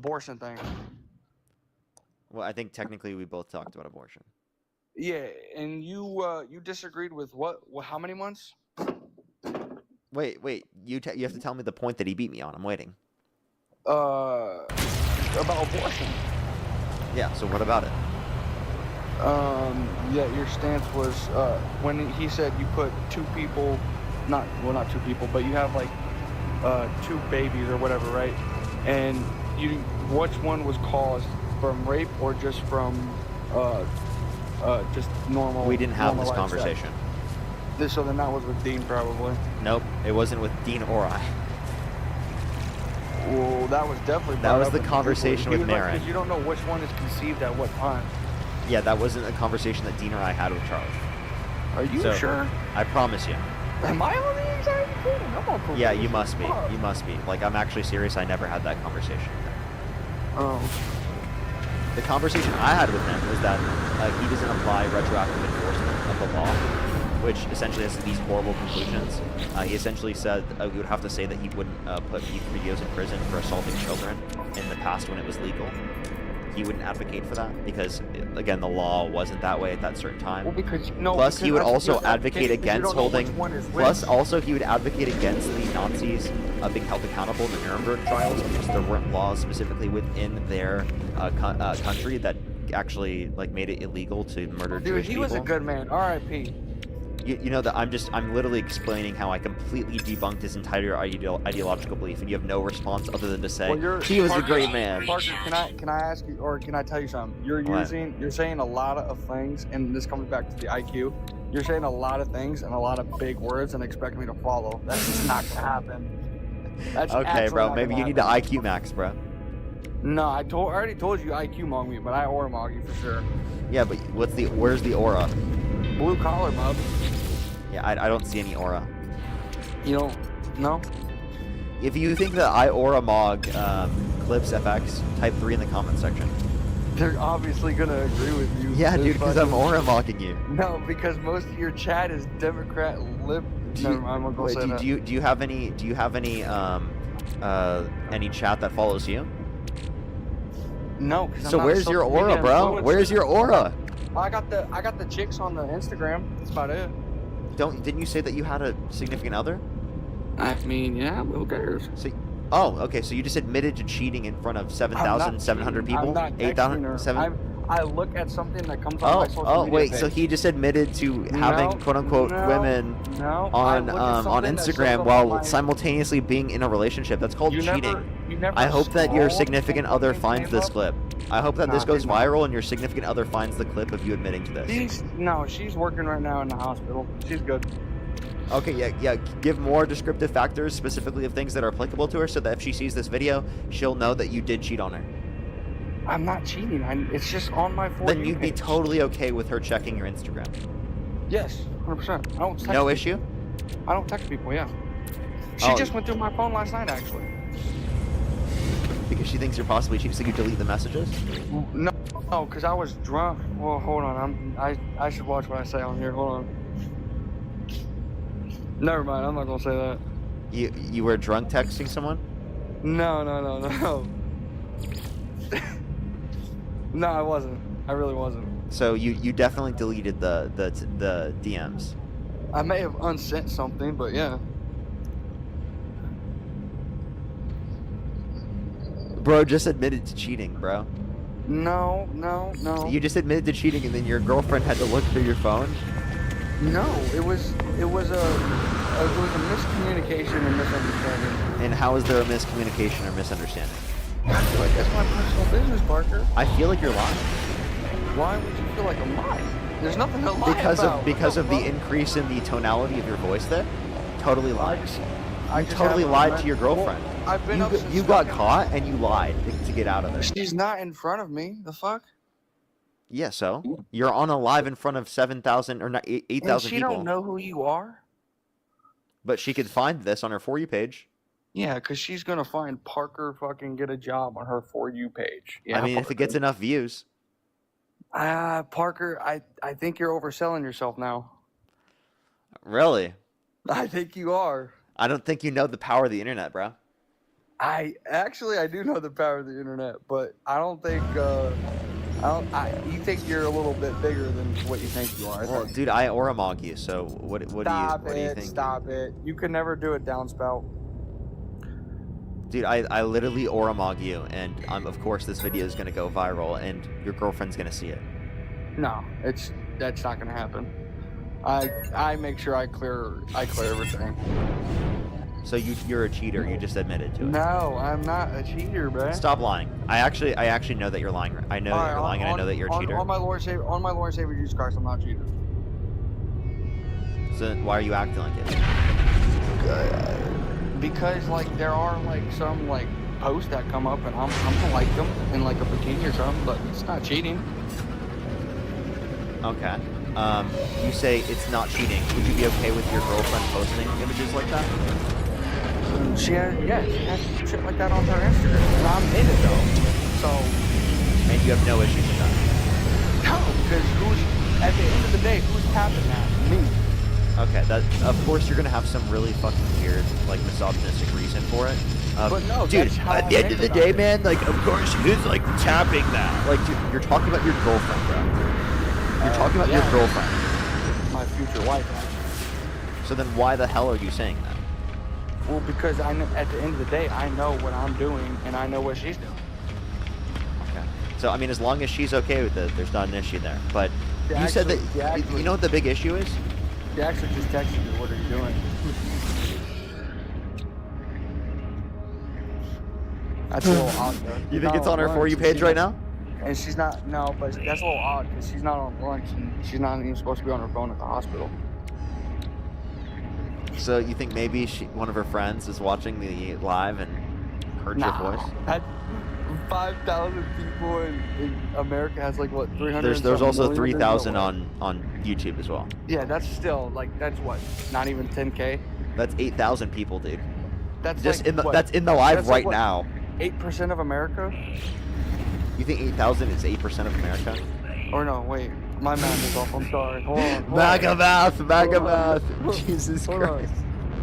abortion thing. Well, I think technically we both talked about abortion. Yeah, and you disagreed with what? How many months? Wait. You have to tell me the point that he beat me on. I'm waiting. About abortion. Yeah. So what about it? Yeah, your stance was when he said you put two people, not two people, but you have like two babies or whatever, right? And which one was caused from rape or just from just normal? We didn't have this conversation. So then that was with Dean probably. Nope, it wasn't with Dean or I. Well, that was definitely. That was the conversation with Maren. Because you don't know which one is conceived at what time. Yeah, that wasn't a conversation that Dean or I had with Charlie. Are you sure? I promise you. Am I on the anxiety thing? I'm on cool. Yeah, you must be. You must be. Like, I'm actually serious. I never had that conversation. Oh. The conversation I had with him was that he doesn't apply retroactive enforcement of the law, which essentially has these horrible conclusions. He essentially said we would have to say that he wouldn't put videos in prison for assaulting children in the past when it was legal. He wouldn't advocate for that because, again, the law wasn't that way at that certain time. Well, because plus, he would also advocate against holding. Plus, also he would advocate against the Nazis being held accountable in the Nuremberg trials because there weren't laws specifically within their country that actually made it illegal to murder Jewish people. Dude, he was a good man. R.I.P. You know that I'm literally explaining how I completely debunked his entire ideological belief, and you have no response other than to say he was a great man. Parker, can I ask you, or can I tell you something? You're saying a lot of things, and this comes back to the IQ. You're saying a lot of things and a lot of big words, and expecting me to follow. That's just not gonna happen. That's okay, bro. Maybe you need to IQ max, bro. No, I already told you IQ mog me, but I aura mog you for sure. Yeah, but where's the aura? Blue collar, bub. Yeah, I don't see any aura. You don't? No? If you think that I aura mog Clips FX, type 3 in the comment section. They're obviously gonna agree with you. Yeah, dude, because I'm aura mogging you. No, because most of your chat is Democrat lib. Never mind, I'm not gonna say that. Do you have any chat that follows you? No. So where's your aura, bro? Where's your aura? I got the chicks on the Instagram. That's about it. Didn't you say that you had a significant other? I mean, yeah, who cares? So, okay, so you just admitted to cheating in front of 7,700 people? 8,000? I look at something that comes on my social media wait, page. So he just admitted to having quote-unquote women on Instagram while simultaneously being in a relationship. That's called cheating. I hope that your significant other finds this clip. I hope that this goes viral and your significant other finds the clip of you admitting to this. She's working right now in the hospital. She's good. Okay, yeah. Give more descriptive factors, specifically of things that are applicable to her, so that if she sees this video, she'll know that you did cheat on her. I'm not cheating. It's just on my phone. Then you'd be totally okay with her checking your Instagram. Yes, 100%. I don't text no issue? I don't text people, yeah. She just went through my phone last night, actually. Because she thinks you're possibly cheating, so you delete the messages? No, because I was drunk. Well, hold on. I should watch what I say on here. Hold on. Never mind. I'm not gonna say that. You were drunk texting someone? No. No, I wasn't. I really wasn't. So you definitely deleted the DMs. I may have unsent something, but yeah. Bro just admitted to cheating, bro. No. You just admitted to cheating, and then your girlfriend had to look through your phone? No, it was a miscommunication and misunderstanding. And how is there a miscommunication or misunderstanding? I feel like that's my personal business, Parker. I feel like you're lying. Why would you feel like I'm lying? There's nothing to lie about. Because of the increase in the tonality of your voice there? Totally lied. You totally lied to your girlfriend. Well, you got caught and you lied to get out of it. She's not in front of me. The fuck? Yeah, so? You're on a live in front of 7,000 or 8,000 people. She don't know who you are? But she could find this on her For You page. Yeah, because she's going to find Parker fucking get a job on her For You page. Yeah, I mean, if it gets enough views. Parker, I think you're overselling yourself now. Really? I think you are. I don't think you know the power of the internet, bro. I do know the power of the internet, but I don't think you think you're a little bit bigger than what you think you are. Well, dude, I Oramog you, so what do you think? Stop it. You can never do a downspout. Dude, I literally Oramog you, and of course this video is gonna go viral, and your girlfriend's gonna see it. No, that's not gonna happen. I make sure I clear everything. So you're a cheater. You just admitted to it. No, I'm not a cheater, man. Stop lying. I actually know that you're lying. I know that you're lying, and I know that you're a cheater. On my Lord and Savior Jesus Christ, I'm not a cheater. So then why are you acting like it? Because like there are like some like posts that come up, and I'm gonna like them in like a bikini or something, but it's not cheating. Okay. You say it's not cheating. Would you be okay with your girlfriend posting images like that? She has shit like that on her Instagram. And I'm in it though. So. And you have no issues with that? No, because at the end of the day, who's tapping that? Me. Okay, of course you're gonna have some really fucking weird, like misogynistic reason for it. But no, dude, that's how at the end of the day, man, like of course who's like tapping that? Like, dude, you're talking about your girlfriend, bro. You're talking about your girlfriend. My future wife, actually. So then why the hell are you saying that? Well, because at the end of the day, I know what I'm doing, and I know what she's doing. Okay. So, I mean, as long as she's okay with it, there's not an issue there. But you said that, you know what the big issue is? She actually just texted me, what are you doing? That's a little odd, though. You think it's on her For You page right now? And she's not, no, but that's a little odd, because she's not on lunch, and she's not even supposed to be on her phone at the hospital. So you think maybe one of her friends is watching the live and heard your voice? 5,000 people in America has like what 300. There's also 3,000 on YouTube as well. Yeah, that's still like that's what not even 10K. That's 8,000 people, dude. That's just like, in the that's in the live that's right like, now. 8% of America. You think 8,000 is 8% of America? Or no, wait. My math is off. I'm sorry. Hold on. MAGA math. Jesus Christ.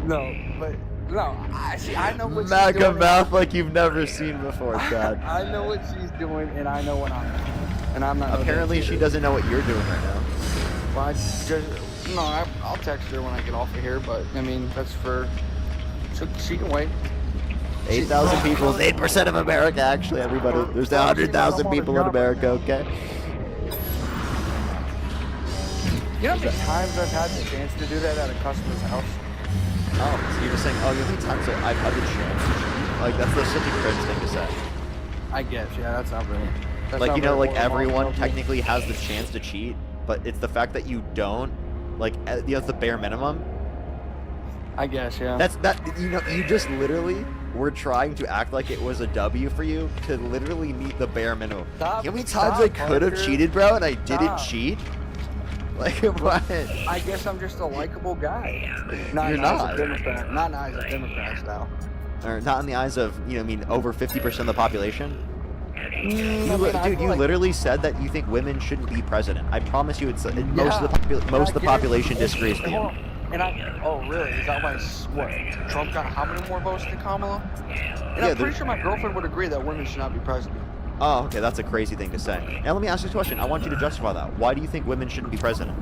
No, but no. I know what MAGA she's doing. math like you've never seen before, Dad. I know what she's doing, and I know what I'm doing. And I'm not. Apparently, she doesn't know what you're doing right now. Well, I'll text her when I get off of here. But I mean, that's for. So she can wait. 8,000 people is 8% of America, actually, everybody. There's 100,000 people in America, okay? You know how many times I've had the chance to do that at a customer's house? Oh, so you're just saying, oh, you know how many times I've had the chance to cheat? Like, that's such a cringe thing to say. I guess, yeah, that's not very... Like, you know, like, everyone technically has the chance to cheat, but it's the fact that you don't, like, you know, the bare minimum. I guess, yeah. You know, you just literally were trying to act like it was a W for you to literally meet the bare minimum. You know how many times I could have cheated, bro, and I didn't cheat? Like, what? I guess I'm just a likable guy. You're not. Democrat. Not in the eyes of Democrats, now. Or not in the eyes of, you know, I mean, over 50% of the population? Dude, you literally said that you think women shouldn't be president. I promise you, most of the population disagrees with you. Oh, really? Is that why, what, Trump got how many more votes than Kamala? And I'm pretty sure my girlfriend would agree that women should not be president. Oh, okay, that's a crazy thing to say. Now, let me ask you a question. I want you to justify that. Why do you think women shouldn't be president?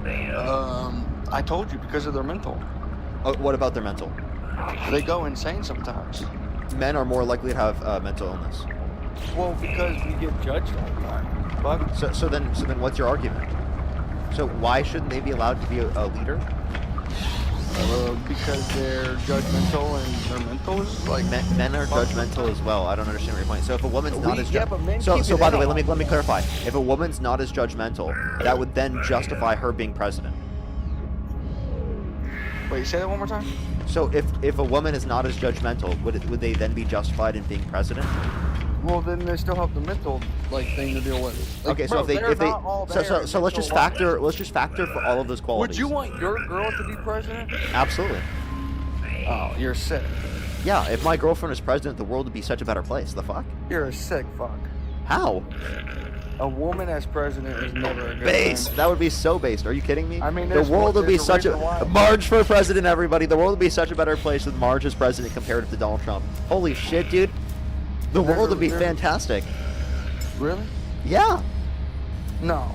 I told you, because of their mental. Oh, what about their mental? They go insane sometimes. Men are more likely to have mental illness. Well, because we get judged all the time. But so then what's your argument? So why shouldn't they be allowed to be a leader? Because they're judgmental and their mental is like men are judgmental as well. I don't understand your point. So if a woman's not as but men so by the way, let me clarify. If a woman's not as judgmental, that would then justify her being president. Wait, say that one more time. So if a woman is not as judgmental, would they then be justified in being president? Well, then they still have the mental thing to deal with. Like, okay, so bro, if they so let's just factor for all of those qualities. Would you want your girl to be president? Absolutely. Oh, you're sick. Yeah, if my girlfriend was president, the world would be such a better place. The fuck? You're a sick fuck. How? A woman as president is never a good Based. thing. That would be so based. Are you kidding me? I mean, the world would be there's a such a reason why. Marge for president. Everybody, the world would be such a better place with Marge as president compared to Donald Trump. Holy shit, dude! The world would be fantastic. Really? Yeah. No.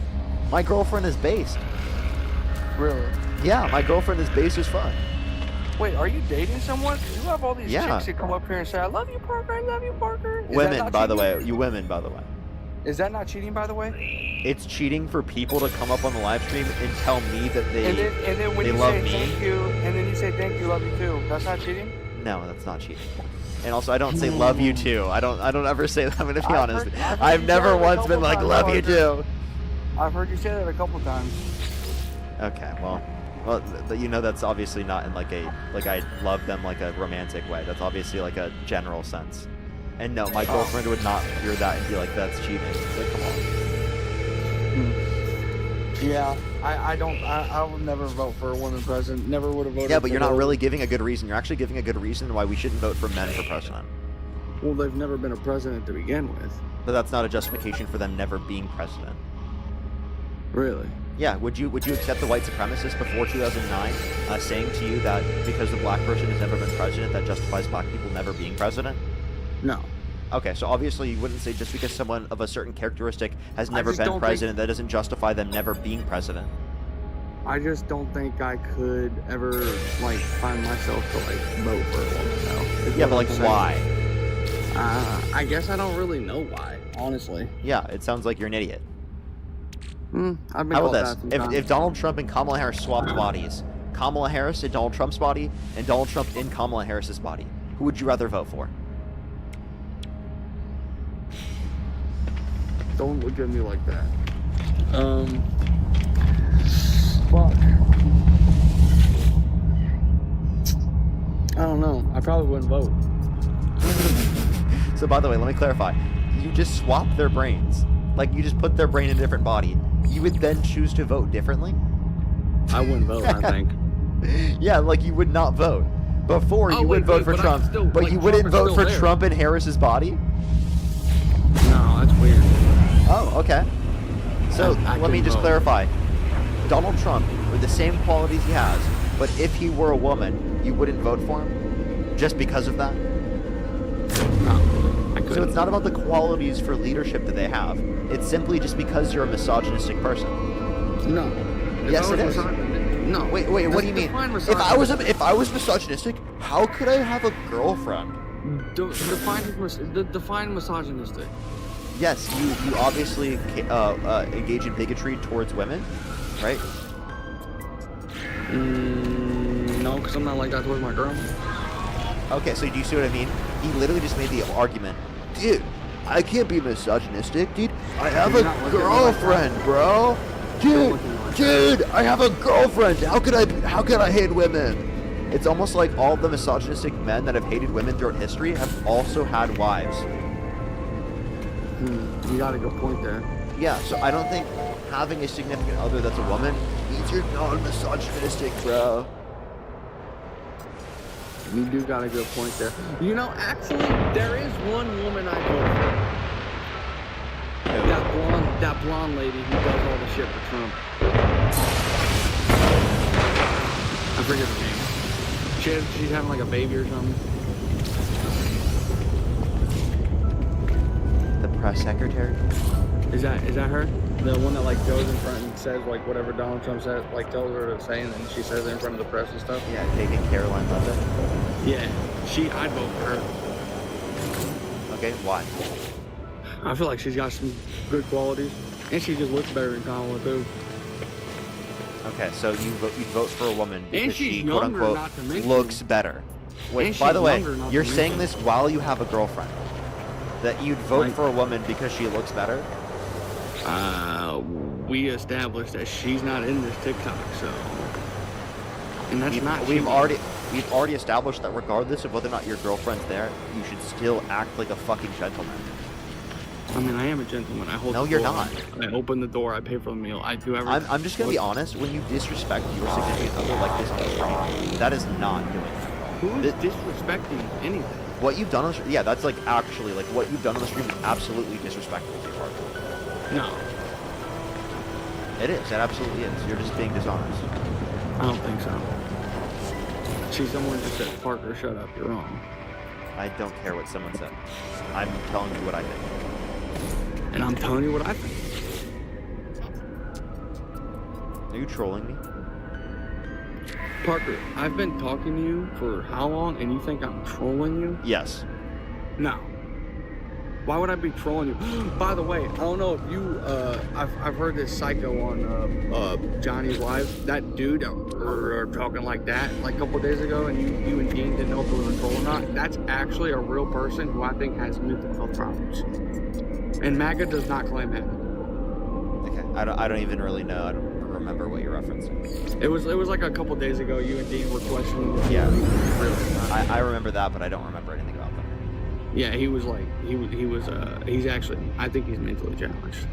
My girlfriend is based. Really? Yeah, my girlfriend is based as fuck. Wait, are you dating someone? 'Cause you have all these Yeah. chicks that come up here and say, "I love you, Parker. I love you, Parker." Is that Women, not by the cheating? way. You women, by the way. Is that not cheating, by the way? It's cheating for people to come up on the live stream and tell me that they And then when they you love say me. thank you, and then you say thank you, love you too. That's not cheating. No, that's not cheating. And also, I don't say love you too. I don't ever say that. I'm gonna be I've honest. heard I've you never say it a once been couple like times, love you Parker. too. I've heard you say that a couple times. Okay, well, you know that's obviously not in like I love them like a romantic way. That's obviously like a general sense. And no, my girlfriend would not hear that and be like, that's cheating. Like, come on. Yeah, I would never vote for a woman president. Never would have voted. Yeah, but for you're not Hillary. really giving a good reason. You're actually giving a good reason why we shouldn't vote for men for president. Well, they've never been a president to begin with. But that's not a justification for them never being president. Really? Yeah, would you accept the white supremacist before 2009 saying to you that because the black person has never been president, that justifies black people never being president? No. Okay, so obviously you wouldn't say just because someone of a certain characteristic has never just been don't president, that doesn't justify them never being president. I just don't think I could ever like find myself to like vote for a woman. No. Yeah, but like why? I guess I don't really know why, honestly. Yeah, it sounds like you're an idiot. I've been How called about that this? sometimes. If Donald Trump and Kamala Harris swapped bodies, Kamala Harris in Donald Trump's body, and Donald Trump in Kamala Harris's body, who would you rather vote for? Don't look at me like that. Fuck. I don't know. I probably wouldn't vote. So by the way, let me clarify. You just swap their brains. Like you just put their brain in a different body. You would then choose to vote differently? I wouldn't vote, I think. Yeah, like you would not vote. Before you would vote for but I Trump, still- but like, you wouldn't Trump is vote still for there. Trump in Harris's body? No, that's weird. Oh, okay. So I let me couldn't just vote. clarify. Donald Trump, with the same qualities he has, but if he were a woman, you wouldn't vote for him? Just because of that? No, I couldn't. So it's not about the qualities for leadership that they have. It's simply just because you're a misogynistic person. No. If Yes, I was it is. No. Wait, what do you mean? Define If I was misogynistic, how could I have a girlfriend? Define misogynistic. Yes, you obviously engage in bigotry towards women, right? No, because I'm not like that towards my girl. Okay, so do you see what I mean? He literally just made the argument, dude, I can't be misogynistic, dude. I have You're a not looking at me like girlfriend, that. bro. You're Dude, looking like dude, I have a girlfriend. How could I hate women? It's almost like all the misogynistic men that have hated women throughout history have also had wives. You got a good point there. Yeah, so I don't think having a significant other that's a woman means you're not misogynistic, bro. You do got a good point there. You know, actually, there is one woman I vote for. That blonde lady who does all the shit for Trump. I forget her name. She's having like a baby or something. The press secretary? Is that her? The one that like goes in front and says like whatever Donald Trump says, like tells her to say, and then she says it in front of the press and stuff. Yeah, taking Caroline Levitt. Yeah, I'd vote for her. Okay, why? I feel like she's got some good qualities, and she just looks better than Kamala too. Okay, so you vote for a woman because she's she, quote younger, unquote, not to mention. looks better. Wait, And by she's the way, younger, not you're to saying mention. this while you have a girlfriend. That you'd vote Like- for a woman because she looks better? We established that she's not in this TikTok, so, and that's not. We've cheating. already established that regardless of whether or not your girlfriend's there, you should still act like a fucking gentleman. I mean, I am a gentleman. I hold. No, the you're door. not. I open the door. I pay for the meal. I do everything. I'm just gonna be honest. When you disrespect your significant other like this, that is not doing it. Who's disrespecting anything? What you've done on the stream, yeah, that's like actually like what you've done on the stream is absolutely disrespectful to your partner. No. It is. It absolutely is. You're just being dishonest. I don't think so. See, someone just said, Parker, shut up. You're wrong. I don't care what someone said. I'm telling you what I think. And I'm telling you what I think. Are you trolling me? Parker, I've been talking to you for how long, and you think I'm trolling you? Yes. No. Why would I be trolling you? By the way, I don't know if you, I've heard this psycho on Johnny's live. That dude talking like that like a couple days ago, and you and Dean didn't know if it was a troll or not. That's actually a real person who I think has mental health problems. And MAGA does not claim him. Okay. I don't even really know. I don't remember what you're referencing. It was like a couple days ago. You and Dean were questioning. Yeah. I remember that, but I don't remember anything about that. Yeah, he was like, he's actually, I think he's mentally challenged.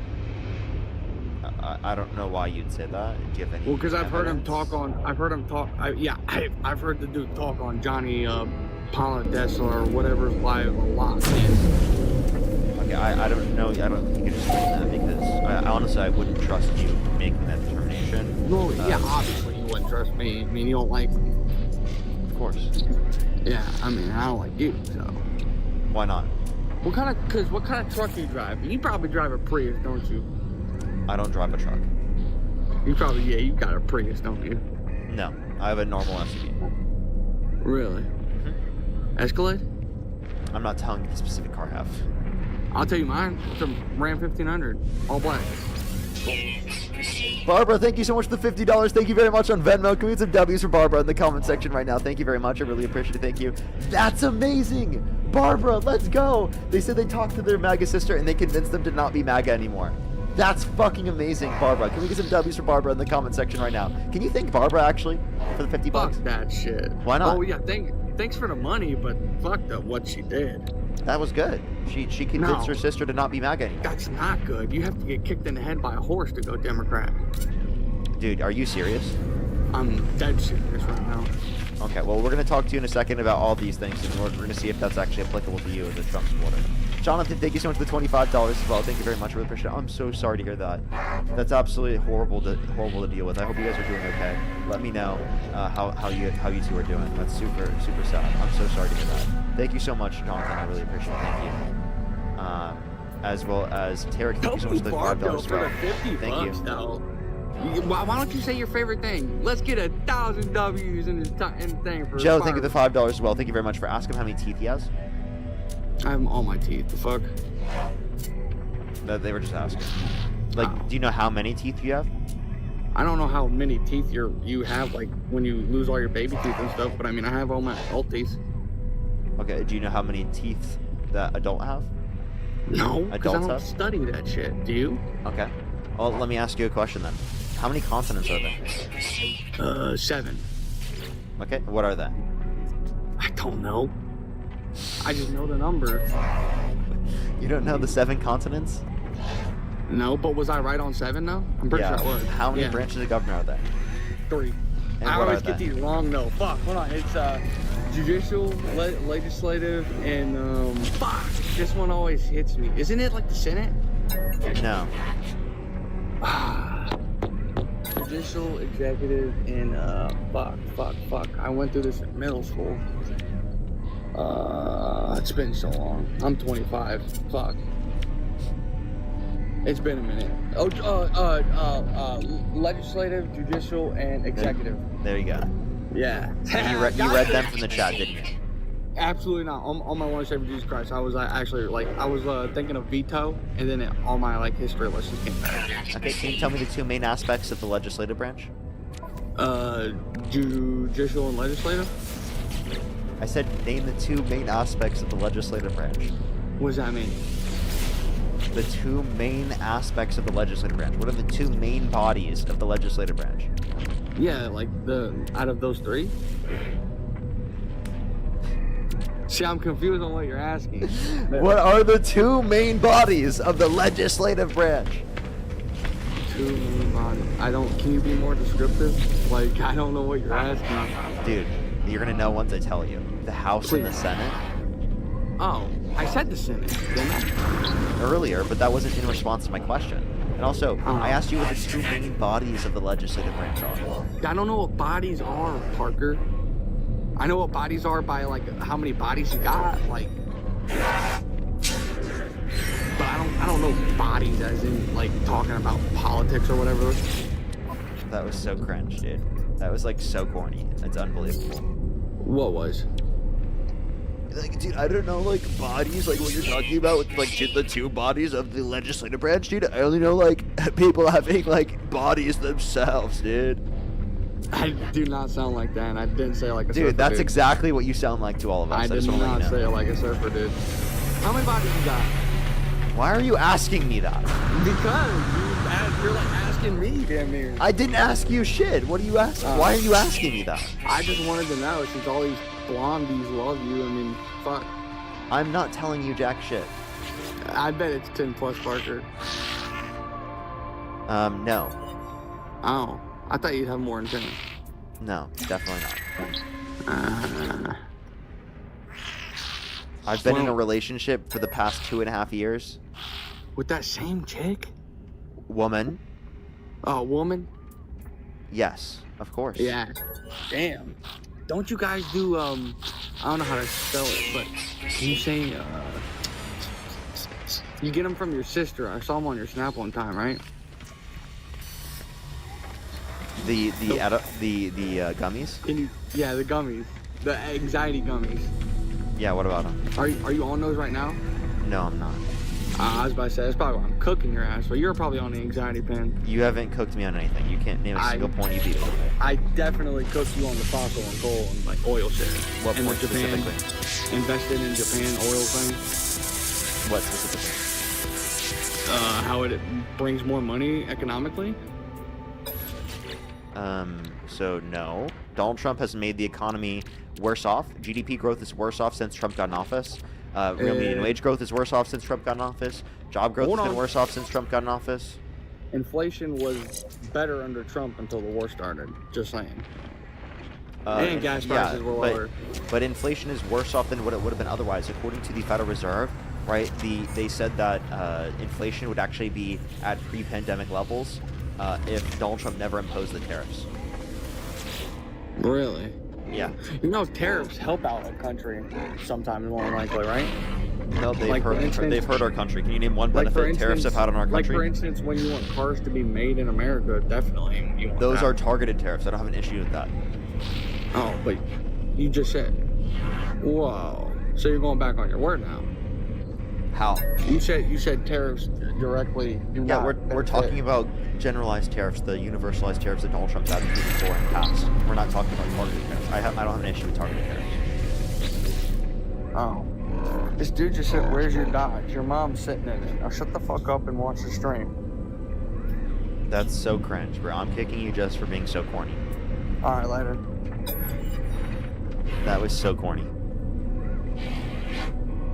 I don't know why you'd say that. Do you have any? Well, because I've heard him talk on, I've heard the dude talk on Johnny Polidessa or whatever live a lot. Okay, I don't know. I don't think you can explain that because honestly, I wouldn't trust you making that determination. Well, yeah, obviously you wouldn't trust me. I mean, you don't like me. Of course. Yeah, I mean, I don't like you, so. Why not? What kind of truck do you drive? You probably drive a Prius, don't you? I don't drive a truck. You probably, yeah, you got a Prius, don't you? No, I have a normal SUV. Really? Mm-hmm. Escalade? I'm not telling you the specific car I have. I'll tell you mine. It's a Ram 1500, all black. Barbara, thank you so much for the $50. Thank you very much on Venmo. Can we get some W's for Barbara in the comment section right now? Thank you very much. I really appreciate it. Thank you. That's amazing. Barbara, let's go. They said they talked to their MAGA sister and they convinced them to not be MAGA anymore. That's fucking amazing, Barbara. Can we get some W's for Barbara in the comment section right now? Can you thank Barbara, actually, for the 50 bucks? Fuck that shit. Why not? Oh, yeah, thanks for the money, but fuck what she did. That was good. She convinced her sister to not be MAGA anymore. That's not good. You have to get kicked in the head by a horse to go Democrat. Dude, are you serious? I'm dead serious right now. Okay, well, we're going to talk to you in a second about all these things, and we're going to see if that's actually applicable to you as a Trump supporter. Jonathan, thank you so much for the $25 as well. Thank you very much. I really appreciate it. I'm so sorry to hear that. That's absolutely horrible to deal with. I hope you guys are doing okay. Let me know how you two are doing. That's super, super sad. I'm so sorry to hear that. Thank you so much, Jonathan. I really appreciate it. Thank you. As well as Tarek, thank you so much for the $5 as well. Thank you. Though. Why don't you say your favorite thing? Let's get 1,000 W's in this thing for Joe, thank you for the $5 as well. Thank you very much for asking how many teeth he has. I have all my teeth. The fuck? No, they were just asking. Like, do you know how many teeth you have? I don't know how many teeth you have, like, when you lose all your baby teeth and stuff, but I mean, I have all my adult teeth. Okay, do you know how many teeth that adult have? No, because I Adults don't have? study that shit. Do you? Okay. Well, let me ask you a question then. How many consonants are there? 7. Okay, what are they? I don't know. I just know the number. You don't know the 7 consonants? No, but was I right on 7 though? I'm pretty sure I was. How many branches of government are there? 3. And I what always are get they? these wrong though. Fuck, hold on. It's judicial, legislative, and fuck. This one always hits me. Isn't it like the Senate? No. Judicial, executive, and fuck. I went through this in middle school. It's been so long. I'm 25. Fuck. It's been a minute. Legislative, judicial, and executive. There you go. Yeah. And you read them from the chat, didn't you? Absolutely not. On my Lord and Savior Jesus Christ, I was actually like, I was thinking of veto, and then all my like history lessons came back. Okay, can you tell me the 2 main aspects of the legislative branch? Judicial and legislative. I said name the 2 main aspects of the legislative branch. What does that mean? The 2 main aspects of the legislative branch. What are the 2 main bodies of the legislative branch? Yeah, like out of those 3. See, I'm confused on what you're asking. What are the 2 main bodies of the legislative branch? 2 main bodies. Can you be more descriptive? Like, I don't know what you're asking. Dude, you're gonna know once I tell you. The House and the Senate. Oh, I said the Senate, didn't I? Earlier, but that wasn't in response to my question. And also, Oh. I asked you what the two main bodies of the legislative branch are. I don't know what bodies are, Parker. I know what bodies are by, like, how many bodies you got, like... But I don't know bodies as in, like, talking about politics or whatever. That was so cringe, dude. That was, like, so corny. It's unbelievable. What was? Like, dude, I don't know, like, bodies, like, what you're talking about with, like, the two bodies of the legislative branch, dude. I only know, like, people having, like, bodies themselves, dude. I do not sound like that, and I didn't say it like a surfer, Dude, that's exactly what you sound like to all of us. I did just wanna let not you know. say it like a surfer, dude. How many bodies you got? Why are you asking me that? Because you're like asking me, damn near. I didn't ask you shit. What are you asking? Why are you asking me that? I just wanted to know, since all these blondies love you, I mean, fuck. I'm not telling you jack shit. I bet it's 10 plus, Parker. No. Oh, I thought you'd have more than 10. No, definitely not. I've been in a relationship for the past 2.5 years. With that same chick? Woman? Oh, woman? Yes, of course. Yeah. Damn. Don't you guys do, I don't know how to spell it, but you say, you get them from your sister. I saw them on your Snap one time, right? The gummies? Can you, yeah, the gummies. The anxiety gummies. Yeah, what about them? Are you on those right now? No, I'm not. I was about to say, that's probably why I'm cooking your ass, but you're probably on the anxiety pen. You haven't cooked me on anything. You can't name a single point you beat. I definitely cooked you on the fossil and coal and like oil shit. What and point the Japan, specifically? invested in Japan oil thing. What specifically? How it brings more money economically. So no. Donald Trump has made the economy worse off. GDP growth is worse off since Trump got in office. Real median wage growth is worse off since Trump got in office. Job growth has been worse off since Trump got in office. Inflation was better under Trump until the war started. Just saying. And gas prices were lower. But inflation is worse off than what it would have been otherwise. According to the Federal Reserve, right, they said that inflation would actually be at pre-pandemic levels if Donald Trump never imposed the tariffs. Really? Yeah. You know, tariffs help out a country sometimes, more than likely, right? No, they've Like, hurt. for instance- They've hurt our country. Can you name one Like, benefit tariffs have had on our Like, country? for instance, when you want cars to be made in America, definitely. You want Those that. are targeted tariffs. I don't have an issue with that. Oh, but you just said. Whoa. So you're going back on your word now. How? You said tariffs directly do Yeah, not we're benefit. talking about generalized tariffs, the universalized tariffs that Donald Trump's advocated for in the past. We're not talking about targeted tariffs. I don't have an issue with targeted tariffs. Oh. This dude just said, "Where's your Dodge? Your mom's sitting in it." Now shut the fuck up and watch the stream. That's so cringe, bro. I'm kicking you just for being so corny. All right, later. That was so corny.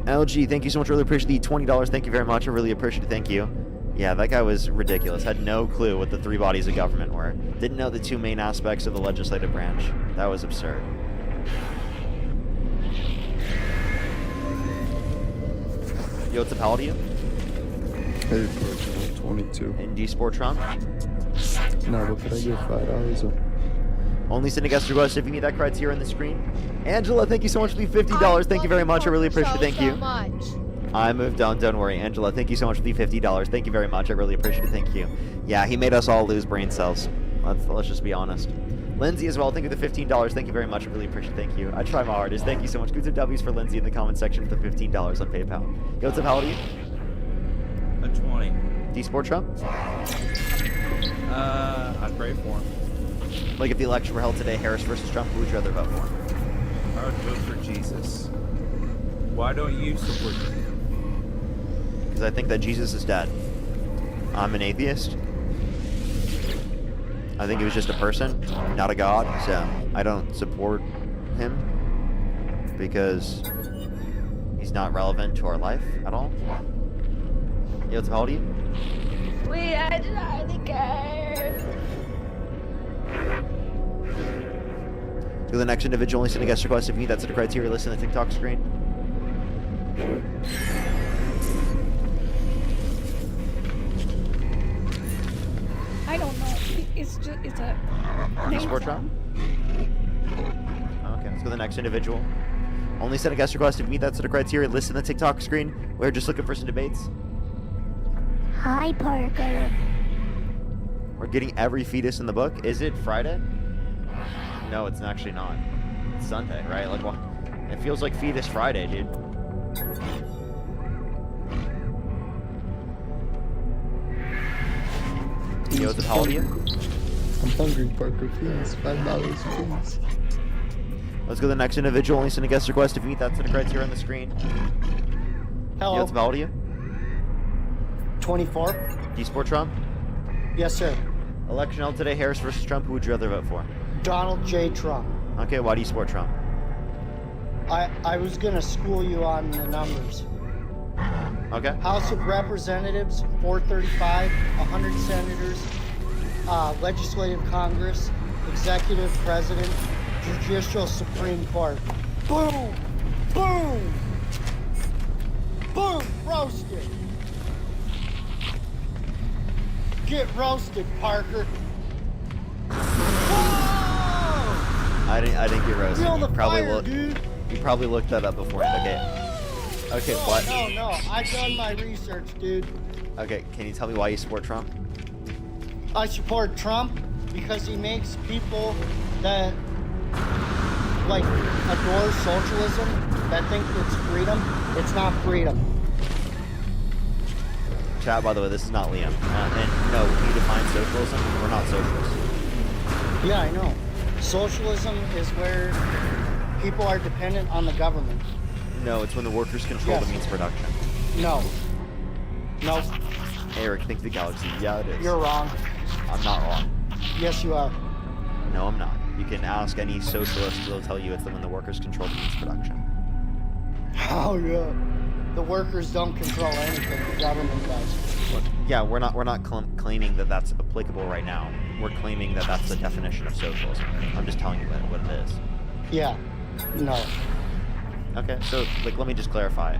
LG, thank you so much. Really appreciate the $20. Thank you very much. I really appreciate it. Thank you. Yeah, that guy was ridiculous. Had no clue what the three bodies of government were. Didn't know the two main aspects of the legislative branch. That was absurd. Yo, what's up, how old are you? Hey, I'm 22. And do you sport Trump? No, but could I get $5? Only send a guest request if you meet that criteria on the screen. Angela, thank you so much for the $50. Thank you very much. I really appreciate it. Thank you. I moved on. Don't worry, Angela. Thank you so much for the $50. Thank you very much. I really appreciate it. Thank you. Yeah, he made us all lose brain cells. Let's just be honest. Lindsay as well. Thank you for the $15. Thank you very much. I really appreciate it. Thank you. I try my hardest. Thank you so much. Good to W's for Lindsay in the comment section for the $15 on PayPal. Yo, what's up? How old are you? A 20. Do you support Trump? I'd pray for him. Like if the election were held today, Harris versus Trump, who would you rather vote for? I would vote for Jesus. Why don't you support him? Because I think that Jesus is dead. I'm an atheist. I think he was just a person, not a god, so I don't support him because he's not relevant to our life at all. Yo, how old are you? We are trying to go. To the next individual, only send a guest request if you meet that's the criteria listed on the TikTok screen. I don't know. It's just it's a name Sport song. Okay, let's go to the next individual. Only send a guest request if you meet that set of criteria. List in the TikTok screen. We're just looking for some debates. Hi, Parker. We're getting every fetus in the book. Is it Friday? No, it's actually not. It's Sunday, right? Like, well, it feels like Fetus Friday, dude. Yo, what's up, how old are you? I'm hungry, Parker. Please, $5, please. Let's go to the next individual. Only send a guest request if you meet that set of criteria on the screen. Hello. Yo, what's up, how old are you? 24. Do you support Trump? Yes, sir. Election held today, Harris versus Trump. Who would you rather vote for? Donald J. Trump. Okay, why do you support Trump? I was gonna school you on the numbers. Okay. House of Representatives, 435, 100 senators, Legislative Congress, Executive President, Judicial Supreme Court. Boom! Boom! Boom! Roasted! Get roasted, Parker! Whoa! I didn't get roasted. Feel the You probably fire, looked. dude! You probably looked that up beforehand. Okay. Okay, what? No, I've done my research, dude. Okay, can you tell me why you support Trump? I support Trump because he makes people that like adore socialism, that think it's freedom. It's not freedom. Chat, by the way, this is not Liam. And no, can you define socialism? We're not socialists. Yeah, I know. Socialism is where people are dependent on the government. No, it's when the workers control the means of production. No. Nope. Eric, think the galaxy. Yeah, it is. You're wrong. I'm not wrong. Yes, you are. No, I'm not. You can ask any socialist; they'll tell you it's when the workers control the means of production. Oh yeah. The workers don't control anything. The government does. Yeah, we're not claiming that that's applicable right now. We're claiming that that's the definition of socialism. I'm just telling you what it is. Yeah. No. Okay, so let me just clarify.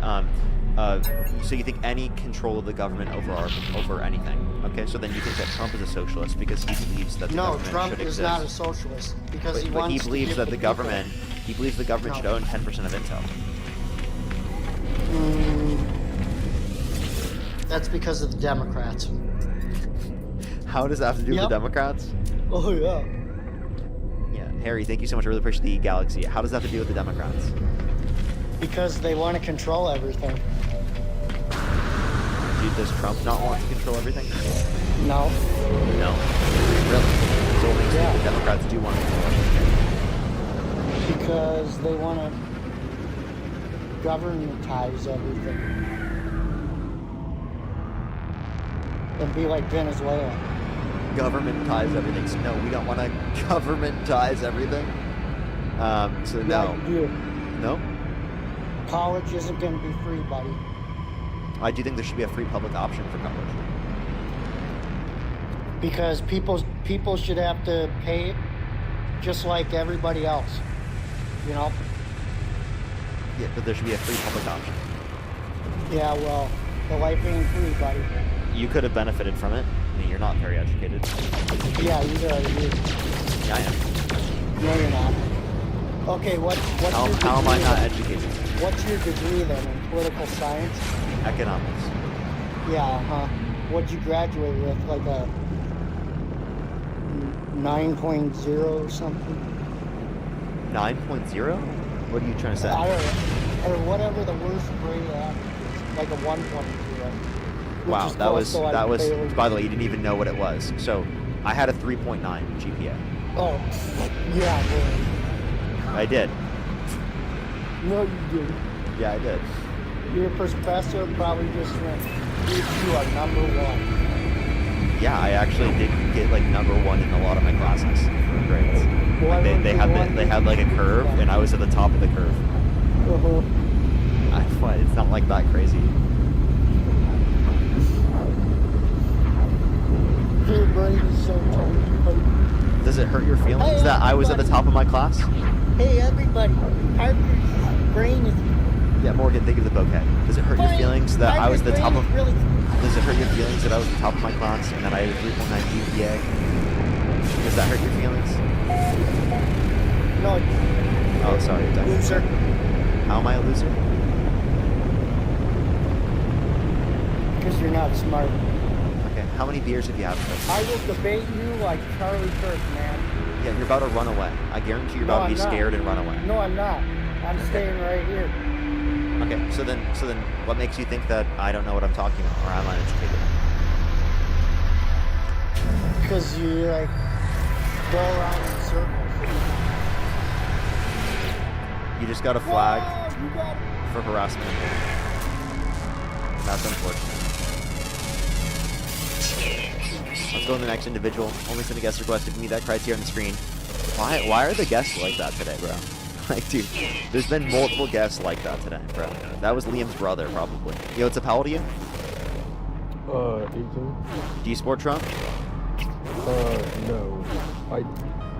So you think any control of the government over anything? Okay, so then you think that Trump is a socialist because he believes that the government Trump should is exist. not a socialist because he But wants he to believes give that the people- government should own 10% of Intel. That's because of the Democrats. How does that have to do with Yep. the Democrats? Oh yeah. Yeah, Harry, thank you so much. I really appreciate the galaxy. How does that have to do with the Democrats? Because they want to control everything. Dude, does Trump not want to control everything? No. No. Really? So it makes Yeah. the Democrats do want to control everything. Because they want to governmentize everything. And be like Venezuela. Governmentize everything. So no, we don't want to governmentize everything. So no. Yeah, you do. No? College isn't going to be free, buddy. I do think there should be a free public option for college. Because people should have to pay just like everybody else. You know? Yeah, but there should be a free public option. Yeah, well, the life ain't free, buddy. You could have benefited from it. I mean, you're not very educated. Yeah, you are. Yeah, I am. No, you're not. Okay, what's How your am I degree not then? educated? What's your degree then in political science? Economics. Yeah, what'd you graduate with? Like a 9.0 or something? 9.0? What are you trying to say? I don't know. Or whatever the worst grade average is. Like a 1.0. Wow, that was, by the way, you didn't even know what it was. So, I had a 3.9 GPA. Oh, yeah, man. I did. No, you didn't. Yeah, I did. Your professor probably just went, you are number one. Yeah, I actually did get like number one in a lot of my classes for grades. Like they had like a curve, and I was at the top of the curve. It's not like that crazy. Your brain is so tiny. Does it hurt your feelings that I was at the top of my class? Hey, everybody. Parker's brain is Yeah, Morgan, think of the bouquet. Does it hurt your feelings that I was the top of? Really, Does it hurt your feelings that I was the top of my class and that I had a 3.9 GPA? Does that hurt your feelings? no, Oh, sorry, Doug. loser. How am I a loser? Because you're not smart. Okay, how many beers have you had with us? I will debate you like Charlie Kirk, man. Yeah, you're about to run away. I guarantee you're No, about to be I'm not. scared and run away. No, I'm not. I'm staying right here. Okay, so then, what makes you think that I don't know what I'm talking about, or I'm uneducated? Because you like go around in circles. You just got a flag Whoa, you got for harassment and bullying. That's unfortunate. Let's go to the next individual. Only send a guest request if you meet that criteria on the screen. Why are the guests like that today, bro? Like, dude, there's been multiple guests like that today, bro. That was Liam's brother, probably. Yo, what's up, how old are you? 18. Do you sport Trump? No.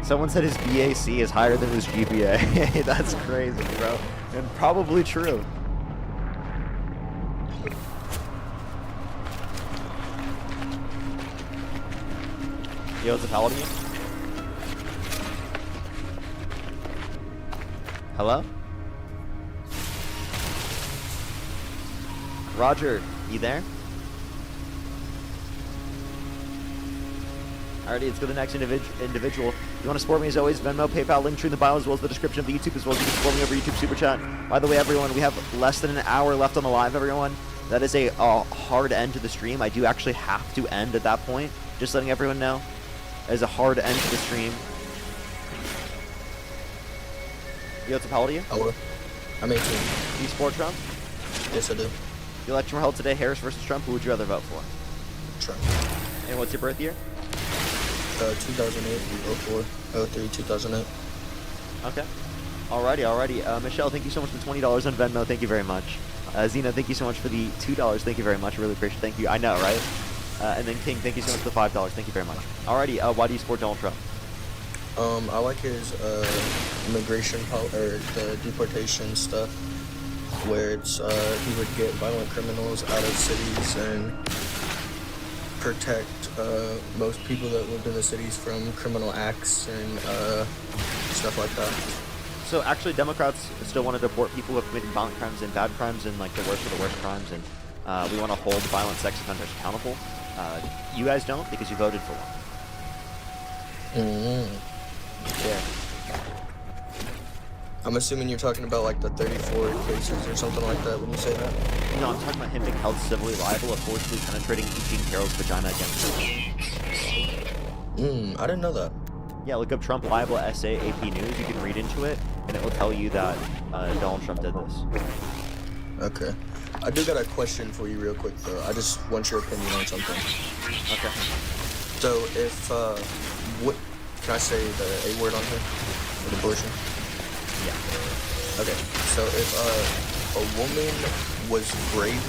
Someone said his BAC is higher than his GPA. That's crazy, bro. And probably true. Yo, what's up, how old are you? Hello? Roger, you there? Alrighty, let's go to the next individual. If you want to support me as always, Venmo, PayPal, link tree in the bio as well as the description of the YouTube, as well as you can support me over YouTube Super Chat. By the way, everyone, we have less than an hour left on the live, everyone. That is a hard end to the stream. I do actually have to end at that point. Just letting everyone know. That is a hard end to the stream. Yo, what's up, how old are you? Hello. I'm 18. Do you support Trump? Yes, I do. The election were held today, Harris versus Trump. Who would you rather vote for? Trump. And what's your birth year? 2008, 04, 03, 2008. Okay. Alrighty. Michelle, thank you so much for the $20 on Venmo. Thank you very much. Zena, thank you so much for the $2. Thank you very much. Really appreciate it. Thank you. I know, right? And then King, thank you so much for the $5. Thank you very much. Alrighty. Why do you support Donald Trump? I like his immigration or the deportation stuff, where it's he would get violent criminals out of cities and protect most people that lived in the cities from criminal acts and stuff like that. So actually, Democrats still want to deport people who have committed violent crimes and bad crimes and like the worst of the worst crimes, and we want to hold violent sex offenders accountable. You guys don't because you voted for one. Yeah. I'm assuming you're talking about like the 34 cases or something like that when you say that? No, I'm talking about him being held civilly liable of forcibly penetrating Eugene Carroll's vagina against him. I didn't know that. Yeah, look up Trump liable essay AP News. You can read into it, and it will tell you that Donald Trump did this. Okay. I do got a question for you real quick though. I just want your opinion on something. Okay. So if, what, can I say the A word on here? With abortion? Yeah. Okay, so if a woman was raped,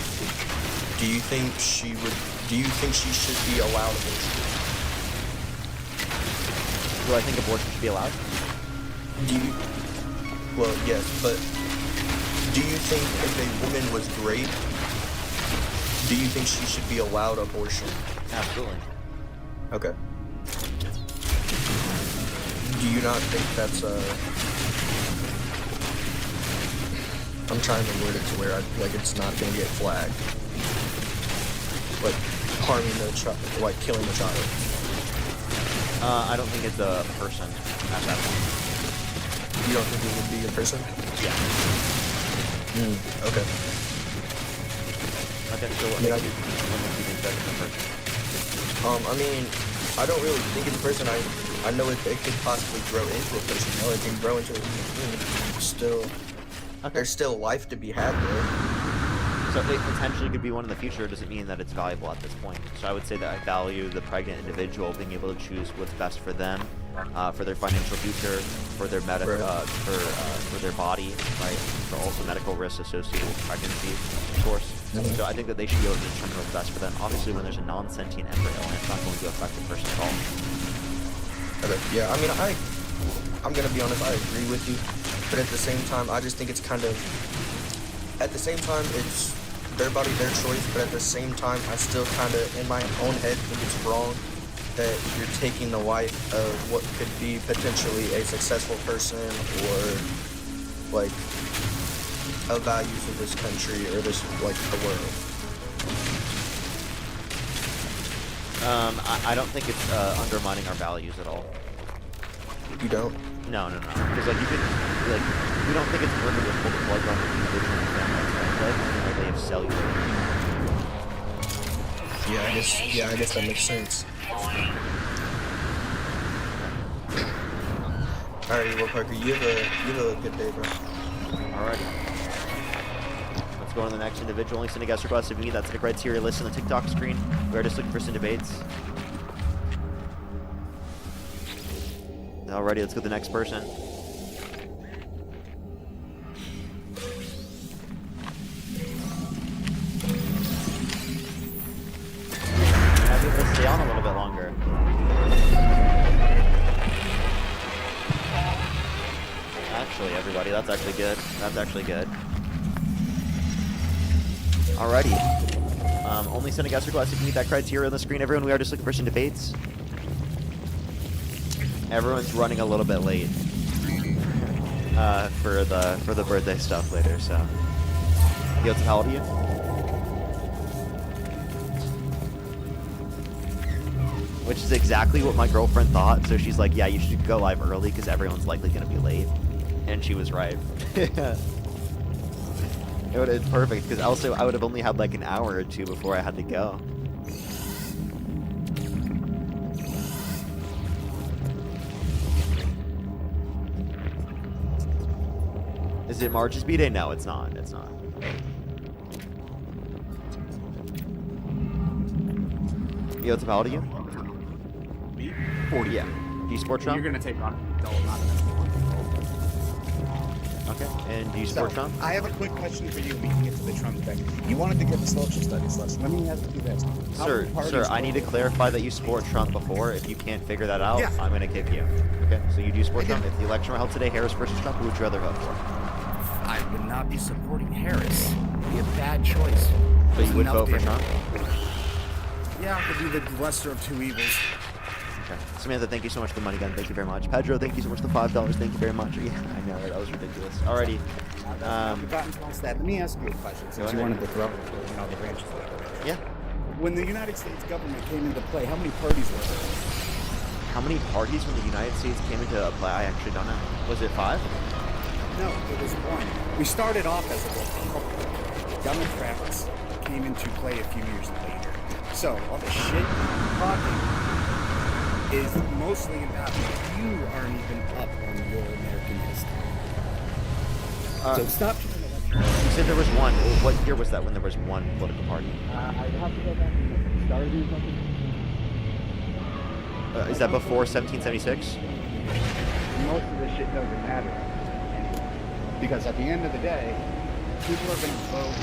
do you think she should be allowed abortion? Do I think abortion should be allowed? Well, yes, but do you think if a woman was raped, do you think she should be allowed abortion? Absolutely. Okay. Do you not think that's I'm trying to word it to where it's not gonna get flagged, like harming the child, like killing the child. I don't think it's a person at that point. You don't think it would be a person? Yeah. Okay. Okay, so what Yeah. makes you think that it's a person? I mean, I don't really think it's a person. I know it could possibly grow into a person. I know it can grow into a still. Okay. There's still life to be had there. So it potentially could be one in the future. Doesn't mean that it's valuable at this point. So I would say that I value the pregnant individual being able to choose what's best for them, for their financial future, for their for their body, right? For also medical risks associated with pregnancy, of course. So I think that they should be able to determine what's best for them. Obviously, when there's a non-sentient embryo, and it's not going to affect the person at all. Okay. Yeah. I mean, I'm gonna be honest. I agree with you, but at the same time, I just think it's kind of at the same time, it's their body, their choice, but at the same time, I still kind of, in my own head, think it's wrong that you're taking the life of what could be potentially a successful person or, like, of values of this country or this, like, the world. I don't think it's undermining our values at all. You don't? No. Because like you could, like, we don't think it's murder to pull the plug on an individual family, right? Like they have cellular. Yeah, I guess that makes sense. Alright, well, Parker, you have a good day, bro. Alrighty. Let's go on to the next individual. Only send a guest request if you need. That's the criteria list on the TikTok screen. We're just looking for some debates. Alrighty, let's go to the next person. I'll be able to stay on a little bit longer. Actually, everybody, that's actually good. That's actually good. Alrighty. Only send a guest request if you need that criteria on the screen. Everyone, we are just looking for some debates. Everyone's running a little bit late for the birthday stuff later. So, Yotze, how old are you? Which is exactly what my girlfriend thought. So she's like, "Yeah, you should go live early because everyone's likely gonna be late," and she was right. It would have been perfect because also I would have only had like an hour or two before I had to go. Is it March's B-Day? No, it's not. It's not. Yotze, how old are you? Me? 40, yeah. Do you support Trump? You're gonna take on not enough. Okay. And do you support So, Trump? I have a quick question for you. We can get to the Trump thing. You wanted to get the social studies lesson. Let me ask you this. How Sir, many parties sir, I were need to there? clarify that you support Trump before. If you can't figure that out, Yeah. I'm going to kick you. Okay? So you do support I do. Trump. If the election were held today, Harris versus Trump, who would you rather vote for? I would not be supporting Harris. It'd be a bad choice. But you would vote for Trump? Yeah, it could be the lesser of two evils. Okay. Samantha, thank you so much for the money gun. Thank you very much. Pedro, thank you so much for the $5. Thank you very much. Yeah, I know. That was ridiculous. Alrighty. We've gotten past that. Let me ask you a question, since ahead. you wanted to throw the branches of that. Yeah. When the United States government came into play, how many parties were there? How many parties when the United States came into play? I actually don't know. Was it 5? No, it was one. We started off as a Republican. Democrats came into play a few years later. So, all the shit you're talking is mostly about that you aren't even up on your American history. So stop trying to You said there was one. What year was that when there was one political party? I'd have to go back and start or something. Is that before 1776? Most of this shit doesn't matter anymore. Because at the end of the day, people are going to vote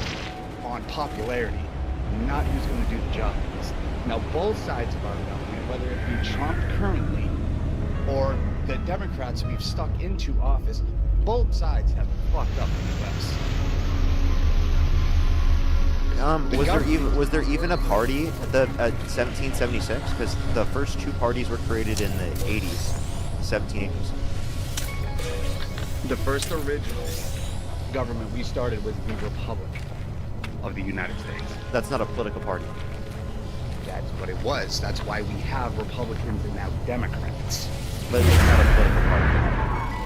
on popularity, not who's going to do the job. Now, both sides of our government, whether it be Trump currently or the Democrats we've stuck into office, both sides have fucked up the U.S. Was there even a party at 1776? Because the first two parties were created in the 80s, 1780s. The first original government we started was the Republic of the United States. That's not a political party. That's what it was. That's why we have Republicans and now Democrats. But it's not a political party.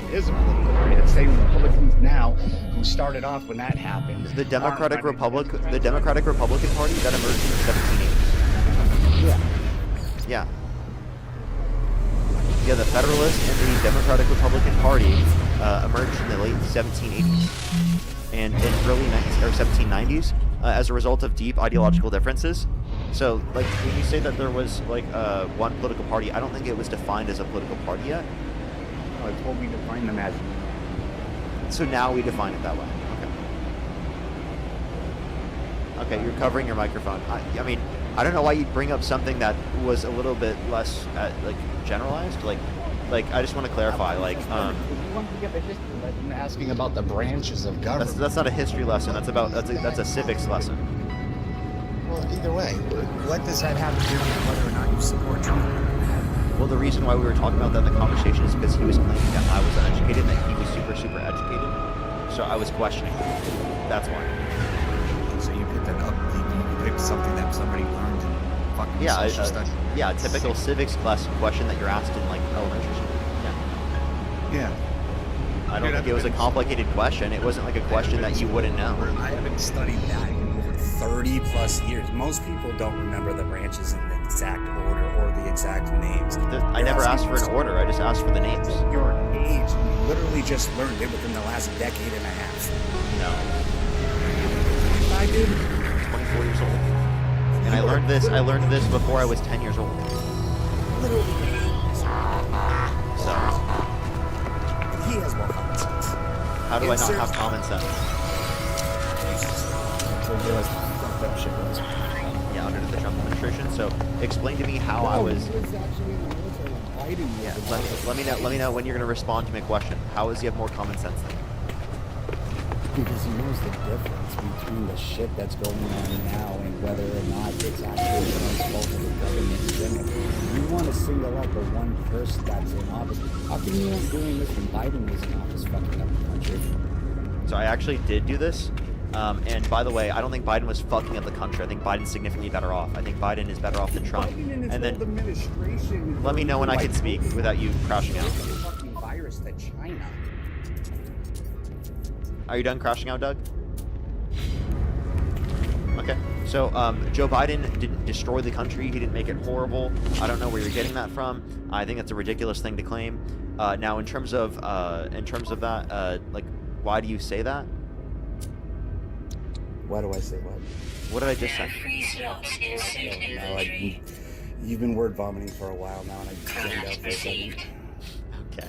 It is a political party. The same Republicans now who started off when that happened. The Democratic aren't running Republic, the Democratic Republican Party that emerged in the 1780s. Yeah. Yeah. Yeah, the Federalist and the Democratic Republican Party emerged in the late 1780s and in early 1790s as a result of deep ideological differences. So, like, when you say that there was, like, one political party, I don't think it was defined as a political party yet. No, it's what we define them as. So now we define it that way. Okay. Okay, you're covering your microphone. I mean, I don't know why you'd bring up something that was a little bit less, like, generalized. Like, like, I just want to clarify, like, If you want to give a history lesson, asking about the branches of government. that's not a history lesson. That's a civics lesson. Well, either way, What does that have to do with whether or not you support Trump? Well, the reason why we were talking about that in the conversation is because he was claiming that I was uneducated, and that he was super, super educated. So I was questioning him. That's why. So you picked it up. You picked something that somebody learned in fucking Yeah, social studies. yeah, a typical civics class question that you're asked in, like, elementary school. Yeah. Yeah. I don't think it was a complicated question. It wasn't like a question that you wouldn't know. I haven't studied that in over 30 plus years. Most people don't remember the branches in the exact order or the exact names. I never asked for an order. I just asked for the names. Your age, you literally just learned it within the last decade and a half. No. I did. 24 years old. And I learned this before I was 10 years old. So, He has more common sense. how do I not have common sense? So you realize how fucked up shit was. Yeah, under the Trump administration. So, explain to me how I was. Yeah, let me know when you're gonna respond to my question. How does he have more common sense than me? Because he knows the difference between the shit that's going on now and whether or not it's actually the fault of the government in general. You want to single out the one person that's in office. How come you weren't doing this when Biden was in office fucking up the country? So I actually did do this. And by the way, I don't think Biden was fucking up the country. I think Biden's significantly better off. I think Biden is better off than Trump. And then let me know when I can speak without you crashing out. Fucking virus to China. Are you done crashing out, Doug? Okay. So, Joe Biden didn't destroy the country. He didn't make it horrible. I don't know where you're getting that from. I think that's a ridiculous thing to claim. Now, in terms of that, like, why do you say that? Why do I say what? What did I just say? No, you've been word vomiting for a while now, and I just zoned out for a second. Okay.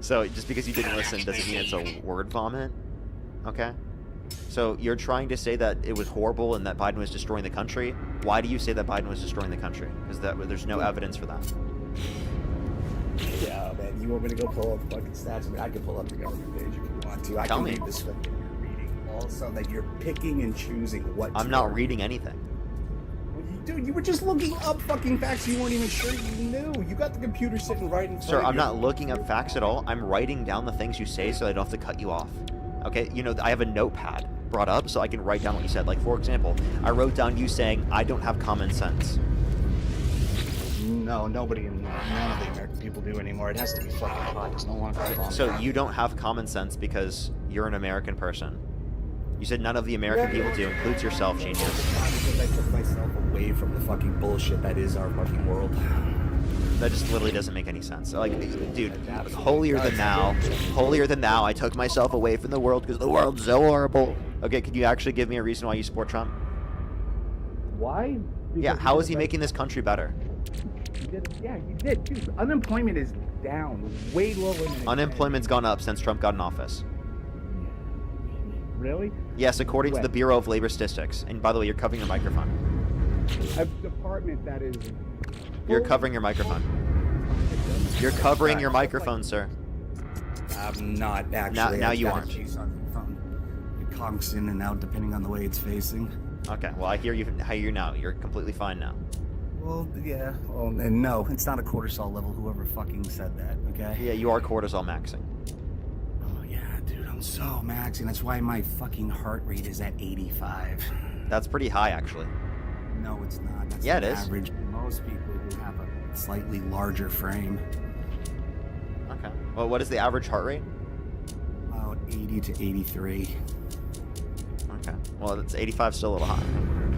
So, just because you didn't listen doesn't mean it's a word vomit? Okay. So you're trying to say that it was horrible and that Biden was destroying the country. Why do you say that Biden was destroying the country? Because there's no evidence for that. Yeah, man. You want me to go pull up fucking stats? I mean, I can pull up the government page if you want to. I Tell can me. read this stuff that you're reading. Also, that you're picking and choosing what. I'm not reading anything. Dude, you were just looking up fucking facts you weren't even sure you knew. You got the computer sitting right in front Sir, of I'm you. not looking up facts at all. I'm writing down the things you say so I don't have to cut you off. Okay? You know, I have a notepad brought up so I can write down what you said. Like, for example, I wrote down you saying, I don't have common sense. No, none of the American people do anymore. It has to be fucking hot. There's no longer So you don't have common sense because you're an American person. You said none of the American people do, includes yourself, genius. Because I took myself away from the fucking bullshit that is our fucking world. That just literally doesn't make any sense. Like, dude, holier than thou, I took myself away from the world because the world's so horrible. Okay, can you actually give me a reason why you support Trump? Why? Yeah, how is he making this country better? Yeah, he did. Dude, unemployment is down, way lower than Unemployment's gone up since Trump got in office. Really? Yes, according to the Bureau of Labor Statistics. And by the way, you're covering your microphone. A department that is. You're covering your microphone. You're covering your microphone, sir. I'm not actually. Now I've you got aren't. a case on the phone. It conks in and out depending on the way it's facing. Okay, well, I hear you now. You're completely fine now. Well, yeah. Well, and no, it's not a cortisol level. Whoever fucking said that. Okay. Yeah, you are cortisol maxing. Oh yeah, dude. I'm so maxing. That's why my fucking heart rate is at 85. That's pretty high, actually. No, it's not. That's Yeah, the it is. average. Most people who have a slightly larger frame, Okay. Well, what is the average heart rate? about 80 to 83. Okay. Well, it's 85 still a little high,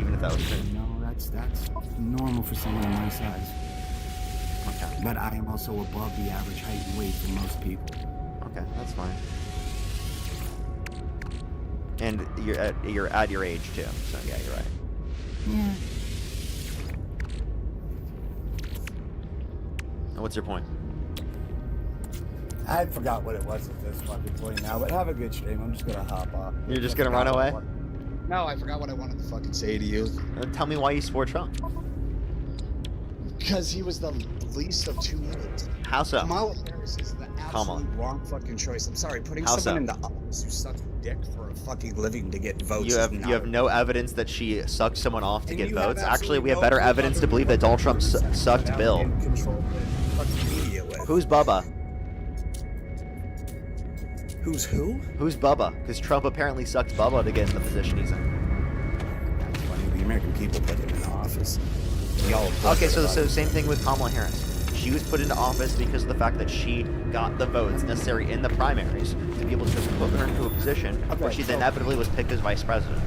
even if that was true. No, that's normal for someone of my size. Okay. But I am also above the average height and weight for most people. Okay, that's fine. And you're at your age too, so yeah, you're right. Yeah. And what's your point? I forgot what it was at this fucking point now, but have a good stream. I'm just gonna hop off. You're just gonna run away? No, I forgot what I wanted to fucking say to you. Tell me why you support Trump. Because he was the least of two evils. How so? Kamala Harris is the absolute wrong fucking choice. I'm sorry, putting How someone so? in the office who sucks dick for a fucking living to get votes. You is have not you have no evidence that she sucked someone off to And get you have votes. Actually, we have absolutely better no evidence to other believe that Donald Trump Republicans sucked that Bill. in control the fucking media with. Who's Bubba? Who's who? Who's Bubba? Because Trump apparently sucked Bubba to get in the position he's in. That's funny. The American people put him in office. Y'all Okay, so same thing with Kamala Harris. She was put into office because of the fact that she got the votes necessary in the primaries to be able to put her into a position where she then inevitably was picked as vice president.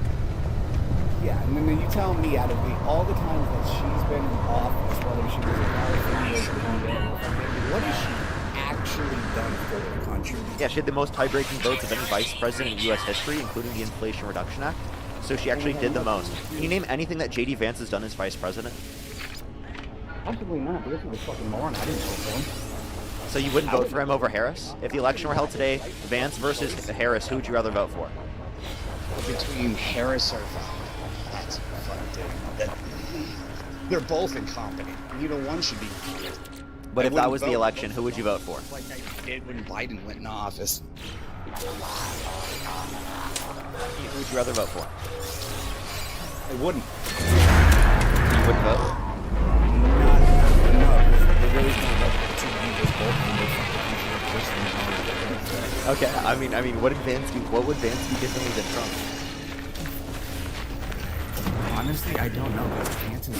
Yeah, and then you tell me out of all the times that she's been in office, whether she was a California or what has she actually done for the country? Yeah, she had the most tie-breaking votes of any vice president in U.S. history, including the Inflation Reduction Act. So she actually did the most. Can you name anything that J.D. Vance has done as vice president? Absolutely not. This is a fucking moron. I didn't vote for him. So you wouldn't vote for him over Harris? If the election were held today, Vance versus Harris, who would you rather vote for? Between Harris or that's fucking. They're both incompetent. Neither one should be. But I if that wouldn't was the vote. election, who would you vote for? Like I did when Biden went in office. Who would you rather vote for? I wouldn't. You wouldn't vote? Okay, I mean, what would Vance do differently than Trump? Honestly, I don't know, but Vance is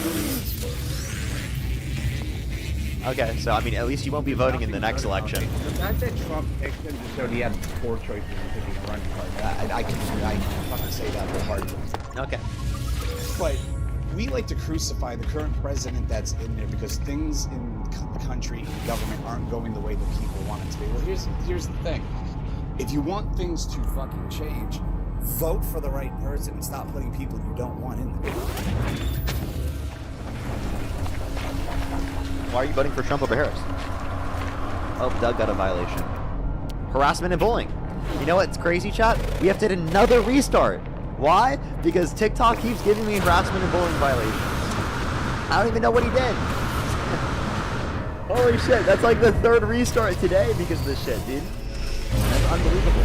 really. Okay, so I mean, at least you won't be voting in the next election. The fact that Trump picked him just showed he had poor choices in picking a running party. I can fucking say that wholeheartedly. Okay. But we like to crucify the current president that's in there because things in the country and government aren't going the way that people want it to be. Well, here's the thing. If you want things to fucking change, vote for the right person and stop putting people you don't want in there. Why are you voting for Trump over Harris? Oh, Doug got a violation. Harassment and bullying. You know what's crazy, chat? We have to hit another restart. Why? Because TikTok keeps giving me harassment and bullying violations. I don't even know what he did. Holy shit, that's like the third restart today because of this shit, dude. That's unbelievable.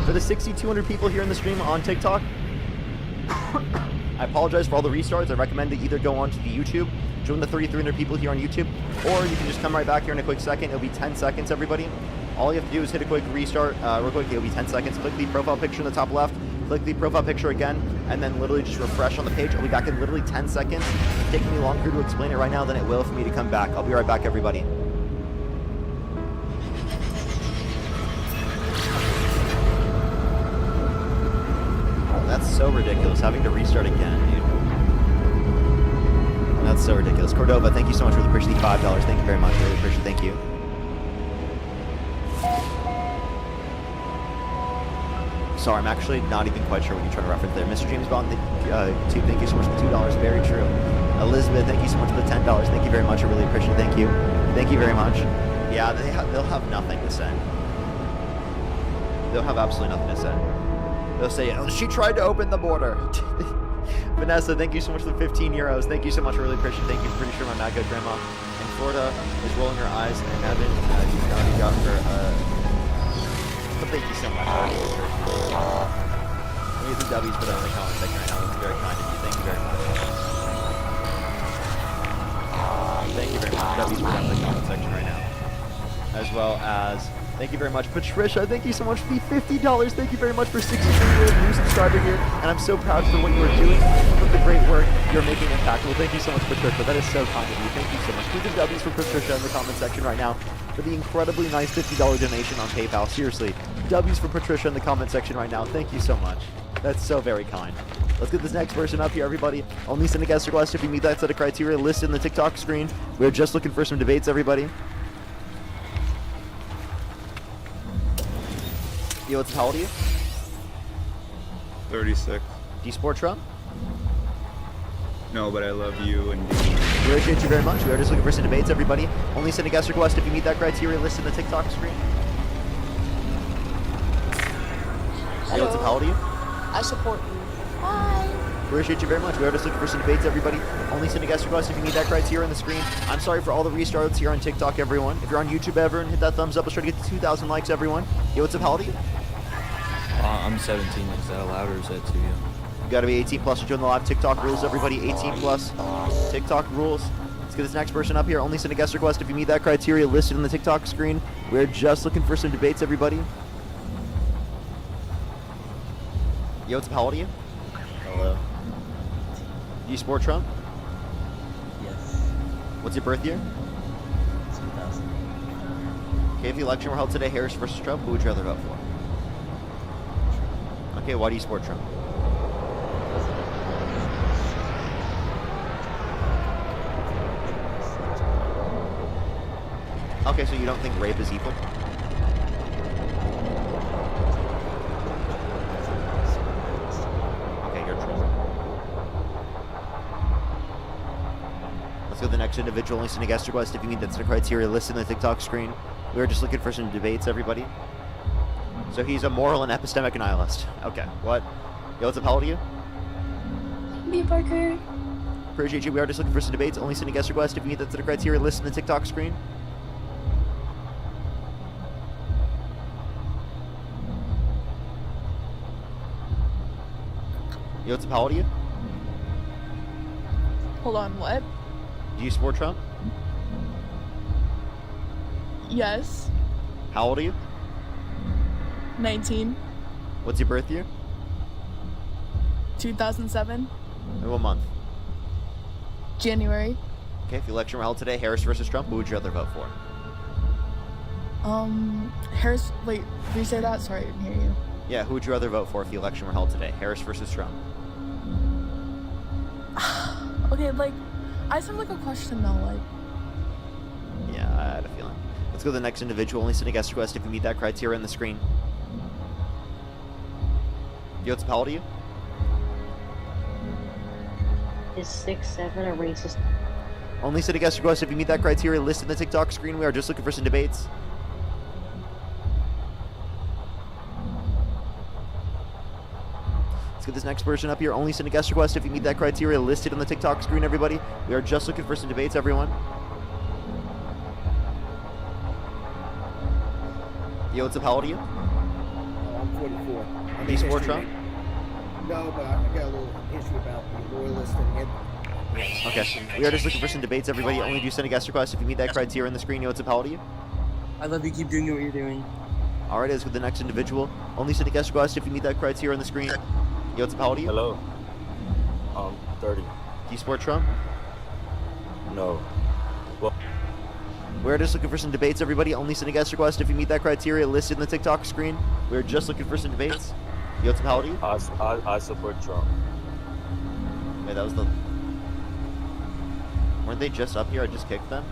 For the 6,200 people here in the stream on TikTok, I apologize for all the restarts. I recommend to either go onto the YouTube, join the 3,300 people here on YouTube, or you can just come right back here in a quick second. It'll be 10 seconds, everybody. All you have to do is hit a quick restart, real quick. It'll be 10 seconds. Click the profile picture in the top left. Click the profile picture again, and then literally just refresh on the page. I'll be back in literally 10 seconds. It's taking me longer to explain it right now than it will for me to come back. I'll be right back, everybody. That's so ridiculous, having to restart again, dude. That's so ridiculous. Cordova, thank you so much for the appreciate the $5. Thank you very much. Really appreciate it. Thank you. Sorry, I'm actually not even quite sure what you're trying to reference there. Mr. James Bond, too, thank you so much for the $2. Very true. Elizabeth, thank you so much for the $10. Thank you very much. I really appreciate it. Thank you. Thank you very much. Yeah, they'll have nothing to say. They'll have absolutely nothing to say. They'll say, oh, she tried to open the border. Vanessa, thank you so much for the 15 euros. Thank you so much. I really appreciate it. Thank you. I'm pretty sure my mad good grandma in Florida is rolling her eyes, and Evan, you already got her. But thank you so much. I really appreciate it. Let me get the W's put on the comment section right now. That's very kind of you. Thank you very much. Thank you very much. W's put on the comment section right now. As well as, thank you very much. Patricia, thank you so much for the $50. Thank you very much for 63 new subscriber here. And I'm so proud for what you are doing, for the great work you're making impactful. Thank you so much, Patricia. That is so kind of you. Thank you so much. Please do W's for Patricia in the comment section right now for the incredibly nice $50 donation on PayPal. Seriously, W's for Patricia in the comment section right now. Thank you so much. That's so very kind. Let's get this next person up here, everybody. Only send a guest request if you meet that set of criteria listed in the TikTok screen. We're just looking for some debates, everybody. Yo, what's how old are you? 36. Do you support Trump? No, but I love you and We appreciate you very much. We are just looking for some debates, everybody. Only send a guest request if you meet that criteria listed in the TikTok screen. Yo, what's up, how old are you? I support you. Bye. Appreciate you very much. We are just looking for some debates, everybody. Only send a guest request if you need that criteria on the screen. I'm sorry for all the restarts here on TikTok, everyone. If you're on YouTube, everyone, hit that thumbs up. Let's try to get to 2,000 likes, everyone. Yo, what's up, how old are you? I'm 17. Is that allowed or is that too young? You gotta be 18 plus to join the live TikTok rules, everybody. 18 plus TikTok rules. Let's get this next person up here. Only send a guest request if you meet that criteria listed on the TikTok screen. We're just looking for some debates, everybody. Yo, what's up, how old are you? Hello. Do you support Trump? Yes. What's your birth year? 2000. Okay, if the election were held today, Harris versus Trump, who would you rather vote for? Okay, why do you support Trump? Okay, so you don't think rape is evil? Okay, you're trolling. Let's go to the next individual. Only send a guest request if you meet that's the criteria listed in the TikTok screen. We were just looking for some debates, everybody. So he's a moral and epistemic nihilist. Okay, what? Yo, what's up, how old are you? Me, Parker. Appreciate you. We are just looking for some debates. Only send a guest request if you meet that's the criteria listed in the TikTok screen. Yo, what's up, how old are you? Hold on, what? Do you support Trump? Yes. How old are you? 19. What's your birth year? 2007. And what month? January. Okay, if the election were held today, Harris versus Trump, who would you rather vote for? Harris, wait, did you say that? Sorry, I didn't hear you. Yeah, who would you rather vote for if the election were held today? Harris versus Trump. Okay, like, I just have like a question though, like. Yeah, I had a feeling. Let's go to the next individual. Only send a guest request if you meet that criteria on the screen. Yo, what's up, how old are you? Is 6'7" a racist? Only send a guest request if you meet that criteria listed in the TikTok screen. We are just looking for some debates. Let's get this next person up here. Only send a guest request if you meet that criteria listed on the TikTok screen, everybody. We are just looking for some debates, everyone. Yo, what's up, how old are you? I'm 44. Do you support Trump? No, but I got a little issue about the loyalist and him. Okay. We are just looking for some debates, everybody. Only do send a guest request if you meet that criteria on the screen. Yo, what's up, how old are you? I love you. Keep doing what you're doing. Alright, let's go to the next individual. Only send a guest request if you meet that criteria on the screen. Yo, what's up, how old are you? Hello. 30. Do you support Trump? No. Well, we're just looking for some debates, everybody. Only send a guest request if you meet that criteria listed in the TikTok screen. We're just looking for some debates. Yo, what's up, how old are you? I support Trump. Wait, that was the... Weren't they just up here? I just kicked them?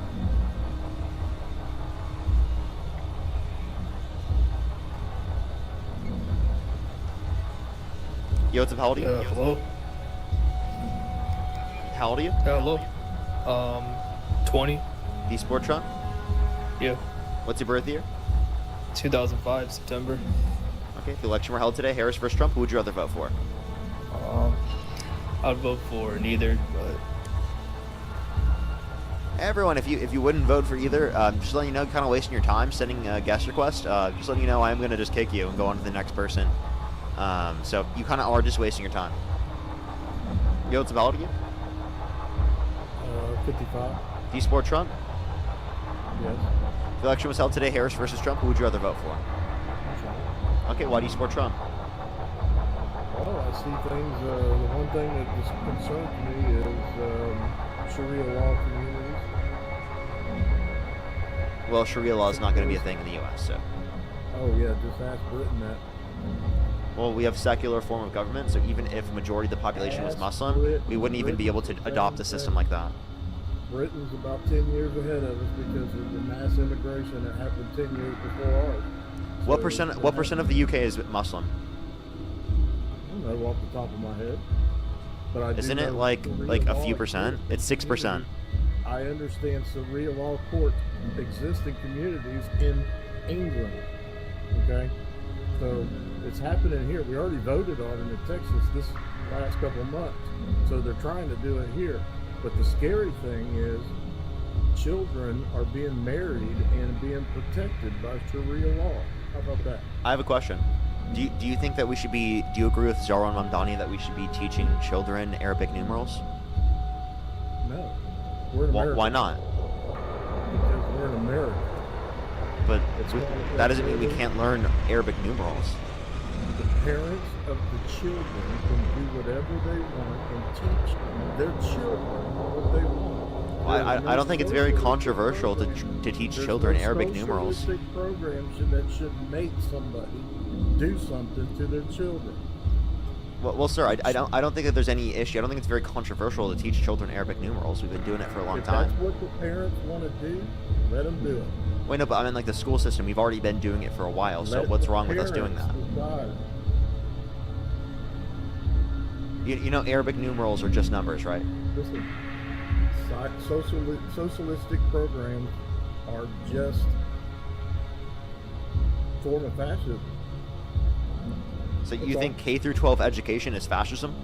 Yo, what's up, how old are you? Hello? How old are you? Hello? 20. Do you support Trump? Yeah. What's your birth year? 2005, September. Okay, if the election were held today, Harris versus Trump, who would you rather vote for? I'd vote for neither, but... Everyone, if you wouldn't vote for either, just letting you know, kind of wasting your time sending a guest request. Just letting you know, I'm going to just kick you and go on to the next person. So you kind of are just wasting your time. Yo, what's up, how old are you? 55. Do you support Trump? Yes. If the election was held today, Harris versus Trump, who would you rather vote for? Trump. Okay, why do you support Trump? Well, I see things, the one thing that just concerns me is Sharia law communities. Well, Sharia law is not going to be a thing in the U.S., so. Oh yeah, just ask Britain that. Well, we have secular form of government, so even if a majority of the population was Muslim, we wouldn't even be able to adopt a system like that. Britain's about 10 years ahead of us because of the mass immigration that happened 10 years before ours. So What percent of the UK is Muslim? I don't know off the top of my head. But I Isn't it like a few percent? It's 6%. I understand Sharia law courts exist in communities in England. Okay? So it's happening here. We already voted on it in Texas. last couple of months. So they're trying to do it here. But the scary thing is children are being married and being protected by Sharia law. How about that? I have a question. Do you think that we should be, do you agree with Zarwan Mamdani that we should be teaching children Arabic numerals? No. We're in America. Why not? Because we're in America. But that doesn't mean we can't learn Arabic numerals. The parents of the children can do whatever they want and teach their children what they want. I don't think it's very controversial to teach children Arabic numerals. Socialistic programs that should make somebody do something to their children. Well, sir, I don't think that there's any issue. I don't think it's very controversial to teach children Arabic numerals. We've been doing it for a long time. If that's what the parents want to do, let them do it. Wait, no, but I mean, like the school system, we've already been doing it for a while. So what's wrong with us doing that? Decide. You know, Arabic numerals are just numbers, right? Listen, socialistic programs are just a form of fascism. So you think K through 12 education is fascism?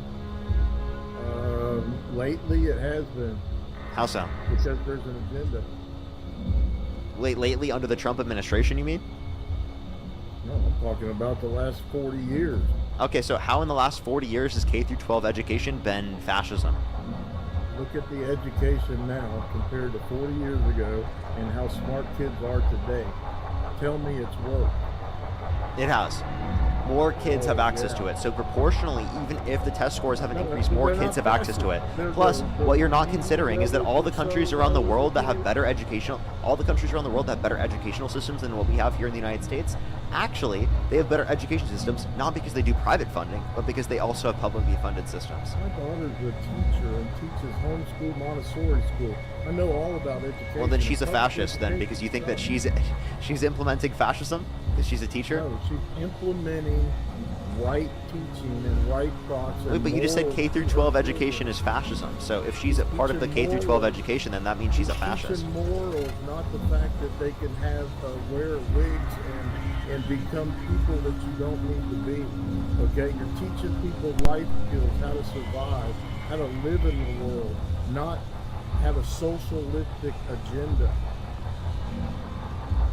Lately it has been. How so? Because there's an agenda. Lately under the Trump administration, you mean? No, I'm talking about the last 40 years. Okay, so how in the last 40 years has K through 12 education been fascism? Look at the education now compared to 40 years ago and how smart kids are today. Tell me it's worse. It has. More kids have access to it. So proportionally, even if the test scores haven't increased, more kids have access to it. Plus, what you're not considering is that all the countries around the world that have better educational systems than what we have here in the United States, actually, they have better education systems, not because they do private funding, but because they also have publicly funded systems. My daughter's a teacher and teaches homeschool Montessori school. I know all about education. Well, then she's a fascist then, because you think that she's implementing fascism? Because she's a teacher? No, she's implementing right teaching and right thoughts. Wait, but you just said K through 12 education is fascism. So if she's a part of the K through 12 education, then that means she's a fascist. Teaching morals, not the fact that they can have wear wigs and become people that you don't need to be. Okay, you're teaching people life skills, how to survive, how to live in the world, not have a socialistic agenda.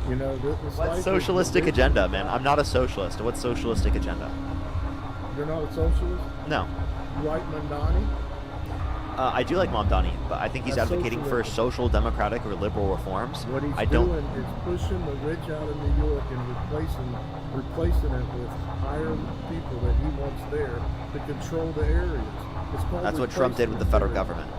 You know, What's socialistic agenda, man? I'm not a socialist. What's socialistic agenda? You're not a socialist? No. You like Mamdani? I do like Mamdani, but I think he's advocating for social democratic or liberal reforms. What he's doing is pushing the rich out of New York and replacing it with hiring people that he wants there to control the areas. That's what Trump did with the federal government.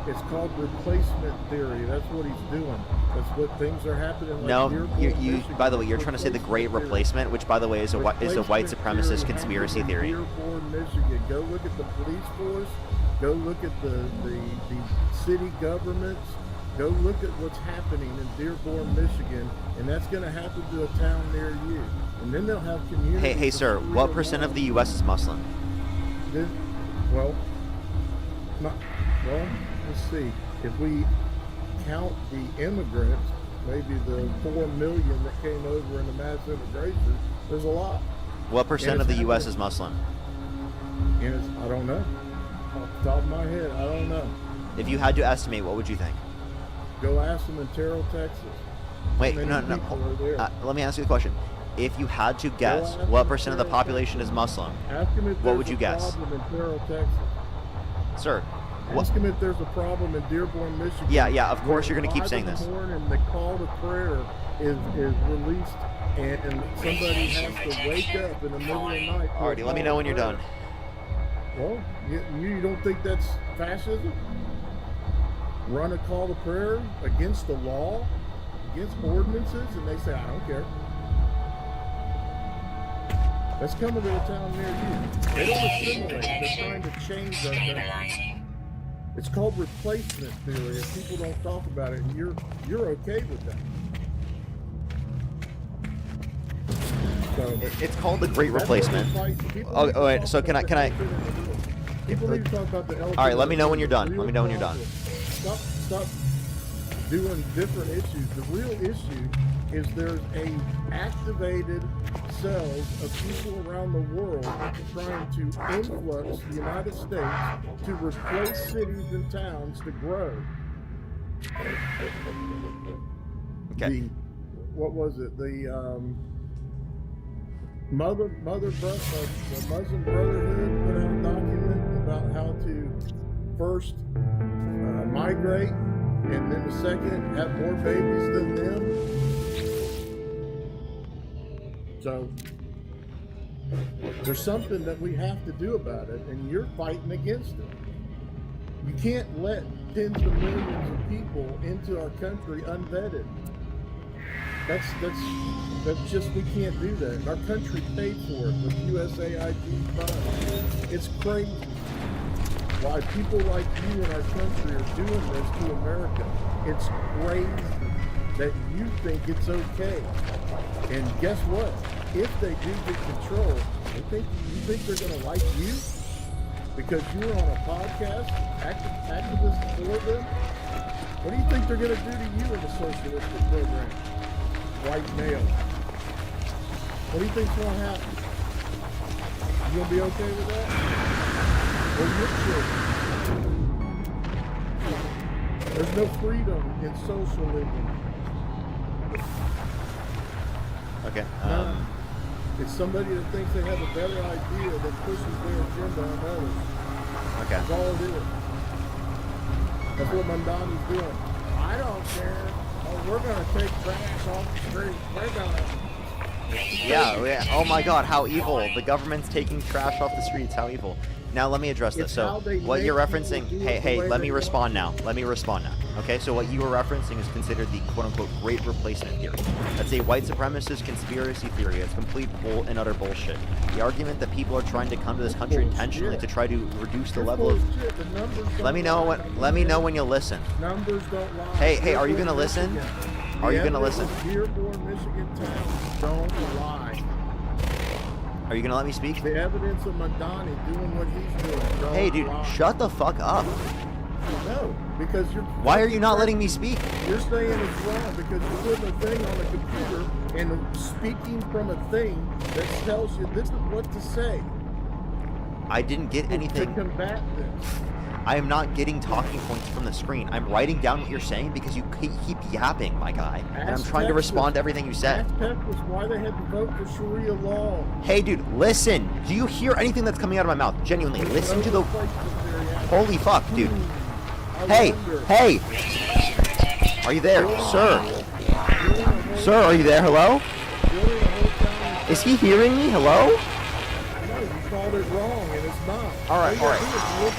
It's called replacement theory. That's what he's doing. That's what things are happening. Like No, you. By the way, you're trying to say the Great Replacement, which, by the way, is a white supremacist conspiracy theory. Dearborn, Michigan. Go look at the police force. Go look at the city governments. Go look at what's happening in Dearborn, Michigan, and that's going to happen to a town near you. And then they'll have communities. Hey, sir. What % of the U.S. is Muslim? Well, let's see. If we count the immigrants, maybe the 4 million that came over in the mass immigration, there's a lot. What % of the U.S. is Muslim? I don't know. Off the top of my head, I don't know. If you had to estimate, what would you think? Go ask them in Terrell, Texas. Wait, no. Let me ask you a question. If you had to guess, what % of the population is Muslim? What would you guess? Problem in Terrell, Texas. Sir. Ask him if there's a problem in Dearborn, Michigan. Yeah, of course you're going to keep saying this. And the call to prayer is released, and somebody has to wake up in the middle of the night. Alrighty, let me know when you're done. Well, you don't think that's fascism? Run a call to prayer against the law, against ordinances, and they say, I don't care. That's coming to a town near you. They don't assimilate. They're trying to change us. It's called replacement theory, and people don't talk about it, and you're okay with that. So, it's called the Great Replacement. Oh, wait. So can I? People need to talk about the. All right. Let me know when you're done. Let me know when you're done. Stop doing different issues. The real issue is there's a activated cells of people around the world trying to influx the United States to replace cities and towns to grow. Okay. What was it? The the Muslim Brotherhood put out a document about how to first migrate, and then the second have more babies than them. So there's something that we have to do about it, and you're fighting against it. You can't let tens of millions of people into our country unvetted. That's just, we can't do that. And our country paid for it with USAID funds. It's crazy why people like you in our country are doing this to America. It's crazy that you think it's okay. And guess what? If they do get control, you think they're gonna like you? Because you're on a podcast, activist for them? What do you think they're gonna do to you in the socialistic program? White male. What do you think's gonna happen? You gonna be okay with that? Well, your children. There's no freedom in socialism. Okay. It's somebody that thinks they have a better idea that pushes their agenda on others. Okay. That's all it is. That's what Mandani's doing. I don't care. Oh, we're gonna take trash off the street. We're gonna. Yeah. Oh my God, how evil! The government's taking trash off the streets. How evil! Now let me address this. So what you're referencing? Hey, let me respond now. Okay, so what you were referencing is considered the quote-unquote Great Replacement Theory. That's a white supremacist conspiracy theory. It's complete bull and utter bullshit. The argument that people are trying to come to this country intentionally to try to reduce the level of... Let me know when you listen. Numbers don't lie. Hey, are you gonna listen? Are you gonna listen? Dearborn, Michigan towns don't lie. Are you gonna let me speak? The evidence of Mandani doing what he's doing don't Hey, dude, lie. shut the fuck up. No, because you're... Why are you not letting me speak? You're saying it's wrong because you're putting a thing on a computer and speaking from a thing that tells you this is what to say. I didn't get anything. To combat this. I am not getting talking points from the screen. I'm writing down what you're saying because you keep yapping, my guy. And I'm trying to respond to everything you said. Ask Texas why they had to vote for Sharia law. Hey, dude, listen. Do you hear anything that's coming out of my mouth? Genuinely, listen to the... Holy fuck, dude. Hey. Are you there, sir? Sir, are you there? Hello? Is he hearing me? Hello? No, you called it wrong and it's not. All right.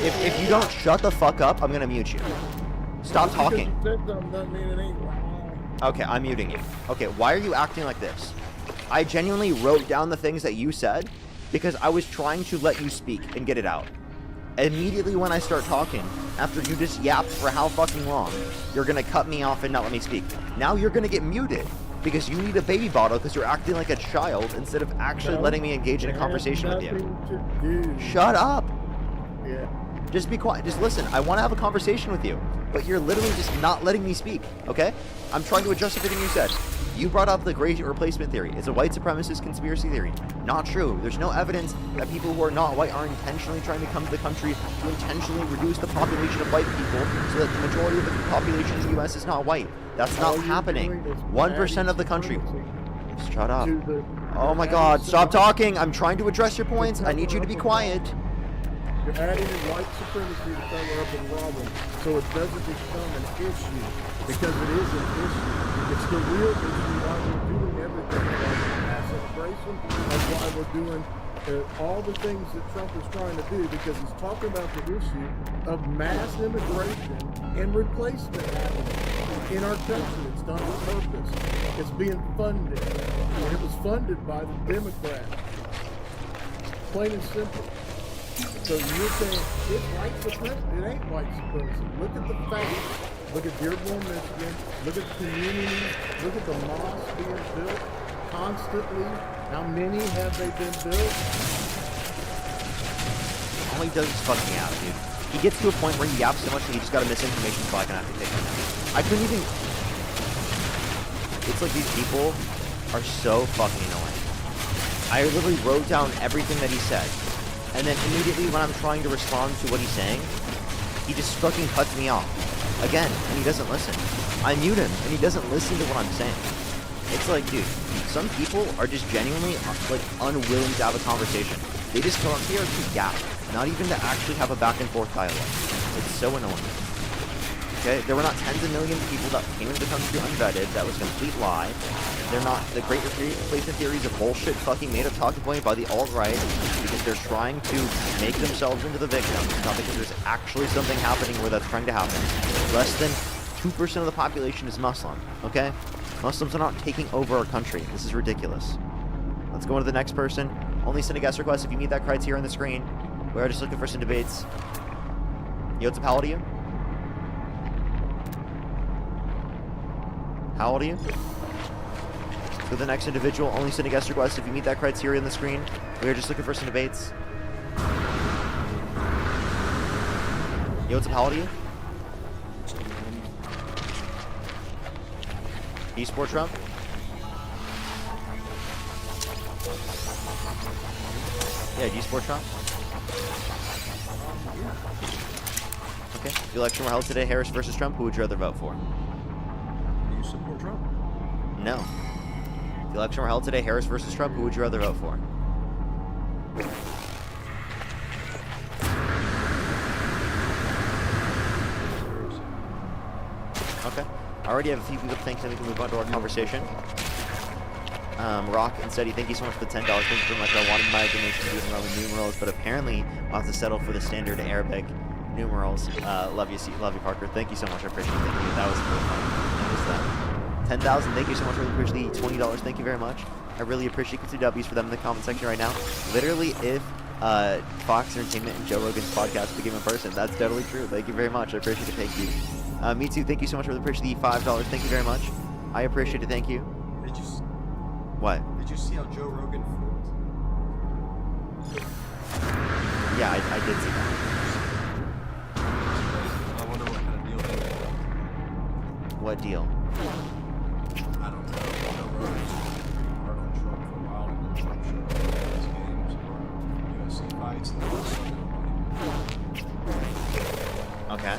If you don't shut the fuck up, I'm gonna mute you. Stop talking. Okay, I'm muting you. Okay, why are you acting like this? I genuinely wrote down the things that you said because I was trying to let you speak and get it out. Immediately when I start talking, after you just yapped for how fucking long, you're gonna cut me off and not let me speak. Now you're gonna get muted because you need a baby bottle because you're acting like a child instead of actually letting me engage in a conversation with you. Shut up. Yeah. Just be quiet. Just listen. I want to have a conversation with you, but you're literally just not letting me speak, okay? I'm trying to adjust everything you said. You brought up the Great Replacement Theory. It's a white supremacist conspiracy theory. Not true. There's no evidence that people who are not white are intentionally trying to come to the country to intentionally reduce the population of white people so that the majority of the population in the U.S. is not white. That's not happening. 1% of the country. Shut up. Oh my God. Stop talking. I'm trying to address your points. I need you to be quiet. You're adding in white supremacy to cover up and rob them, so it doesn't become an issue, because it is an issue. It's the real issue why we're doing everything, why we're mass immigration, that's why we're doing all the things that Trump is trying to do, because he's talking about the issue of mass immigration and replacement happening in our country. It's done on purpose. It's being funded, and it was funded by the Democrats. Plain and simple. So you're saying it's white supremacy? It ain't white supremacy. Look at the facts. Look at Dearborn, Michigan. Look at the communities. Look at the mosques being built constantly. How many have they been built? All he does is fuck me out, dude. He gets to a point where he yaps so much that he just got a misinformation flag and I have to take him down. I couldn't even... It's like these people are so fucking annoying. I literally wrote down everything that he said. And then immediately when I'm trying to respond to what he's saying, he just fucking cuts me off. Again, and he doesn't listen. I mute him, and he doesn't listen to what I'm saying. It's like, dude, some people are just genuinely, like, unwilling to have a conversation. They just come up here to gap, not even to actually have a back and forth dialogue. It's so annoying. Okay, there were not tens of millions of people that came into the country unvetted. That was a complete lie. They're not, the great replacement theory is a bullshit fucking made up talking point by the alt-right because they're trying to make themselves into the victims, not because there's actually something happening where that's trying to happen. Less than 2% of the population is Muslim, okay? Muslims are not taking over our country. This is ridiculous. Let's go on to the next person. Only send a guest request if you meet that criteria on the screen. We are just looking for some debates. Yo, what's up, how old are you? How old are you? For the next individual, only send a guest request if you meet that criteria on the screen. We are just looking for some debates. Yo, what's up, how old are you? Do you support Trump? Yeah, do you support Trump? Okay. If the election were held today, Harris versus Trump, who would you rather vote for? Do you support Trump? No. If the election were held today, Harris versus Trump, who would you rather vote for? Okay. I already have a few people thinking we can move on to our conversation. Rock and Steady, thank you so much for the $10. Thank you very much. I wanted my donation to be in Roman numerals, but apparently I'll have to settle for the standard Arabic numerals. Love you, Parker. Thank you so much. I appreciate it. Thank you. That was really fun. That was that. 10,000. Thank you so much. Really appreciate the $20. Thank you very much. I really appreciate the 2 W's for them in the comment section right now. Literally, if Fox Entertainment and Joe Rogan's podcast became a person, that's totally true. Thank you very much. I appreciate it. Thank you. Me too. Thank you so much. Really appreciate the $5. Thank you very much. I appreciate it. Thank you. Did you? What? Did you see how Joe Rogan flipped? Yeah, I did see that. I wonder what kind of deal they got. What deal? I don't know. Joe Rogan's been hard on Trump for a while, and then Trump showed up at his games or UFC fights, and then all of a sudden, Okay.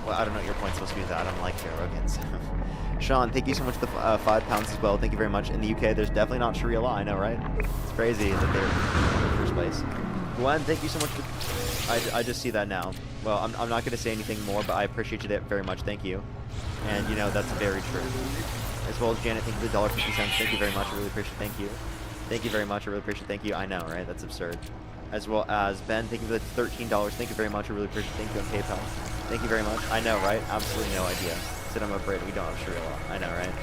Well, I don't know what your point's supposed to be with that. I don't like Joe Rogan, so. Sean, thank you so much for the 5 pounds as well. Thank you very much. In the UK, there's definitely not Sharia law. I know, right? It's crazy that they're in the first place. Gwen, thank you so much for... I just see that now. Well, I'm not going to say anything more, but I appreciate you very much. Thank you. And, you know, that's very true. As well as Janet, thank you for the $1.50. Thank you very much. I really appreciate it. Thank you. Thank you very much. I really appreciate it. Thank you. I know, right? That's absurd. As well as Ben, thank you for the $13. Thank you very much. I really appreciate it. Thank you on PayPal. Thank you very much. I know, right? Absolutely no idea. Said I'm afraid we don't have Sharia law. I know, right?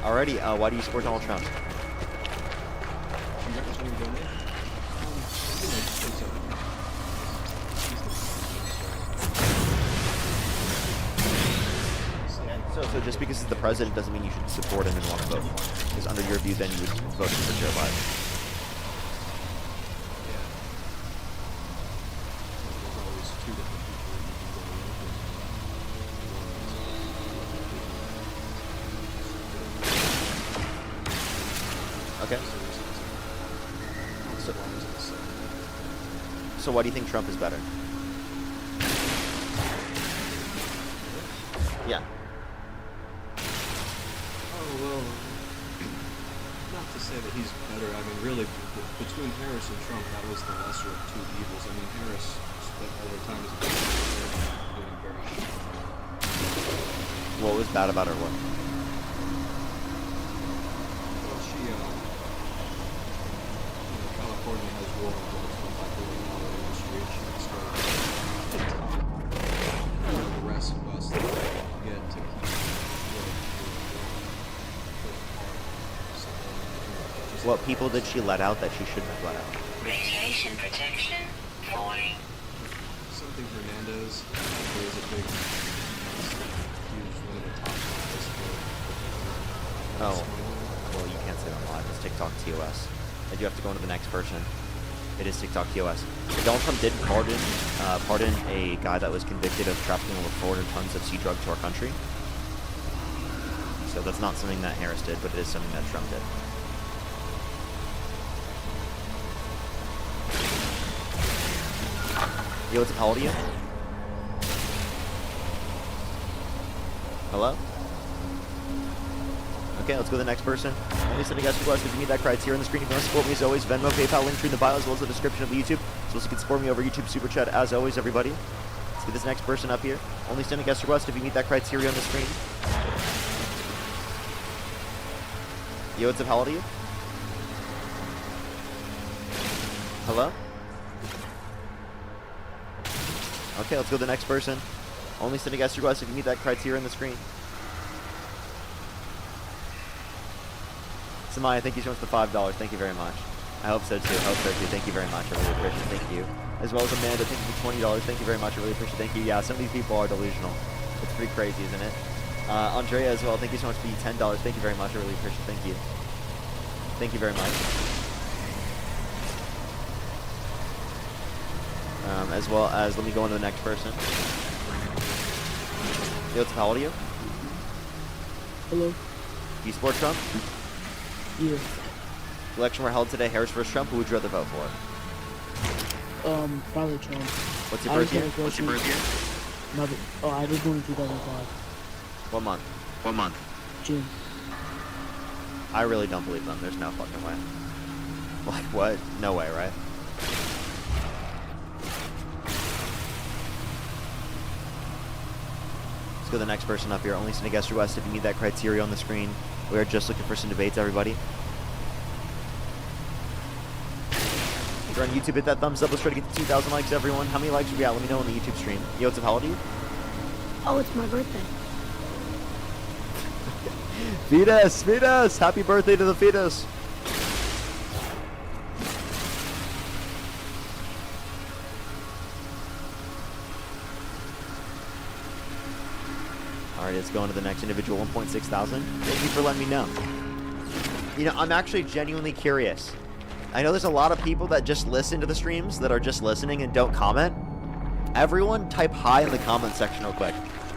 Alrighty, why do you support Donald Trump? So just because he's the president doesn't mean you should support him and want to vote for him. Because under your view, then you would vote for Joe Biden. Okay. So why do you think Trump is better? Yeah. Oh, well, not to say that he's better. I mean, really, between Harris and Trump, that was the lesser of two evils. I mean, Harris spent all her time as a doing very What was bad about her? What? well, she, California has ruled on the multi-billion-dollar industry, and she can start TikTok. The rest of us that get to keep What people did she let out that she shouldn't have let out? Radiation protection falling. Something Hernandez is a big, huge one of the top guys for. Oh, well, you can't say it on live. It's TikTok TOS. And you have to go into the next person. It is TikTok TOS. Donald Trump did pardon a guy that was convicted of trafficking over 400 tons of sea drug to our country. So that's not something that Harris did, but it is something that Trump did. Yo, what's up? How old are you? Hello? Okay, let's go to the next person. Only send a guest request if you meet that criteria on the screen. If you want to support me, as always, Venmo, PayPal, link tree in the bio, as well as the description of the YouTube. So you can support me over YouTube Super Chat, as always, everybody. Let's get this next person up here. Only send a guest request if you meet that criteria on the screen. Yo, what's up? How old are you? Hello? Okay, let's go to the next person. Only send a guest request if you meet that criteria on the screen. Samaya, thank you so much for $5. Thank you very much. I hope so too. Thank you very much. I really appreciate it. Thank you. As well as Amanda, thank you for $20. Thank you very much. I really appreciate it. Thank you. Yeah, some of these people are delusional. It's pretty crazy, isn't it? Andrea as well, thank you so much for the $10. Thank you very much. I really appreciate it. Thank you. Thank you very much. As well as, let me go on to the next person. Yo, what's up? How old are you? Hello. Do you support Trump? Yeah. Election were held today. Harris versus Trump. Who would you rather vote for? Probably Trump. What's your birth year? What's your birth year? I was born in 2005. What month? What month? June. I really don't believe them. There's no fucking way. Like, what? No way, right? Let's go to the next person up here. Only send a guest request if you meet that criteria on the screen. We are just looking for some debates, everybody. If you're on YouTube, hit that thumbs up. Let's try to get to 2,000 likes, everyone. How many likes we got? Let me know on the YouTube stream. Yo, what's up? How old are you? Oh, it's my birthday. Fetus! Fetus! Happy birthday to the fetus! Alright, let's go on to the next individual, 1.6 thousand. Thank you for letting me know. You know, I'm actually genuinely curious. I know there's a lot of people that just listen to the streams that are just listening and don't comment. Everyone type hi in the comment section real quick.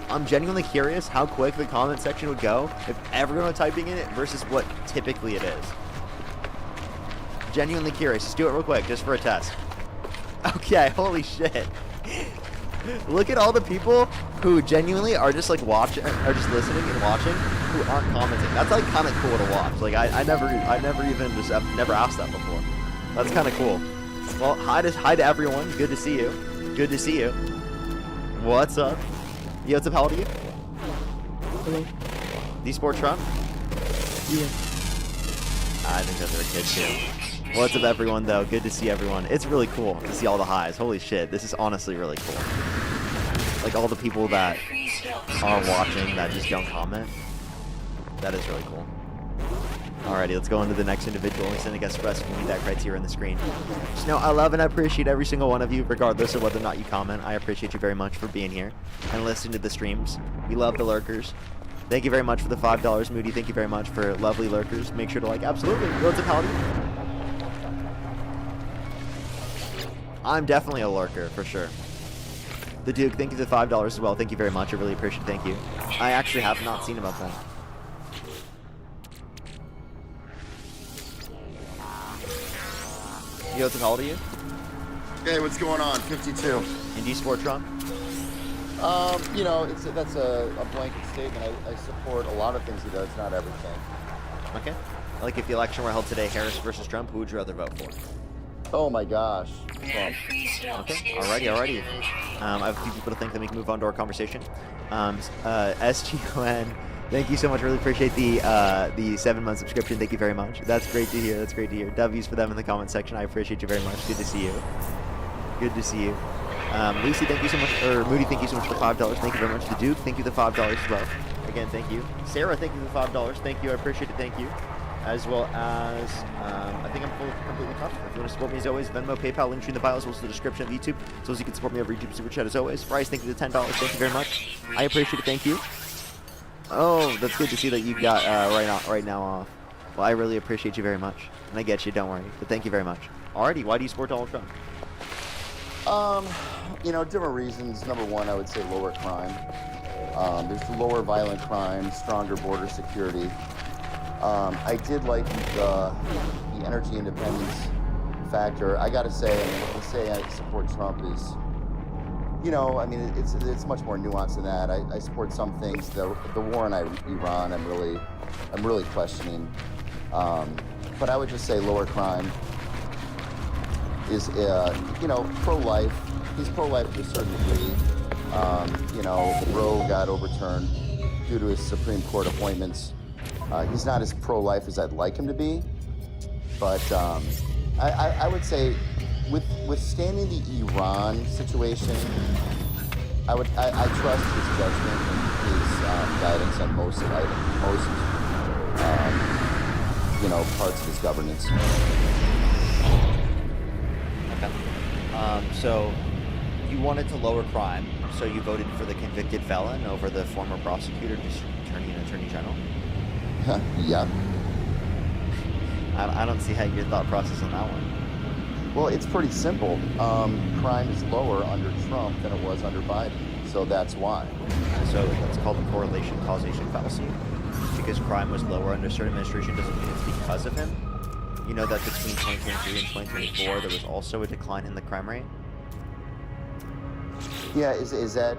I'm genuinely curious how quick the comment section would go if everyone were typing in it versus what typically it is. Genuinely curious. Just do it real quick, just for a test. Okay, holy shit. Look at all the people who genuinely are just like watching, are just listening and watching, who aren't commenting. That's like kind of cool to watch. Like I never even just I've never asked that before. That's kind of cool. Well, hi to everyone. Good to see you. Good to see you. What's up? Yo, what's up? How old are you? Hello. Do you support Trump? Yeah. I think that they're kids too. What's up, everyone, though? Good to see everyone. It's really cool to see all the highs. Holy shit, this is honestly really cool. Like, all the people that are watching that just don't comment. That is really cool. Alrighty, let's go on to the next individual. Only send a guest request if you meet that criteria on the screen. Just know I love and I appreciate every single one of you, regardless of whether or not you comment. I appreciate you very much for being here and listening to the streams. We love the lurkers. Thank you very much for the $5, Moody. Thank you very much for lovely lurkers. Make sure to like, absolutely. What's up, Howdy? I'm definitely a lurker, for sure. The Duke, thank you for the $5 as well. Thank you very much. I really appreciate it. Thank you. I actually have not seen about that. Yo, what's up, how old are you? Hey, what's going on? 52. And do you support Trump? You know, that's a blanket statement. I support a lot of things he does, not everything. Okay. Like if the election were held today, Harris versus Trump, who would you rather vote for? Oh my gosh. Trump. Okay. Alrighty. I have a few people to think that we can move on to our conversation. SGON, thank you so much. Really appreciate the 7-month subscription. Thank you very much. That's great to hear. That's great to hear. W's for them in the comment section. I appreciate you very much. Good to see you. Good to see you. Lucy, thank you so much. Or Moody, thank you so much for $5. Thank you very much. The Duke, thank you for the $5 as well. Again, thank you. Sarah, thank you for the $5. Thank you. I appreciate it. Thank you. As well as, I think I'm completely covered. If you want to support me as always, Venmo, PayPal, link tree in the bio, as well as the description of YouTube, so as you can support me over YouTube Super Chat as always. Bryce, thank you for the $10. Thank you very much. I appreciate it. Thank you. Oh, that's good to see that you got right now off. Well, I really appreciate you very much, and I get you. Don't worry. But thank you very much. Alrighty, why do you support Donald Trump? You know, different reasons. Number one, I would say lower crime. There's lower violent crime, stronger border security. I did like the energy independence factor. I gotta say, I mean, to say I support Trump is you know, I mean, it's much more nuanced than that. I support some things. The war in Iran, I'm really questioning. But I would just say lower crime is, you know, pro-life. He's pro-life to a certain degree. You know, Roe got overturned due to his Supreme Court appointments. He's not as pro-life as I'd like him to be, but I would say withstanding the Iran situation, I trust his judgment and his guidance on most you know, parts of his governance. Okay. So you wanted to lower crime, so you voted for the convicted felon over the former prosecutor, district attorney, and attorney general? Yeah. I don't see how your thought process on that one. Well, it's pretty simple. Crime is lower under Trump than it was under Biden, so that's why. So that's called the correlation causation fallacy. Because crime was lower under a certain administration doesn't mean it's because of him. You know that between 2023 and 2024 there was also a decline in the crime rate? Yeah, is that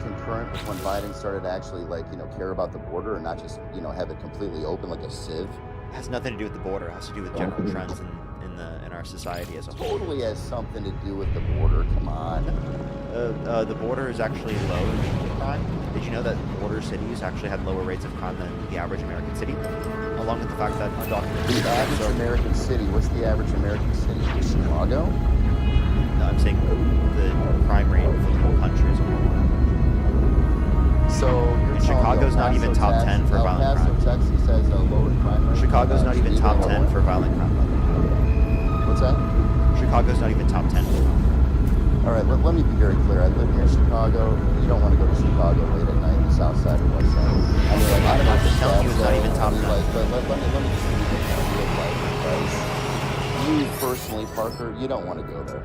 concurrent with when Biden started to actually, like, you know, care about the border and not just, you know, have it completely open like a sieve? It has nothing to do with the border. It has to do with general trends in our society as a whole. Totally has something to do with the border. Come on. The border is actually low in crime. Did you know that border cities actually had lower rates of crime than the average American city? Along with the fact that undocumented... The average American city, what's the average American city? Chicago? No, I'm saying the crime rate for the whole country as a whole. So you're Chicago's not even top 10 for violent crime. Texas has a lower crime rate. Chicago's not even top 10 for violent crime. What's that? Chicago's not even top 10. All right, let me be very clear. I live near Chicago. You don't want to go to Chicago late at night, the south side or west side. I mean, like, I don't know if it's telling you it's not even top 10. Like, but let me just give you the real life advice. You personally, Parker, you don't want to go there.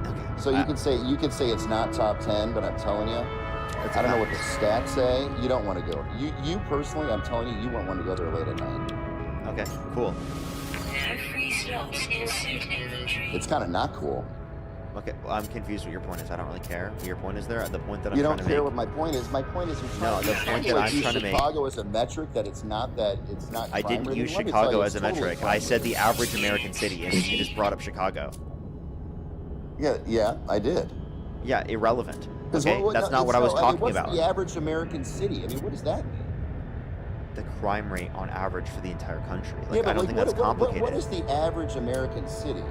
Okay. So you could say it's not top 10, but I'm telling you, I don't know what the stats say. You don't want to go. You personally, I'm telling you, you won't want to go there late at night. Okay, cool. It's kind of not cool. Okay, well, I'm confused what your point is. I don't really care what your point is there. The point that I'm you trying don't to care make... what my point is. My point is, you're No, trying the point that I'm trying to make... Chicago as a metric that it's not I didn't use Chicago as a metric. I said the average American city, and you just brought up Chicago. Yeah, I did. Yeah, irrelevant. Okay, that's not what I was talking about. What's the average American city? I mean, what does that mean? The crime rate on average for the entire country. Like, Yeah, I don't think that's complicated. What is the average American city?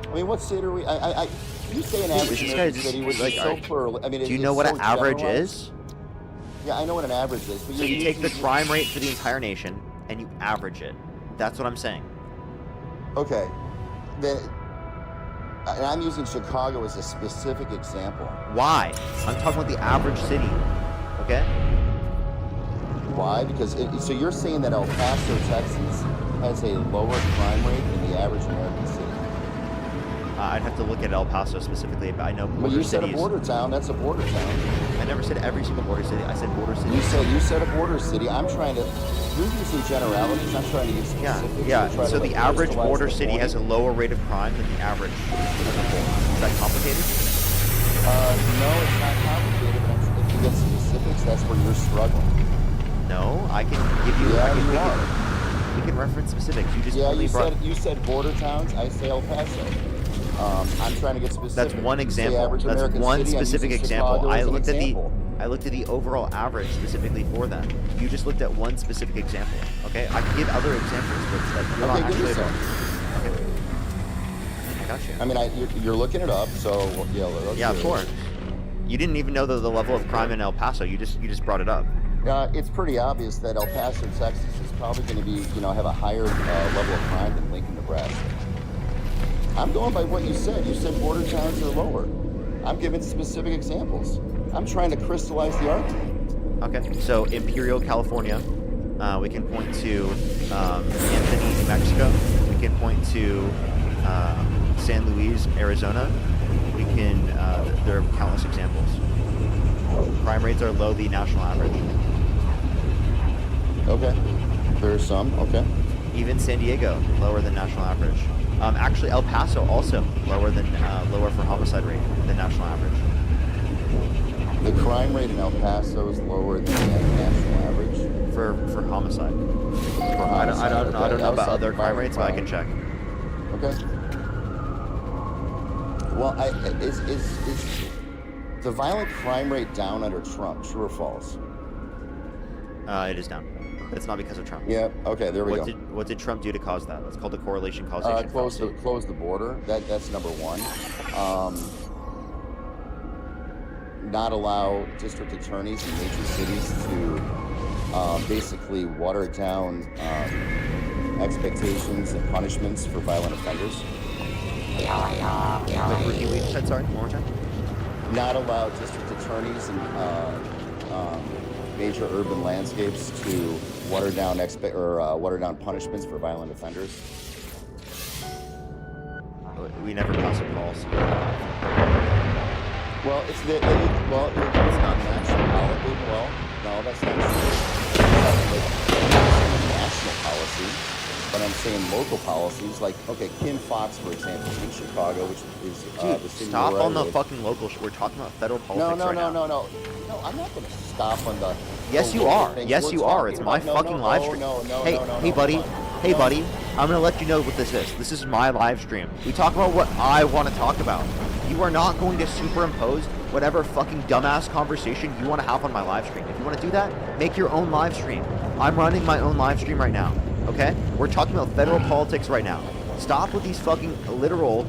I mean, what city are we? You say an average American city, which is so plural. I mean, do you know what an average is? Yeah, I know what an average is. But so you take the crime rate for the entire nation and you average it. That's what I'm saying. Okay, then, and I'm using Chicago as a specific example. Why? I'm talking about the average city. Okay. Why? Because so you're saying that El Paso, Texas, has a lower crime rate than the average American city? I'd have to look at El Paso specifically, but I know border Well, you said cities. a border town. That's a border town. I never said every single border city. I said border city. You said a border city. I'm trying to. You're using generalities. I'm trying to use specifics. Yeah. So the average border city has a lower rate of crime than the average as a whole. Is that complicated? No, it's not complicated. But if you get specifics, that's where you're struggling. No, I can give you. Yeah, we can reference specifics. You just you said border towns. I say El Paso. I'm trying to get specific. That's one example. That's one specific example. I looked at the overall average specifically for them. You just looked at one specific example. Okay, I can give other examples, but you're not actually. Okay. I got you. I mean, you're looking it up, so yeah. Yeah, of course. You didn't even know the level of crime in El Paso. You just brought it up. It's pretty obvious that El Paso, Texas, is probably going to be, have a higher level of crime than Lincoln, Nebraska. I'm going by what you said. You said border towns are lower. I'm giving specific examples. I'm trying to crystallize the argument. Okay, so Imperial, California. We can point to Anthony, New Mexico. We can point to San Luis, Arizona. We can. There are countless examples. Crime rates are low, the national average. Okay. There are some. Okay. Even San Diego, lower than national average. Actually, El Paso also lower for homicide rate than national average. The crime rate in El Paso is lower than the national average. For homicide. For I don't homicide, know okay. about other crime rates, but I can violent check. Okay. Well, is the violent crime rate down under Trump? True or false? It is down. It's not because of Trump. Yeah. Okay. There we go. What did Trump do to cause that? That's called the correlation causation. Close the border. That's number one. Not allow district attorneys in major cities to basically water down expectations and punishments for violent offenders. Wait, repeat what you said, sorry, one more time. Not allow district attorneys in major urban landscapes to water down water down punishments for violent offenders. We never pass a policy. Well, it's not national policy. Well, no, that's not true. National policy, but I'm saying local policies. Like, okay, Kim Fox, for example, in Chicago, which is Dude, the city stop where I on the live. fucking local. We're talking about federal politics right now. No, I'm not going to stop on the. Yes, you local are. things. Yes, We're you are. It's talking my about- fucking live stream. Hey, buddy. Hey, buddy. I'm gonna let you know what this is. This is my live stream. We talk about what I want to talk about. You are not going to superimpose whatever fucking dumbass conversation you want to have on my live stream. If you want to do that, make your own live stream. I'm running my own live stream right now. Okay? We're talking about federal politics right now. Stop with these fucking literal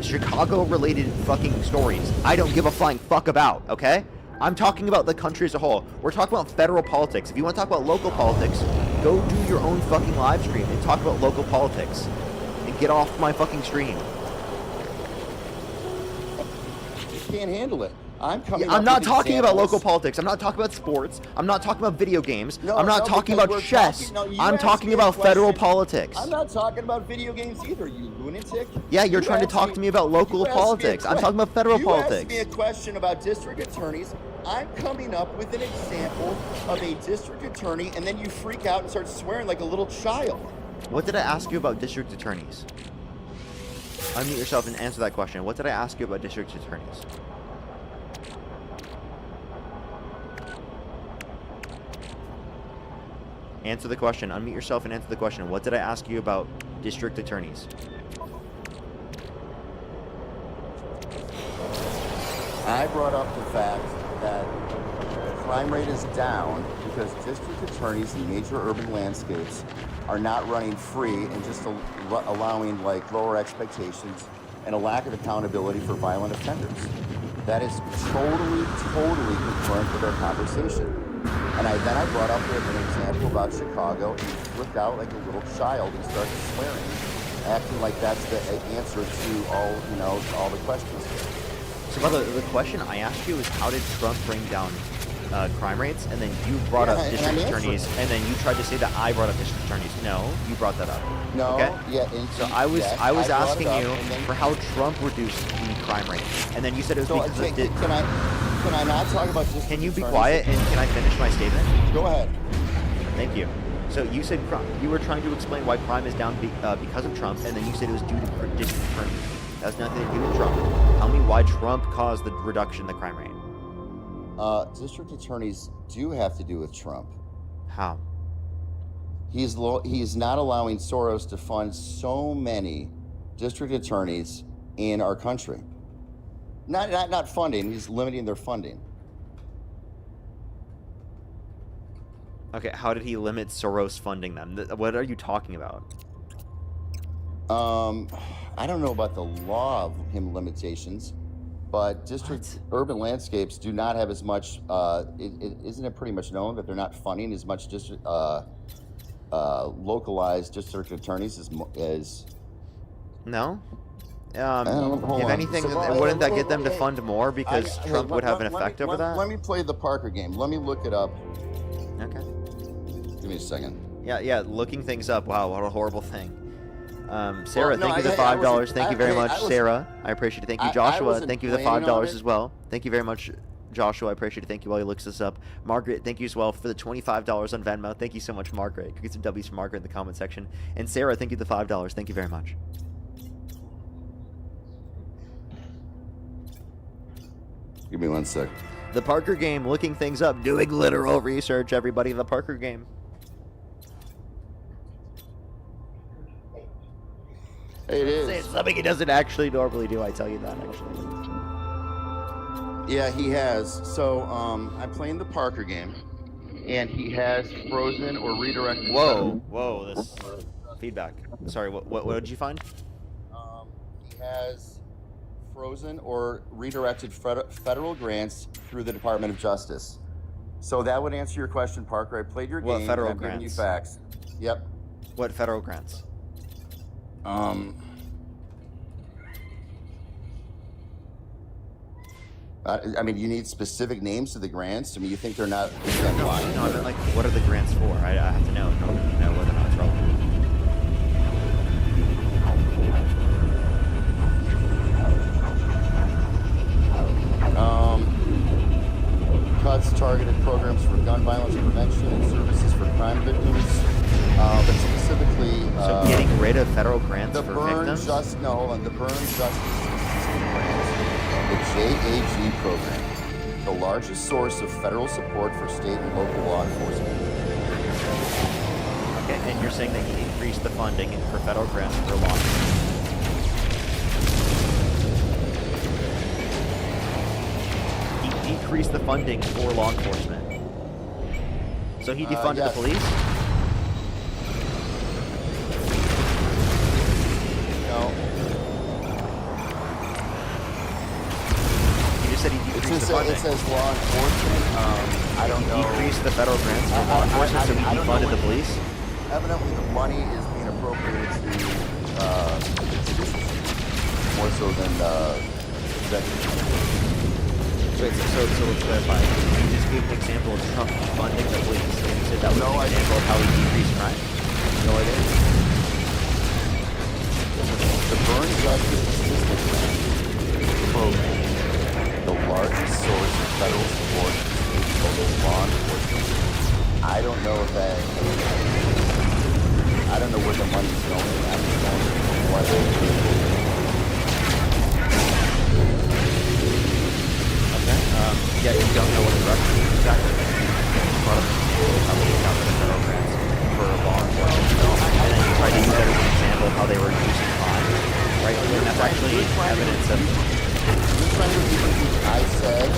Chicago-related fucking stories. I don't give a flying fuck about. Okay? I'm talking about the country as a whole. We're talking about federal politics. If you want to talk about local politics, go do your own fucking live stream and talk about local politics. And get off my fucking stream. You can't handle it. I'm coming. I'm not talking about examples. local politics. I'm not talking about sports. I'm not talking about video games. No, I'm not no, talking because about we're chess. talking- no, you I'm asked talking me a about federal question. politics. I'm not talking about video games either, you lunatic. Yeah, you're You trying to asked talk to me about local you asked me a politics. I'm que- talking about federal you politics. asked me a question about district attorneys. I'm coming up with an example of a district attorney, and then you freak out and start swearing like a little child. What did I ask you about district attorneys? Unmute yourself and answer that question. What did I ask you about district attorneys? Answer the question. Unmute yourself and answer the question. What did I ask you about district attorneys? I brought up the fact that the crime rate is down because district attorneys in major urban landscapes are not running free and just allowing like lower expectations and a lack of accountability for violent offenders. That is totally concurrent with our conversation. And then I brought up an example about Chicago, and he flipped out like a little child and started swearing, acting like that's the answer to all the questions. So, by the question I asked you is how did Trump bring down crime rates? And then you brought up and district I'm attorneys, and then you tried to say that I brought up district attorneys. No, you brought that up. No, okay? yeah. So I was yes, I was brought asking it up, you and then- for how Trump reduced the crime rate, and then you said it was So because of can I not talk about district Can you be attorneys? quiet and can I finish my statement? Go ahead. Thank you. So you said you were trying to explain why crime is down because of Trump, and then you said it was due to district attorneys. That has nothing to do with Trump. Tell me why Trump caused the reduction in the crime rate. District attorneys do have to do with Trump. How? He's not allowing Soros to fund so many district attorneys in our country. Not funding. He's limiting their funding. Okay, how did he limit Soros funding them? What are you talking about? I don't know about the law of him limitations, but urban landscapes do not have as much. Isn't it pretty much known that they're not funding as much localized district attorneys as? No. Hold If on. anything, So, wouldn't that get them to fund more because Hey, Trump would have an effect over that? Let me play the Parker game. Let me look it up. Okay. Give me a second. Yeah, looking things up. Wow, what a horrible thing. Sarah, Well, no, thank you for the I $5. wasn't- Thank you very I much, was- Sarah. I appreciate it. Thank you, I Joshua. wasn't Thank you for the planning on $5 it. as well. Thank you very much, Joshua. I appreciate it. Thank you while he looks this up. Margaret, thank you as well for the $25 on Venmo. Thank you so much, Margaret. Get some W's from Margaret in the comment section. And Sarah, thank you for the $5. Thank you very much. Give me 1 sec. The Parker game, looking things up, doing literal research, everybody. The Parker game. It is. It's something he doesn't actually normally do, I tell you that, actually. Yeah, he has. So, I'm playing the Parker game, and he has frozen or redirected. Whoa, this feedback. Sorry, what did you find? He has frozen or redirected federal grants through the Department of Justice. So that would answer your question, Parker. I played your game. What federal and I'm giving you grants? facts. Yep. What federal grants? I mean, you need specific names to the grants. I mean, you think they're not? No, I meant like, what are the grants for? I have to know in order to know whether or not it's relevant. Cuts targeted programs for gun violence prevention and services for crime victims, but specifically. So getting rid of federal grants the for Burn victims? The Burn Justice System grant, the JAG program, the largest source of federal support for state and local law enforcement. Okay, and you're saying that he increased the funding for federal grants for law enforcement. Decrease the funding for law enforcement. So he defunded yes. the police? No. You just said he decreased the funding. It says law enforcement. I don't know. Decrease the federal grants for law enforcement, so he defunded the police? Evidently, the money is being appropriated to more so than executive. Wait, so let's clarify. You just gave an example of Trump defunding the police, and you said that was an example of how he decreased crime? No, it is. The Burn Justice System program, the largest source of federal support for state and local law enforcement. I don't know where the money's going. I'm just going from what Yeah, you don't know what the direction is exactly. Part of how they got rid of federal grants for law enforcement. And then you tried to use that as an example of how they were reducing crime. Right? And that's actually evidence of... You're trying to repeat I said that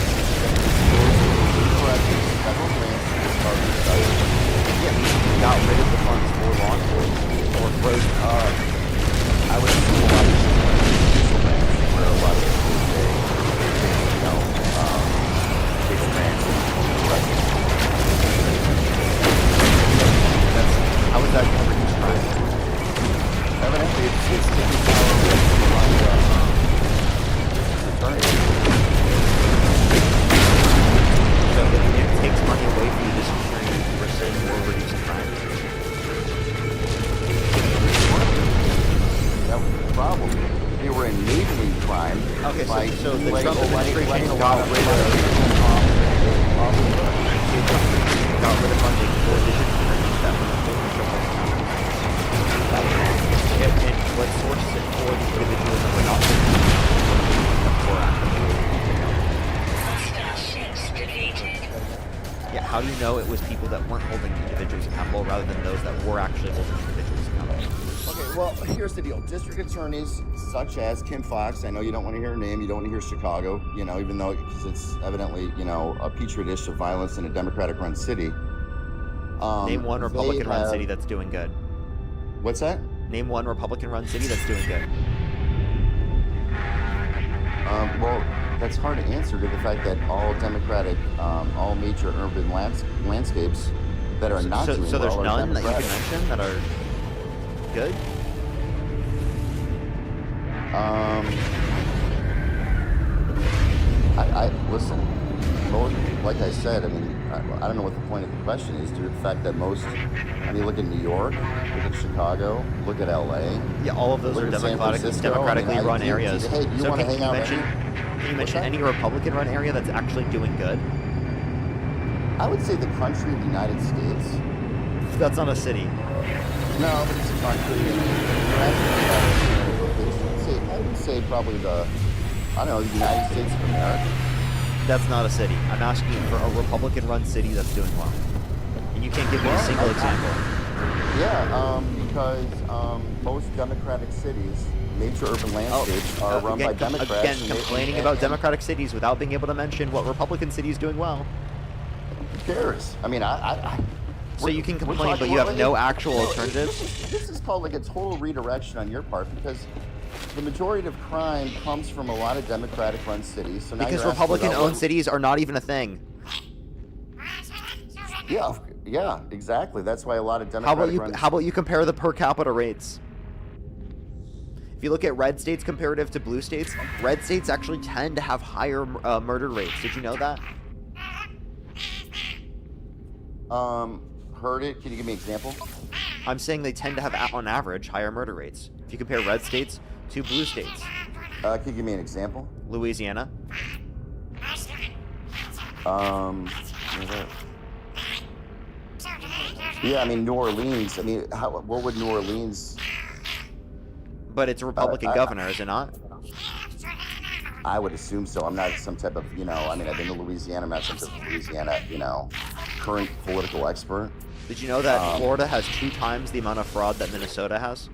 federal grants are yeah, he got rid of the funds for law enforcement or frozen. I would assume a lot of people where a lot of people say, you know, How is that going to reduce crime? Evidently, it's taking power away from a lot of attorneys. So it takes money away from the district attorney for saying we're reducing crime. That was the problem. They were enabling crime. Okay, by so the letting, Trump administration letting a got lot of rid of funding for district attorneys that were doing criminal crime. And what sources it for the individuals that were not Yeah, how do you know it was people that weren't holding individuals accountable rather than those that were actually holding individuals accountable? Okay, well, here's the deal. District attorneys such as Kim Fox, I know you don't want to hear her name, you don't want to hear Chicago, you know, even though it's evidently, you know, a petri dish of violence in a Democratic-run city. Name one Republican-run city that's doing good. What's that? Name one Republican-run city that's doing good. Well, that's hard to answer to the fact that all Democratic, all major urban landscapes that are not doing well. So there's none that you Democratic. can mention that are good? I listen. Like I said, I mean, I don't know what the point of the question is. Due to the fact that most, I mean, look at New York, look at Chicago, look at LA. Yeah, all of those are democratically run areas. Hey, do you want to hang out? Can you mention any Republican-run area that's actually doing good? I would say the country of the United States. That's not a city. No, but it's a country. I would say probably the, I don't know, the United States of America. That's not a city. I'm asking you for a Republican-run city that's doing well. And you can't give me a single example. Yeah, because most democratic cities, major urban landscapes, are run by Democrats. Again, and complaining about democratic cities without being able to mention what Republican cities doing well. Who cares? I mean, So you can complain, but you have no actual alternatives? This is called like a total redirection on your part, because the majority of crime comes from a lot of Democratic-run cities. So now Because you're asking about Republican-owned cities are not even a thing. Yeah, exactly. That's why a lot of Democratic-run. How about you compare the per capita rates? If you look at red states comparative to blue states, red states actually tend to have higher murder rates. Did you know that? Heard it. Can you give me an example? I'm saying they tend to have, on average, higher murder rates. If you compare red states to blue states. Can you give me an example? Louisiana. Yeah, I mean, New Orleans. I mean, what would New Orleans... But it's a Republican governor, is it not? I would assume so. I'm not some type of, I mean, I've been to Louisiana. I'm not some type of Louisiana, current political expert. Did you know that Florida has 2 times the amount of fraud that Minnesota has?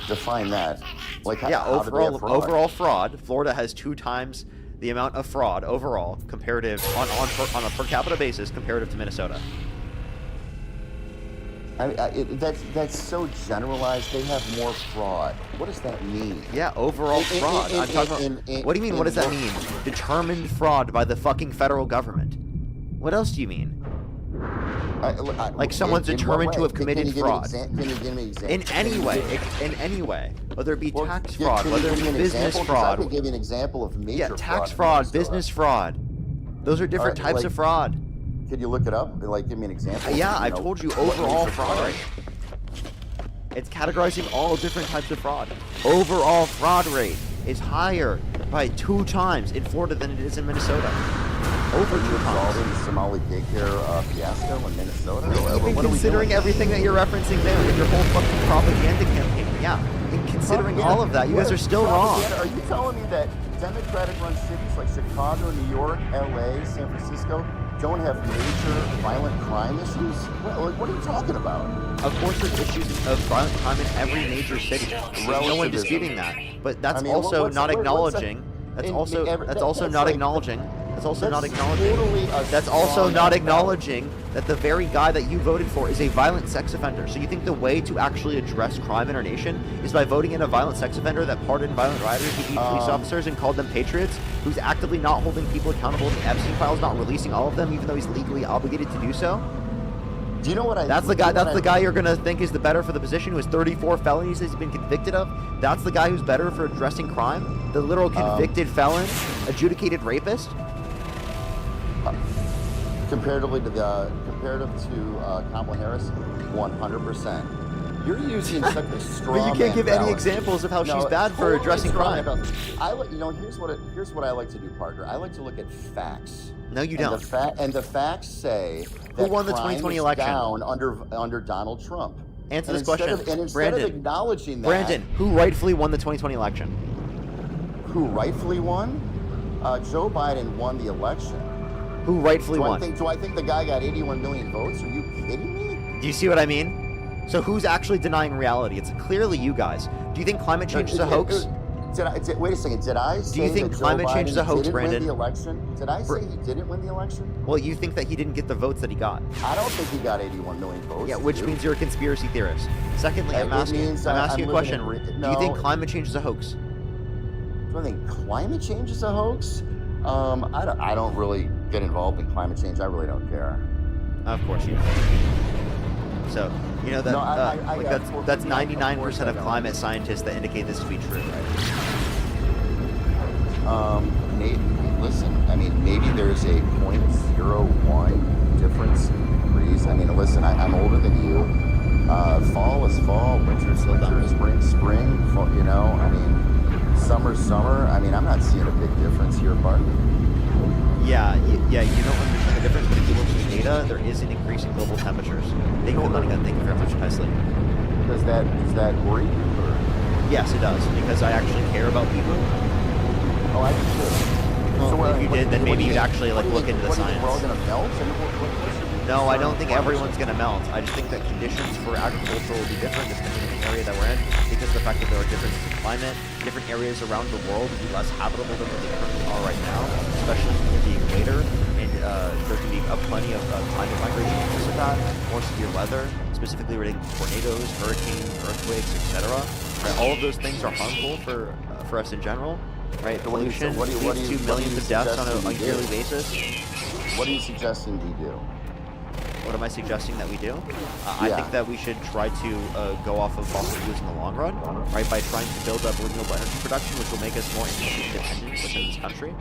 Define that. Like, yeah, how do they have fraud? overall fraud, Florida has 2 times the amount of fraud overall comparative on a per capita basis comparative to Minnesota. That's so generalized. They have more fraud. What does that mean? Yeah, overall fraud. I'm talking about. What do you mean? What does that mean? Determined fraud by the fucking federal government. What else do you mean? Like someone's determined to have committed fraud. Can you give me an example? In any way, whether it be tax fraud, can whether you it give be me an business example? 'Cause fraud. I can give you an example of major fraud. Yeah, tax in fraud, Minnesota. business fraud. Those are different types of fraud. Could you look it up? Like, give me an example. Yeah, I've told you overall fraud rate. It's categorizing all different types of fraud. Overall fraud rate is higher by 2 times in Florida than it is in Minnesota. Over 2 times. Solving the Somali daycare fiasco in Minnesota? Even considering everything that you're referencing there with your whole fucking propaganda campaign, yeah. In considering all of that, you guys are still wrong. Are you telling me that Democratic-run cities like Chicago, New York, LA, San Francisco don't have major violent crime issues? What are you talking about? Of course there's issues of violent crime in every major city. There's no one disputing that. But that's also not acknowledging. That's also not acknowledging that the very guy that you voted for is a violent sex offender. So you think the way to actually address crime in our nation is by voting in a violent sex offender that pardoned violent rioters who beat police officers and called them patriots, who's actively not holding people accountable in the Epstein files, not releasing all of them, even though he's legally obligated to do so? Do you know what I? That's the guy. That's the guy you're gonna think is the better for the position. Who has 34 felonies he's been convicted of. That's the guy who's better for addressing crime. The literal convicted felon, adjudicated rapist. Comparative to Kamala Harris, 100%. You're using such a strong. But you can't give any examples of how she's bad for addressing crime. Here's what I like to do, Parker. I like to look at facts. No, you don't. And the facts say that who won the 2020 election? Down under Donald Trump. Answer this question, instead Brandon. of acknowledging that, Brandon, who rightfully won the 2020 election? Who rightfully won? Joe Biden won the election. Who rightfully won? Do I think the guy got 81 million votes? Are you kidding me? Do you see what I mean? So who's actually denying reality? It's clearly you guys. Do you think climate change is a hoax? Wait a second. Did I say Do you think that climate Joe change is a Biden hoax, didn't Brandon? Win the election? Did I say he didn't win the election? Well, you think that he didn't get the votes that he got. I don't think he got 81 million votes. Yeah, which means you're a conspirity theorist. Secondly, I'm asking you a question. Do you think climate change is a hoax? Do I think climate change is a hoax? I don't really get involved in climate change. I really don't care. Of course you don't. So, you know that that's 99% of climate scientists that indicate this to be true, right? Listen, I mean, maybe there's a 0.01 difference in degrees. I mean, listen, I'm older than you. Fall is fall, winter's winter, spring, spring. Fall, I mean, summer's summer. I mean, I'm not seeing a big difference here, Bart. Yeah, you don't understand the difference, but if you look at the data, there is an increase in global temperatures. Thank you for letting that. Thank you very much, Presley. Does that worry you? Or? Yes, it does, because I actually care about people. Oh, I do too. Well, if you did, then maybe you'd actually like look into the science. We're all gonna melt? No, I don't think everyone's going to melt. I just think that conditions for agriculture will be different depending on the area that we're in, because of the fact that there are differences in climate. Different areas around the world will be less habitable than what they currently are right now, especially near the equator, and there can be plenty of climate migration because of that, more severe weather, specifically related to tornadoes, hurricanes, earthquakes, etc. Right? All of those things are harmful for us in general. Right? Pollution leads to millions of deaths on a yearly basis. What are you suggesting we do? What am I suggesting that we do? I think that we should try to go off of fossil fuels in the long run, right? By trying to build up renewable energy production, which will make us more independent within this country,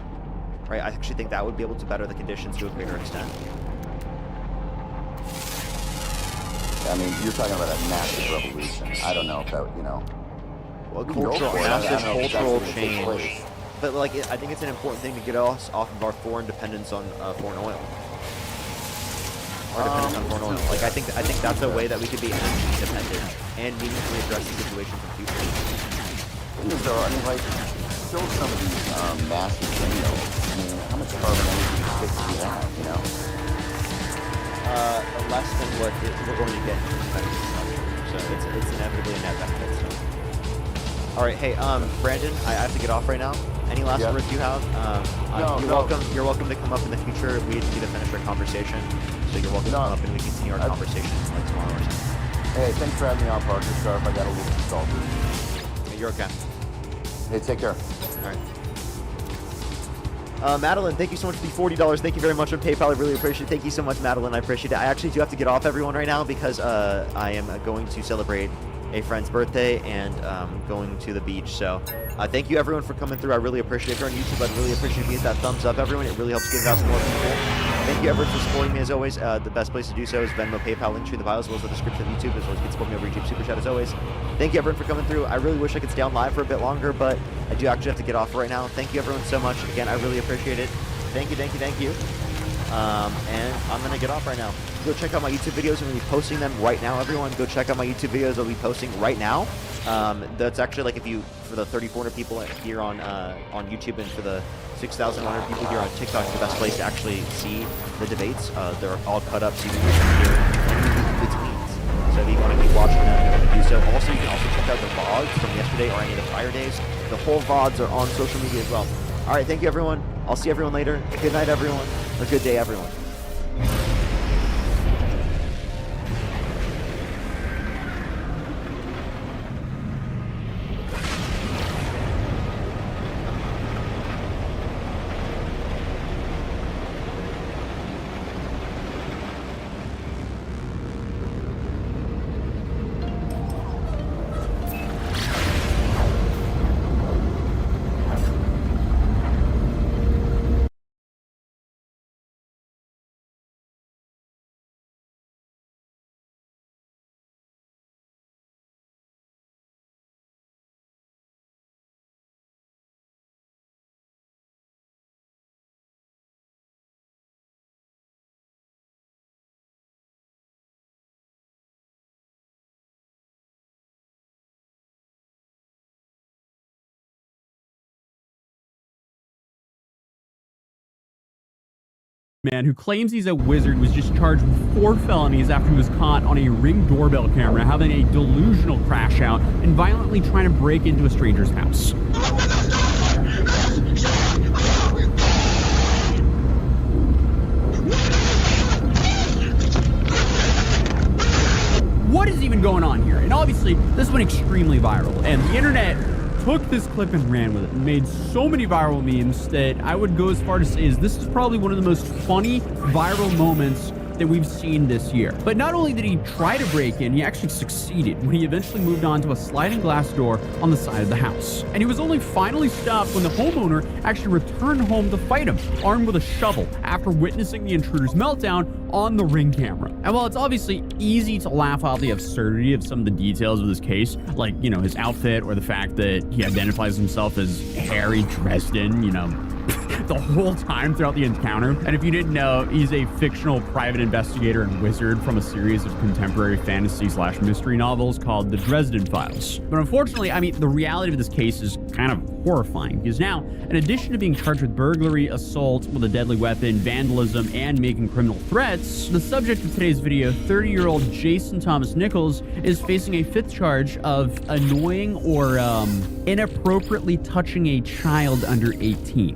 right? I actually think that would be able to better the conditions to a greater extent. I mean, you're talking about a massive revolution. I don't know if that, Well, massive cultural change. But like, I think it's an important thing to get us off of our foreign dependence on foreign oil. Our dependence on foreign oil. Like, I think that's a way that we could be energy independent and meaningfully address the situation in the future. So, I mean, like, still some of these massive windmills. I mean, how much carbon energy fix do you have, Less than what we're going to get in terms of energy consumption. So it's inevitably a net benefit. So. All right, hey, Brandon, I have to get off right now. Any last words you have? You're welcome to come up in the future. We need to finish our conversation, so you're welcome to come up and we continue our conversation like tomorrow or something. Hey, thanks for having me on, Parker. Sorry if I got a little too salty. Yeah, you're okay. Hey, take care. All right. Madeline, thank you so much for the $40. Thank you very much on PayPal. I really appreciate it. Thank you so much, Madeline. I appreciate it. I actually do have to get off everyone right now because I am going to celebrate a friend's birthday and going to the beach. So thank you everyone for coming through. I really appreciate it. If you're on YouTube, I'd really appreciate you hit that thumbs up, everyone. It really helps get it out to more people. Thank you everyone for supporting me as always. The best place to do so is Venmo, PayPal, link to the bio, as well as the description of YouTube, as well as you can support me over YouTube Super Chat as always. Thank you everyone for coming through. I really wish I could stay on live for a bit longer, but I do actually have to get off right now. Thank you everyone so much. Again, I really appreciate it. Thank you, thank you, thank you. And I'm going to get off right now. Go check out my YouTube videos. I'm going to be posting them right now, everyone. Go check out my YouTube videos. I'll be posting right now. That's actually like for the 3,400 people here on YouTube and for the 6,100 people here on TikTok, the best place to actually see the debates. They're all cut up so you can hear betweens. So if you want to keep watching them, you can do so. Also, you can also check out the VODs from yesterday or any of the prior days. The whole VODs are on social media as well. All right, thank you, everyone. I'll see everyone later. Good night, everyone. Or good day, everyone. Man who claims he's a wizard was just charged with 4 felonies after he was caught on a Ring doorbell camera having a delusional crash out and violently trying to break into a stranger's house. What is even going on here? And obviously this went extremely viral and the internet took this clip and ran with it and made so many viral memes that I would go as far to say is this is probably one of the most funny viral moments that we've seen this year. But not only did he try to break in, he actually succeeded when he eventually moved on to a sliding glass door on the side of the house. And he was only finally stopped when the homeowner actually returned home to fight him, armed with a shovel, after witnessing the intruder's meltdown on the Ring camera. And while it's obviously easy to laugh out the absurdity of some of the details of this case, like, his outfit or the fact that he identifies himself as Harry Dresden, the whole time throughout the encounter. And if you didn't know, he's a fictional private investigator and wizard from a series of contemporary fantasy/mystery novels called The Dresden Files. But unfortunately, I mean, the reality of this case is kind of horrifying, because now, in addition to being charged with burglary, assault with a deadly weapon, vandalism, and making criminal threats, the subject of today's video, 30-year-old Jason Thomas Nichols, is facing a 5th charge of annoying or inappropriately touching a child under 18,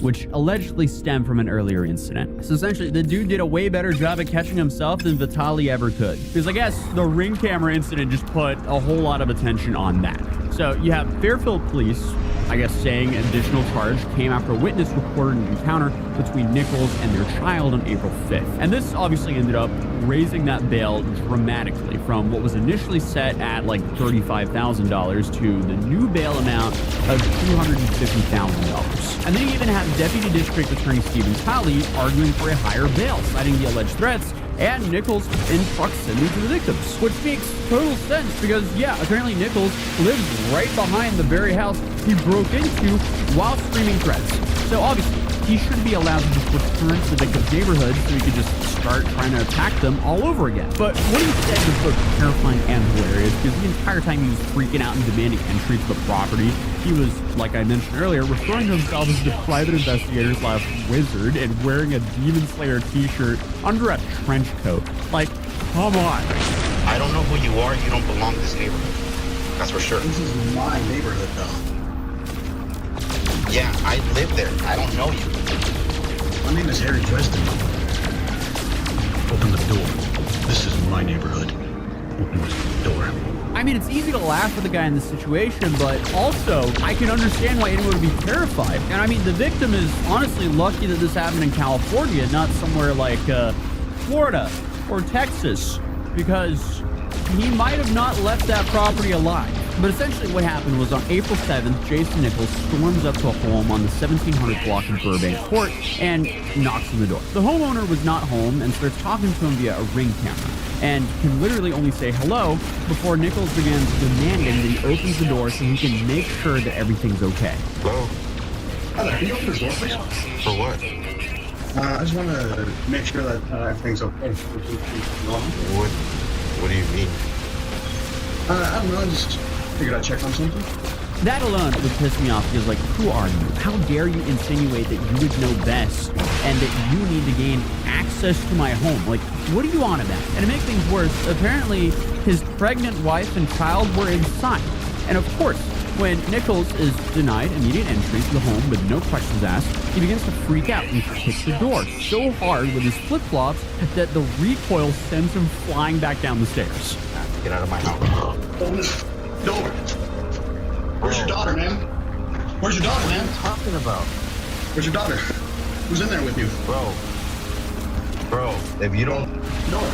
which allegedly stemmed from an earlier incident. So essentially, the dude did a way better job at catching himself than Vitaly ever could. Because I guess the Ring camera incident just put a whole lot of attention on that. So you have Fairfield police, I guess, saying an additional charge came after a witness reported an encounter between Nichols and their child on April 5th. And this obviously ended up raising that bail dramatically from what was initially set at like $35,000 to the new bail amount of $250,000. And then you even have Deputy District Attorney Stephen Talley arguing for a higher bail, citing the alleged threats and Nichols in proximity to the victims. Which makes total sense because, yeah, apparently Nichols lives right behind the very house he broke into while screaming threats. So obviously, he should be allowed to just return to the victim's neighborhood so he could just start trying to attack them all over again. But what he said was both terrifying and hilarious because the entire time he was freaking out and demanding entry to the property, he was, like I mentioned earlier, referring to himself as the private investigator/wizard and wearing a Demon Slayer t-shirt under a trench coat. Like, come on. I don't know who you are. You don't belong to this neighborhood. That's for sure. This is my neighborhood, though. Yeah, I live there. I don't know you. My name is Harry Dresden. Open the door. This is my neighborhood. Open the door. I mean, it's easy to laugh at the guy in this situation, but also, I can understand why anyone would be terrified. And I mean, the victim is honestly lucky that this happened in California, not somewhere like Florida or Texas, because he might have not left that property alive. But essentially what happened was on April 7th, Jason Nichols storms up to a home on the 1700 block of Burbank Court and knocks on the door. The homeowner was not home and starts talking to him via a Ring camera and can literally only say hello before Nichols begins demanding that he opens the door so he can make sure that everything's okay. Hello? Hi there, can you open this door, please? For what? I just want to make sure that everything's okay. What do you mean? I don't know, I just figured I'd check on something. That alone would piss me off because, like, who are you? How dare you insinuate that you would know best and that you need to gain access to my home? Like, what are you on about? And to make things worse, apparently his pregnant wife and child were inside. And of course, when Nichols is denied immediate entry to the home with no questions asked, he begins to freak out and kicks the door so hard with his flip-flops that the recoil sends him flying back down the stairs. Get out of my house. Open this door. Where's your daughter, man? Where's your daughter, man? What are you talking about? Where's your daughter? Who's in there with you? Bro, if you don't... Door.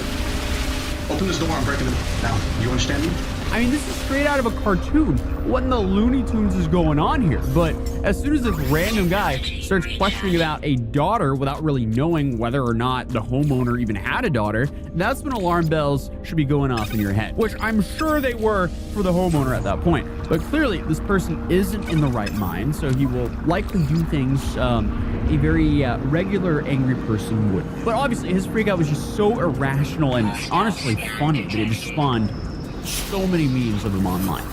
Open this door, I'm breaking it down. You understand me? I mean, this is straight out of a cartoon. What in the Looney Tunes is going on here? But as soon as this random guy starts questioning about a daughter without really knowing whether or not the homeowner even had a daughter, that's when alarm bells should be going off in your head, which I'm sure they were for the homeowner at that point. But clearly, this person isn't in the right mind, so he will likely do things a very regular angry person would. But obviously, his freakout was just so irrational and honestly funny that it just spawned so many memes of him online.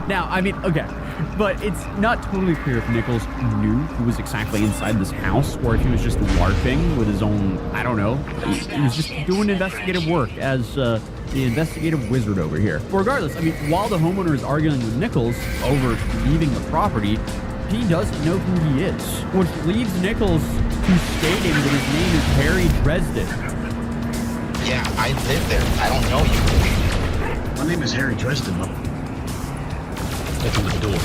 Now, I mean, okay, but it's not totally clear if Nichols knew who was exactly inside this house or if he was just LARPing with his own, I don't know, he was just doing investigative work as the investigative wizard over here. But regardless, I mean, while the homeowner is arguing with Nichols over leaving the property, he doesn't know who he is, which leads Nichols to stating that his name is Harry Dresden. Yeah, I live there. I don't know you. My name is Harry Dresden. Open the door.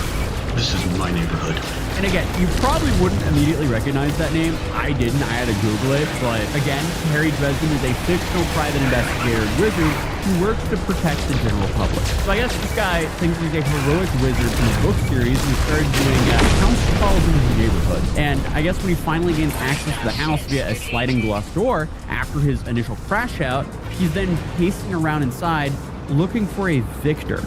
This is my neighborhood. And again, you probably wouldn't immediately recognize that name. I didn't. I had to Google it. But again, Harry Dresden is a fictional private investigator and wizard who works to protect the general public. So I guess this guy thinks he's a heroic wizard from the book series and started doing house calls in his neighborhood. And I guess when he finally gains access to the house via a sliding glass door after his initial crash out, he's then pacing around inside looking for a victor.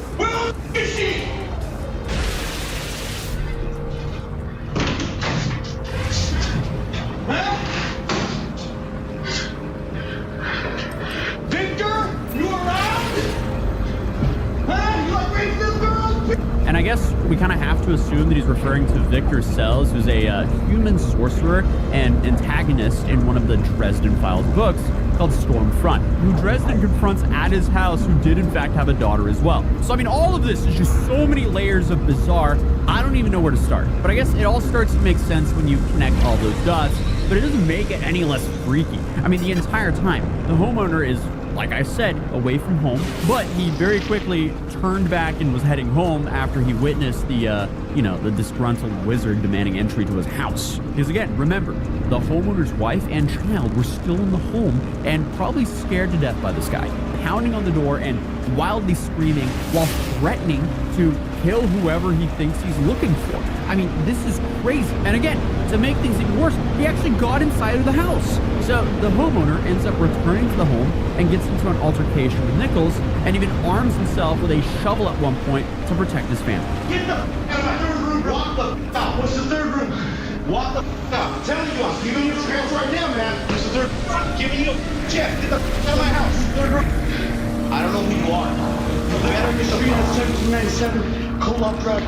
we kind of have to assume that he's referring to Victor Sells, who's a human sorcerer and antagonist in one of the Dresden Files books called Stormfront, who Dresden confronts at his house, who did in fact have a daughter as well. So I mean, all of this is just so many layers of bizarre. I don't even know where to start. But I guess it all starts to make sense when you connect all those dots, but it doesn't make it any less freaky. I mean, the entire time, the homeowner is, like I said, away from home, but he very quickly turned back and was heading home after he witnessed the disgruntled wizard demanding entry to his house. Because again, remember, the homeowner's wife and child were still in the home and probably scared to death by this guy, pounding on the door and wildly screaming while threatening to kill whoever he thinks he's looking for. I mean, this is crazy. And again, to make things even worse, he actually got inside of the house. So the homeowner ends up returning to the home and gets into an altercation with Nichols and even arms himself with a shovel at one point to protect his family. Get the out of my third room, bro. Walk the out. What's the third room? Walk the out. I'm telling you, I'm giving you your hands right now, man. What's the third room? I'm giving you Jeff, get the out of my house. Third room. I don't know who you are. You better be street at 1797 Co-op Drive.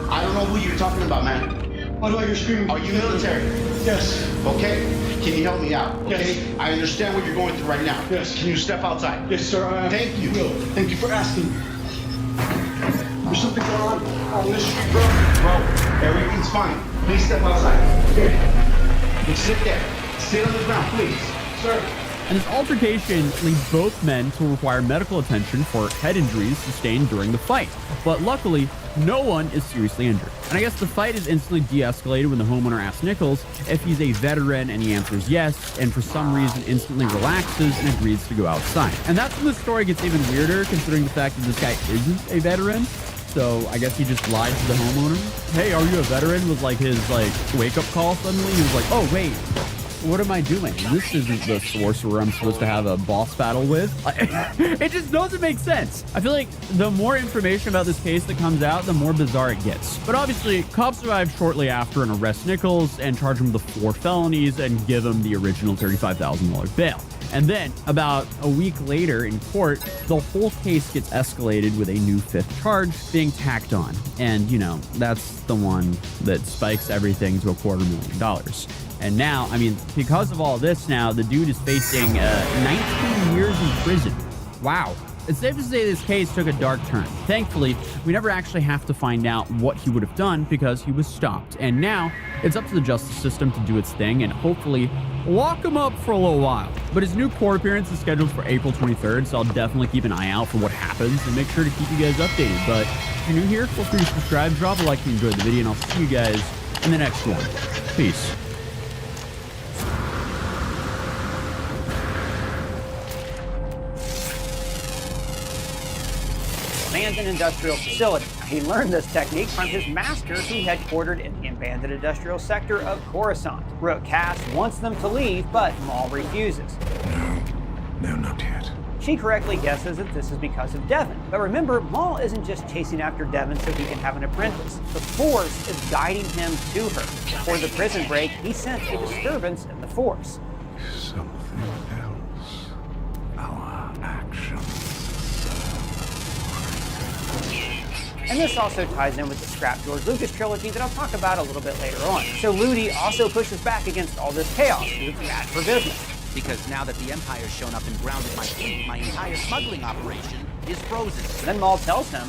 I don't know who you're talking about, man. Why do I hear screaming? Are you military? Yes. Okay. Can you help me out? Okay. Yes. I understand what you're going through right now. Yes. Can you step outside? Yes, sir. Thank you. Will. Thank you for asking. There's something going on this street, bro. Bro, everything's fine. Please step outside. Okay. And sit there. Sit on the ground, please. Sir. And this altercation leads both men to require medical attention for head injuries sustained during the fight. But luckily, no one is seriously injured. And I guess the fight is instantly de-escalated when the homeowner asks Nichols if he's a veteran, and he answers yes, and for some reason instantly relaxes and agrees to go outside. And that's when the story gets even weirder, considering the fact that this guy isn't a veteran. So I guess he just lied to the homeowner. Hey, are you a veteran? Was like his wake-up call suddenly. He was like, oh wait, what am I doing? This isn't the sorcerer I'm supposed to have a boss battle with. It just doesn't make sense. I feel like the more information about this case that comes out, the more bizarre it gets. But obviously, cops arrive shortly after and arrest Nichols and charge him with 4 felonies and give him the original $35,000 bail. And then, about a week later in court, the whole case gets escalated with a new 5th charge being tacked on. And, you know, that's the one that spikes everything to $250,000. And now, I mean, because of all this now, the dude is facing 19 years in prison. Wow. It's safe to say this case took a dark turn. Thankfully, we never actually have to find out what he would have done because he was stopped. And now, it's up to the justice system to do its thing and hopefully lock him up for a little while. But his new court appearance is scheduled for April 23rd, so I'll definitely keep an eye out for what happens and make sure to keep you guys updated. But if you're new here, feel free to subscribe, drop a like if you enjoyed the video, and I'll see you guys in the next one. Peace. Abandoned industrial facility. He learned this technique from his master, who headquartered in the abandoned industrial sector of Coruscant. Rook Cass wants them to leave, but Maul refuses. No, not yet. She correctly guesses that this is because of Devon. But remember, Maul isn't just chasing after Devon so he can have an apprentice. The Force is guiding him to her. Before the prison break, he sensed a disturbance in the Force. Something else. Our actions. And this also ties in with the scrap George Lucas trilogy that I'll talk about a little bit later on. So Ludi also pushes back against all this chaos because it's bad for business. Because now that the Empire's shown up and grounded my fleet, my entire smuggling operation is frozen. Then Maul tells him,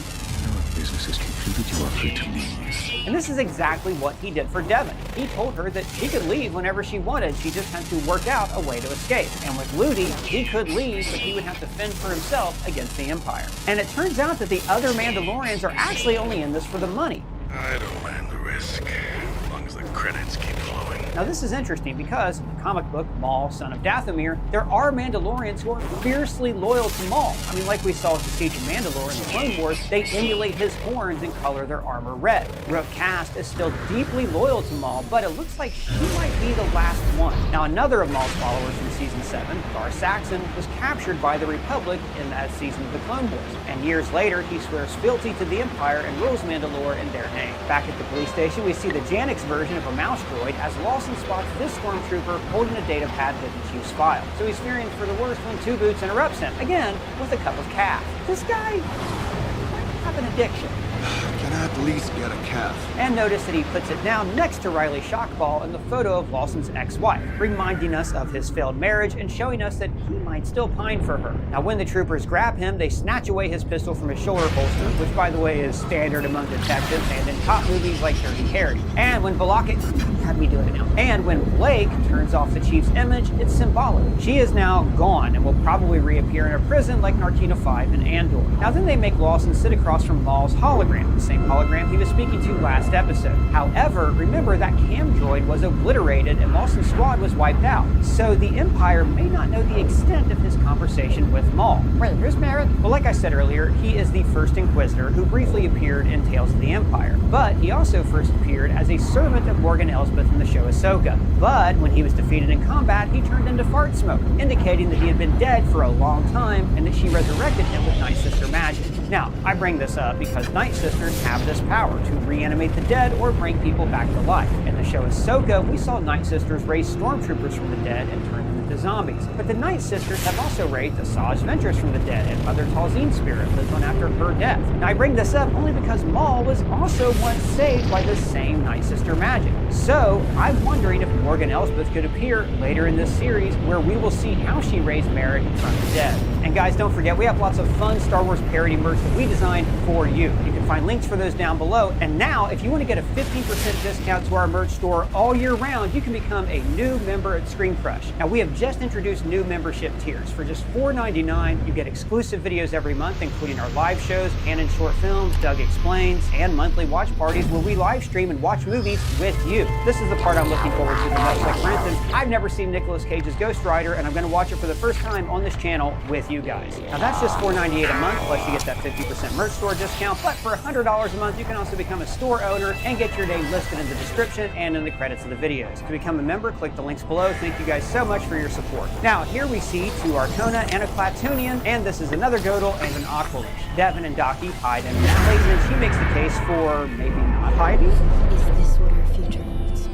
Business is concluded, you are free to leave. and this is exactly what he did for Devon. He told her that she could leave whenever she wanted, she just had to work out a way to escape. And with Ludi, he could leave, but he would have to fend for himself against the Empire. And it turns out that the other Mandalorians are actually only in this for the money. I don't mind the risk, as long as the credits keep flowing. Now this is interesting because in the comic book Maul, Son of Dathomir, there are Mandalorians who are fiercely loyal to Maul. I mean, like we saw with the Siege of Mandalore in the Clone Wars, they emulate his horns and color their armor red. Rook Cass is still deeply loyal to Maul, but it looks like she might be the last one. Now another of Maul's followers from Season 7, Gar Saxon, was captured by the Republic in that season of the Clone Wars. And years later, he swears fealty to the Empire and rules Mandalore in their name. Back at the police station, we see the Janix version of a mouse droid as Lawson spots this stormtrooper holding a data pad with the Chief's file. So he's fearing for the worst when Two Boots interrupts him, again with a cup of calf. This guy might have an addiction. Can I at least get a calf? And notice that he puts it down next to Riley Shockball in the photo of Lawson's ex-wife, reminding us of his failed marriage and showing us that he might still pine for her. Now, when the troopers grab him, they snatch away his pistol from his shoulder holster, which, by the way, is standard among detectives and in cop movies like Dirty Harry. And when have me do it now. And when Blake turns off the chief's image, it's symbolic. She is now gone and will probably reappear in a prison like Narkina 5 and Andor. Now, then they make Lawson sit across from Maul's hologram, the same hologram he was speaking to last episode. However, remember that cam droid was obliterated and Lawson's squad was wiped out. So the Empire may not know the extent of his conversation with Maul. Wait, who's Merritt? Well, like I said earlier, he is the first Inquisitor who briefly appeared in Tales of the Empire. But he also first appeared as a servant of Morgan Elsbeth in the show Ahsoka. But when he was defeated in combat, he turned into fart smoke, indicating that he had been dead for a long time and that she resurrected him with Night Sister magic. Now, I bring this up because Night Sisters have this power to reanimate the dead or bring people back to life. In the show Ahsoka, we saw Night Sisters raise stormtroopers from the dead and turn them into zombies. But the Night Sisters have also raised Asajj Ventress from the dead, and Mother Talzine's spirit lived on after her death. Now, I bring this up only because Maul was also once saved by this same Night Sister magic. So, I'm wondering if Morgan Elsbeth could appear later in this series where we will see how she raised Merritt from the dead. And guys, don't forget, we have lots of fun Star Wars parody merch that we designed for you. You can find links for those down below. And now, if you want to get a 15% discount to our merch store all year round, you can become a new member at ScreenCrush. Now, we have just introduced new membership tiers. For just $4.99, you get exclusive videos every month, including our live shows, Canon short films, Doug Explains, and monthly watch parties where we live stream and watch movies with you. This is the part I'm looking forward to the most. Like, for instance, I've never seen Nicolas Cage's Ghost Rider, and I'm going to watch it for the first time on this channel with you guys. Now, that's just $4.98 a month, plus you get that 50% merch store discount. But for $100 a month, you can also become a store owner and get your name listed in the description and in the credits of the videos. To become a member, click the links below. Thank you guys so much for your support. Now, here we see two Arcona and a Clatoonian, and this is another Godel and an Aqualish. Devin and Docky hide in an alley, and she makes the case for maybe not hiding. Is this what our future holds?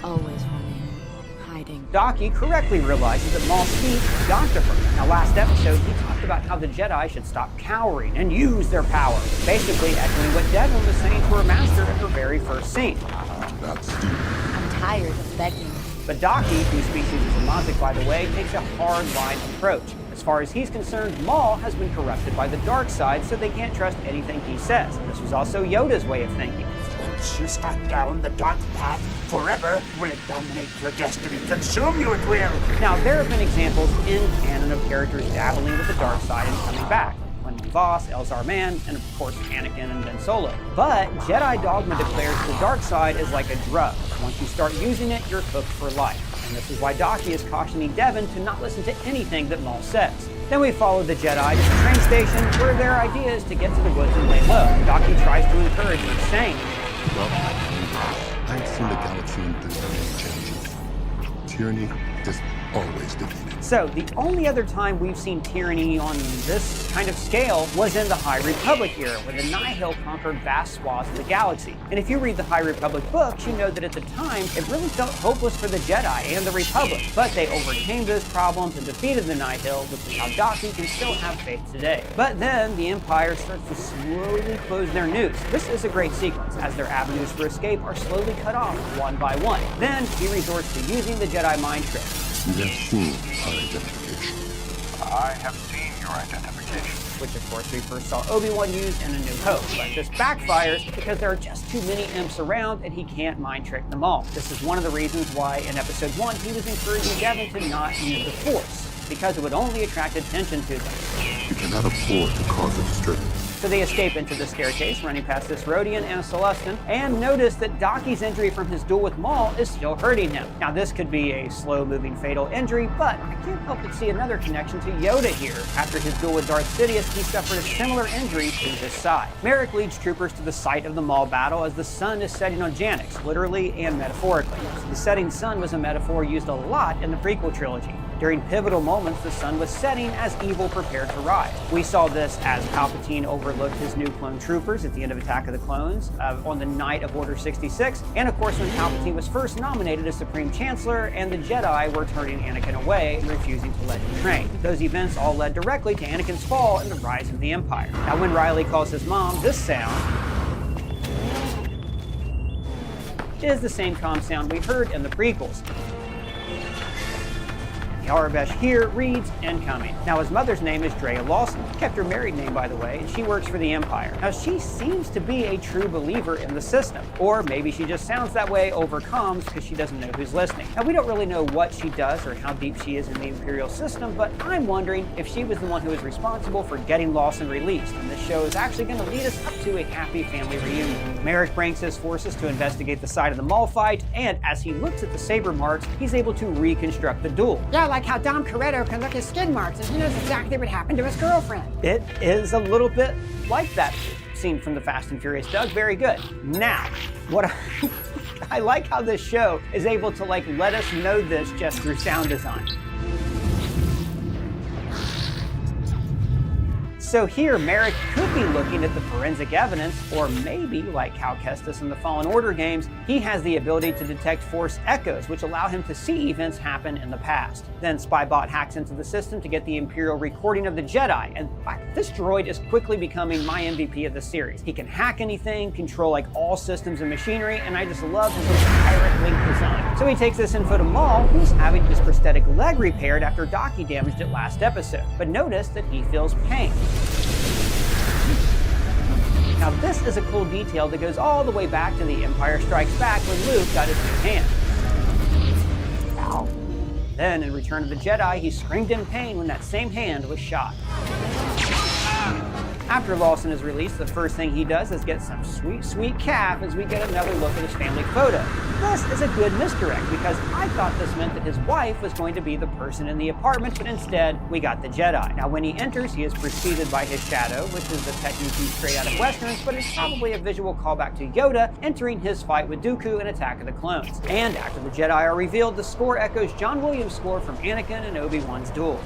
Always running, hiding. Docky correctly realizes that Maul's speech got to her. Now, last episode, he talked about how the Jedi should stop cowering and use their power, basically echoing what Devin was saying to her master in her very first scene. I'm tired of begging. But Docky, whose species is a Mazik by the way, takes a hard-line approach. As far as he's concerned, Maul has been corrupted by the dark side, so they can't trust anything he says. This was also Yoda's way of thinking. Once you start down the dark path, forever will it dominate your destiny, consume you at will. Now, there have been examples in canon of characters dabbling with the dark side and coming back. Quinlan Vos, Elzar Mann, and of course Anakin and Ben Solo. But Jedi dogma declares the dark side is like a drug. Once you start using it, you're hooked for life. And this is why Docky is cautioning Devin to not listen to anything that Maul says. Then we follow the Jedi to the train station, where their idea is to get to the woods and lay low. Docky tries to encourage her, saying, Well, I've seen the galaxy endure many changes. Tyranny is always defeated. So, the only other time we've seen tyranny on this kind of scale was in the High Republic era, where the Nihil conquered vast swaths of the galaxy. And if you read the High Republic books, you know that at the time, it really felt hopeless for the Jedi and the Republic. But they overcame those problems and defeated the Nihil, which is how Docky can still have faith today. But then, the Empire starts to slowly close their noose. This is a great sequence, as their avenues for escape are slowly cut off, one by one. Then, he resorts to using the Jedi mind trick. You have seen our identification. I have seen your identification. Which, of course, we first saw Obi-Wan use in A New Hope. But this backfires because there are just too many imps around and he can't mind trick them all. This is one of the reasons why in Episode 1 he was encouraging Devin to not use the Force, because it would only attract attention to them. You cannot afford to cause a disturbance. So they escape into the staircase, running past this Rodian and a Celestin, and notice that Docky's injury from his duel with Maul is still hurting him. Now, this could be a slow-moving fatal injury, but I can't help but see another connection to Yoda here. After his duel with Darth Sidious, he suffered a similar injury to his side. Merrick leads troopers to the site of the Maul battle as the sun is setting on Janix, literally and metaphorically. The setting sun was a metaphor used a lot in the prequel trilogy. During pivotal moments, the sun was setting as evil prepared to rise. We saw this as Palpatine overlooked his new clone troopers at the end of Attack of the Clones, on the night of Order 66, and of course when Palpatine was first nominated as Supreme Chancellor and the Jedi were turning Anakin away and refusing to let him train. Those events all led directly to Anakin's fall and the rise of the Empire. Now when Riley calls his mom, this sound is the same comm sound we heard in the prequels. The Arabesh here reads incoming. Now his mother's name is Drea Lawson, kept her married name by the way, and she works for the Empire. Now she seems to be a true believer in the system, or maybe she just sounds that way over comms because she doesn't know who's listening. Now we don't really know what she does or how deep she is in the Imperial system, but I'm wondering if she was the one who was responsible for getting Lawson released, and this show is actually going to lead us up to a happy family reunion. Merrick brings his forces to investigate the site of the Maul fight, and as he looks at the saber marks, he's able to reconstruct the duel. Yeah, like how Dom Corretto can look at skid marks and he knows exactly what happened to his girlfriend. It is a little bit like that scene from the Fast and Furious Doug. Very good. Now, what I like how this show is able to let us know this just through sound design. So here, Merrick could be looking at the forensic evidence, or maybe, like Cal Kestis in the Fallen Order games, he has the ability to detect Force echoes, which allow him to see events happen in the past. Then Spybot hacks into the system to get the Imperial recording of the Jedi, and this droid is quickly becoming my MVP of the series. He can hack anything, control all systems and machinery, and I just love his little pirate link design. So he takes this info to Maul, who's having his prosthetic leg repaired after Daki damaged it last episode. But notice that he feels pain. Now this is a cool detail that goes all the way back to The Empire Strikes Back when Luke got his new hand. Ow. Then in Return of the Jedi, he screamed in pain when that same hand was shot. After Lawson is released, the first thing he does is get some sweet, sweet calf as we get another look at his family photo. This is a good misdirect because I thought this meant that his wife was going to be the person in the apartment, but instead we got the Jedi. Now when he enters, he is preceded by his shadow, which is the technique straight out of Westerns, but it's probably a visual callback to Yoda entering his fight with Dooku in Attack of the Clones. And after the Jedi are revealed, the score echoes John Williams' score from Anakin and Obi-Wan's duel.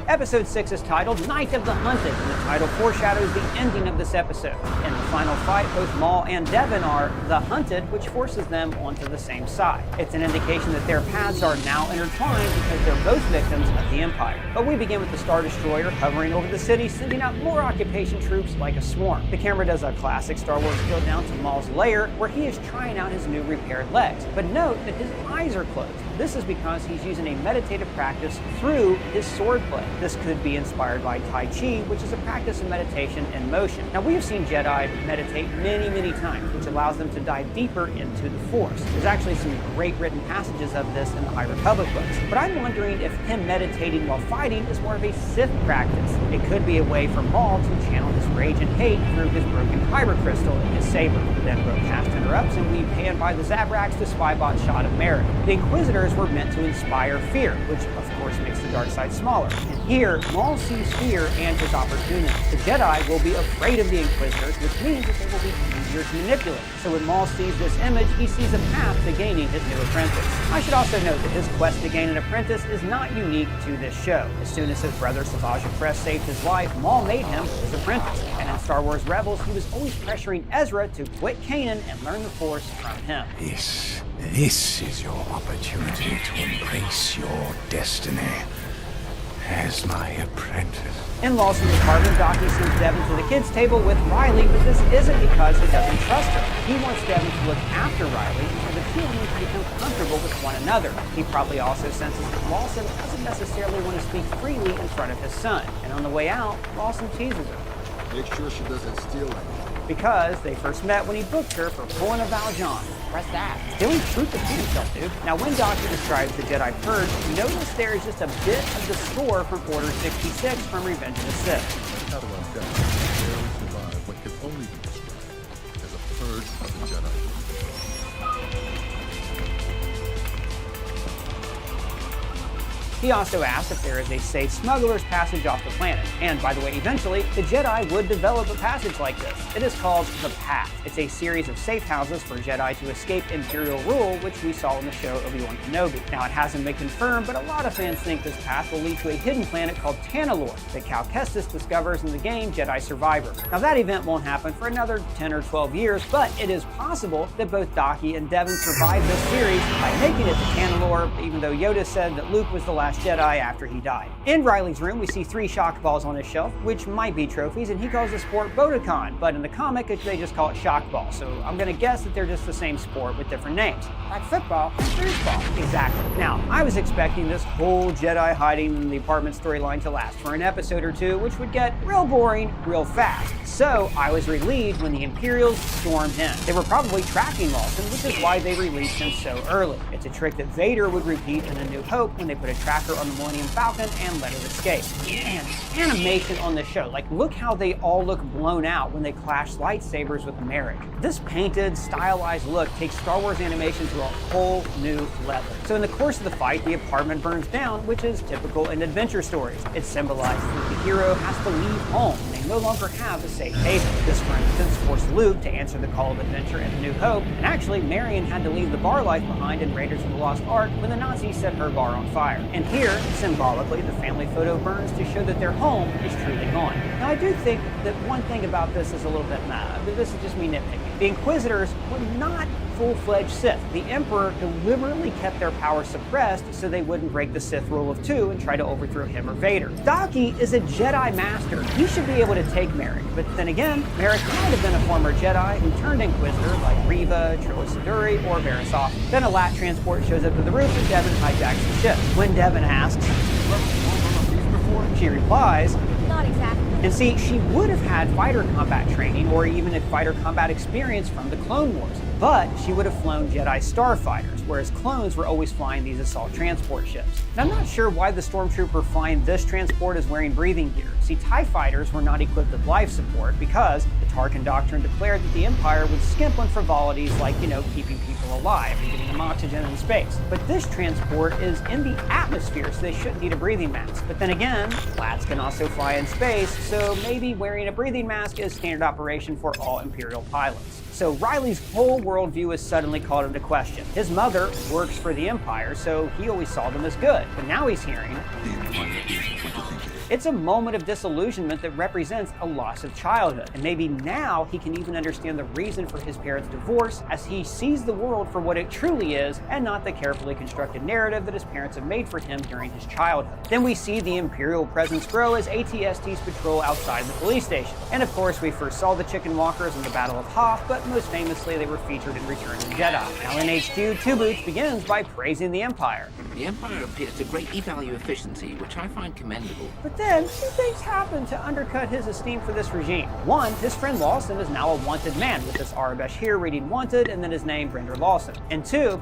Episode 6 is titled Night of the Hunted, and the title foreshadows the ending of this episode. In the final fight, both Maul and Devin are the hunted, which forces them onto the same side. It's an indication that their paths are now intertwined because they're both victims of the Empire. But we begin with the Star Destroyer hovering over the city, sending out more occupation troops like a swarm. The camera does a classic Star Wars drill down to Maul's lair, where he is trying out his new repaired legs. But note that his eyes are closed. This is because he's using a meditative practice through his swordplay. This could be inspired by Tai Chi, which is a practice of meditation in motion. Now, we have seen Jedi meditate many, many times, which allows them to dive deeper into the Force. There's actually some great written passages of this in the High Republic books. But I'm wondering if him meditating while fighting is more of a Sith practice. It could be a way for Maul to channel his rage and hate through his broken kyber crystal in his saber. Then broadcast interrupts, and we pan by the Zabraks to Spybot shot of Merrick. The Inquisitors were meant to inspire fear, which of course makes the dark side smaller. And here, Maul sees fear and his opportunity. The Jedi will be afraid of the Inquisitors, which means that they will be easier to manipulate. So when Maul sees this image, he sees a path to gaining his new apprentice. I should also note that his quest to gain an apprentice is not unique to this show. As soon as his brother Savage Opress saved his life, Maul made him his apprentice. And in Star Wars Rebels, he was always pressuring Ezra to quit Kanan and learn the Force from him. This is your opportunity to embrace your destiny as my apprentice. In Lawson's apartment, Daki sends Devin to the kids' table with Riley, but this isn't because he doesn't trust her. He wants Devin to look after Riley, so the two need to become comfortable with one another. He probably also senses that Lawson doesn't necessarily want to speak freely in front of his son. And on the way out, Lawson teases her. Make sure she doesn't steal anything. Because they first met when he booked her for pulling a Valjean. Press that. Stealing truth to feed himself, dude. Now, when Daki describes the Jedi Purge, notice there is just a bit of the score from Order 66 from Revenge of the Sith. How do I barely survive what can only be described as a purge of the Jedi? He also asks if there is a safe smuggler's passage off the planet. And by the way, eventually, the Jedi would develop a passage like this. It is called the Path. It's a series of safe houses for Jedi to escape Imperial rule, which we saw in the show Obi-Wan Kenobi. Now, it hasn't been confirmed, but a lot of fans think this path will lead to a hidden planet called Tanalorr that Cal Kestis discovers in the game Jedi Survivor. Now, that event won't happen for another 10 or 12 years, but it is possible that both Daki and Devin survive this series by making it to Tanalorr, even though Yoda said that Luke was the last Last Jedi after he died. In Riley's room, we see 3 shock balls on his shelf, which might be trophies, and he calls the sport Bodokan, but in the comic, they just call it shock ball, so I'm gonna guess that they're just the same sport with different names. Like football and foosball. Exactly. Now, I was expecting this whole Jedi hiding in the apartment storyline to last for an episode or two, which would get real boring real fast. So I was relieved when the Imperials stormed in. They were probably tracking Lawson, which is why they released him so early. It's a trick that Vader would repeat in A New Hope when they put a tracker on the Millennium Falcon and let it escape. And animation on the show, like look how they all look blown out when they clash lightsabers with Merrick. This painted, stylized look takes Star Wars animation to a whole new level. So in the course of the fight, the apartment burns down, which is typical in adventure stories. It symbolizes that the hero has to leave home. They no longer have a safe haven. This, for instance, forced Luke to answer the call of adventure in A New Hope, and actually Marion had to leave the bar life behind in Raiders of the Lost Ark when the Nazis set her bar on fire. And here, symbolically, the family photo burns to show that their home is truly gone. Now I do think that one thing about this is a little bit mad, but this is just me nitpicking. The Inquisitors were not full-fledged Sith. The Emperor deliberately kept their power suppressed so they wouldn't break the Sith rule of 2 and try to overthrow him or Vader. Daki is a Jedi Master. He should be able to take Merrick, but then again, Merrick might have been a former Jedi who turned Inquisitor like Reva, Trilla Siduri, or Varys. Then a LAT transport shows up to the roof and Devin hijacks the ship. When Devin asks, she replies, Not exactly. and see, she would have had fighter combat training or even a fighter combat experience from the Clone Wars, but she would have flown Jedi starfighters, whereas clones were always flying these assault transport ships. Now, I'm not sure why the stormtrooper flying this transport is wearing breathing gear. See, TIE fighters were not equipped with life support because the Tarkin Doctrine declared that the Empire would skimp on frivolities like, keeping people alive and giving them oxygen in space. But this transport is in the atmosphere, so they shouldn't need a breathing mask. But then again, LATs can also fly in space, so maybe wearing a breathing mask is standard operation for all Imperial pilots. So Riley's whole worldview is suddenly called into question. His mother works for the Empire, so he always saw them as good. But now he's hearing, it's a moment of disillusionment that represents a loss of childhood. And maybe now he can even understand the reason for his parents' divorce as he sees the world for what it truly is and not the carefully constructed narrative that his parents have made for him during his childhood. Then we see the Imperial presence grow as ATSTs patrol outside the police station. And of course, we first saw the Chicken Walkers in the Battle of Hoth, but most famously they were featured in Return of the Jedi. Now in HQ, Two Boots begins by praising the Empire. The Empire appears to greatly value efficiency, which I find commendable. But then, 2 things happen to undercut his esteem for this regime. One, his friend Lawson is now a wanted man, with this Arabesh here reading wanted and then his name, Brender Lawson. And 2,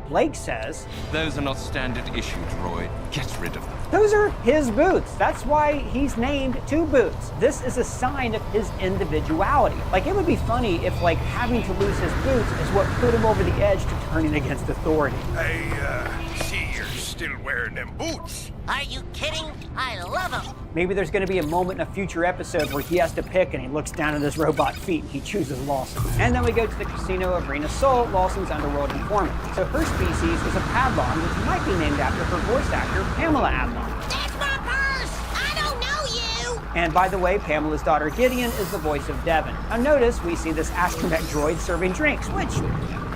Blake says, those are not standard issues, Roy. Get rid of them. Those are his boots. That's why he's named Two Boots. This is a sign of his individuality. Like, it would be funny if, having to lose his boots is what put him over the edge to turning against authority. I see you're still wearing them boots. Are you kidding? I love them. Maybe there's going to be a moment in a future episode where he has to pick and he looks down at his robot feet and he chooses Lawson. And then we go to the casino of Rena Sol, Lawson's underworld informant. So her species is a Padlon, which might be named after her voice actor, Pamela Adlon. That's my purse! I don't know you! And by the way, Pamela's daughter Gideon is the voice of Devin. Now notice we see this astromech droid serving drinks, which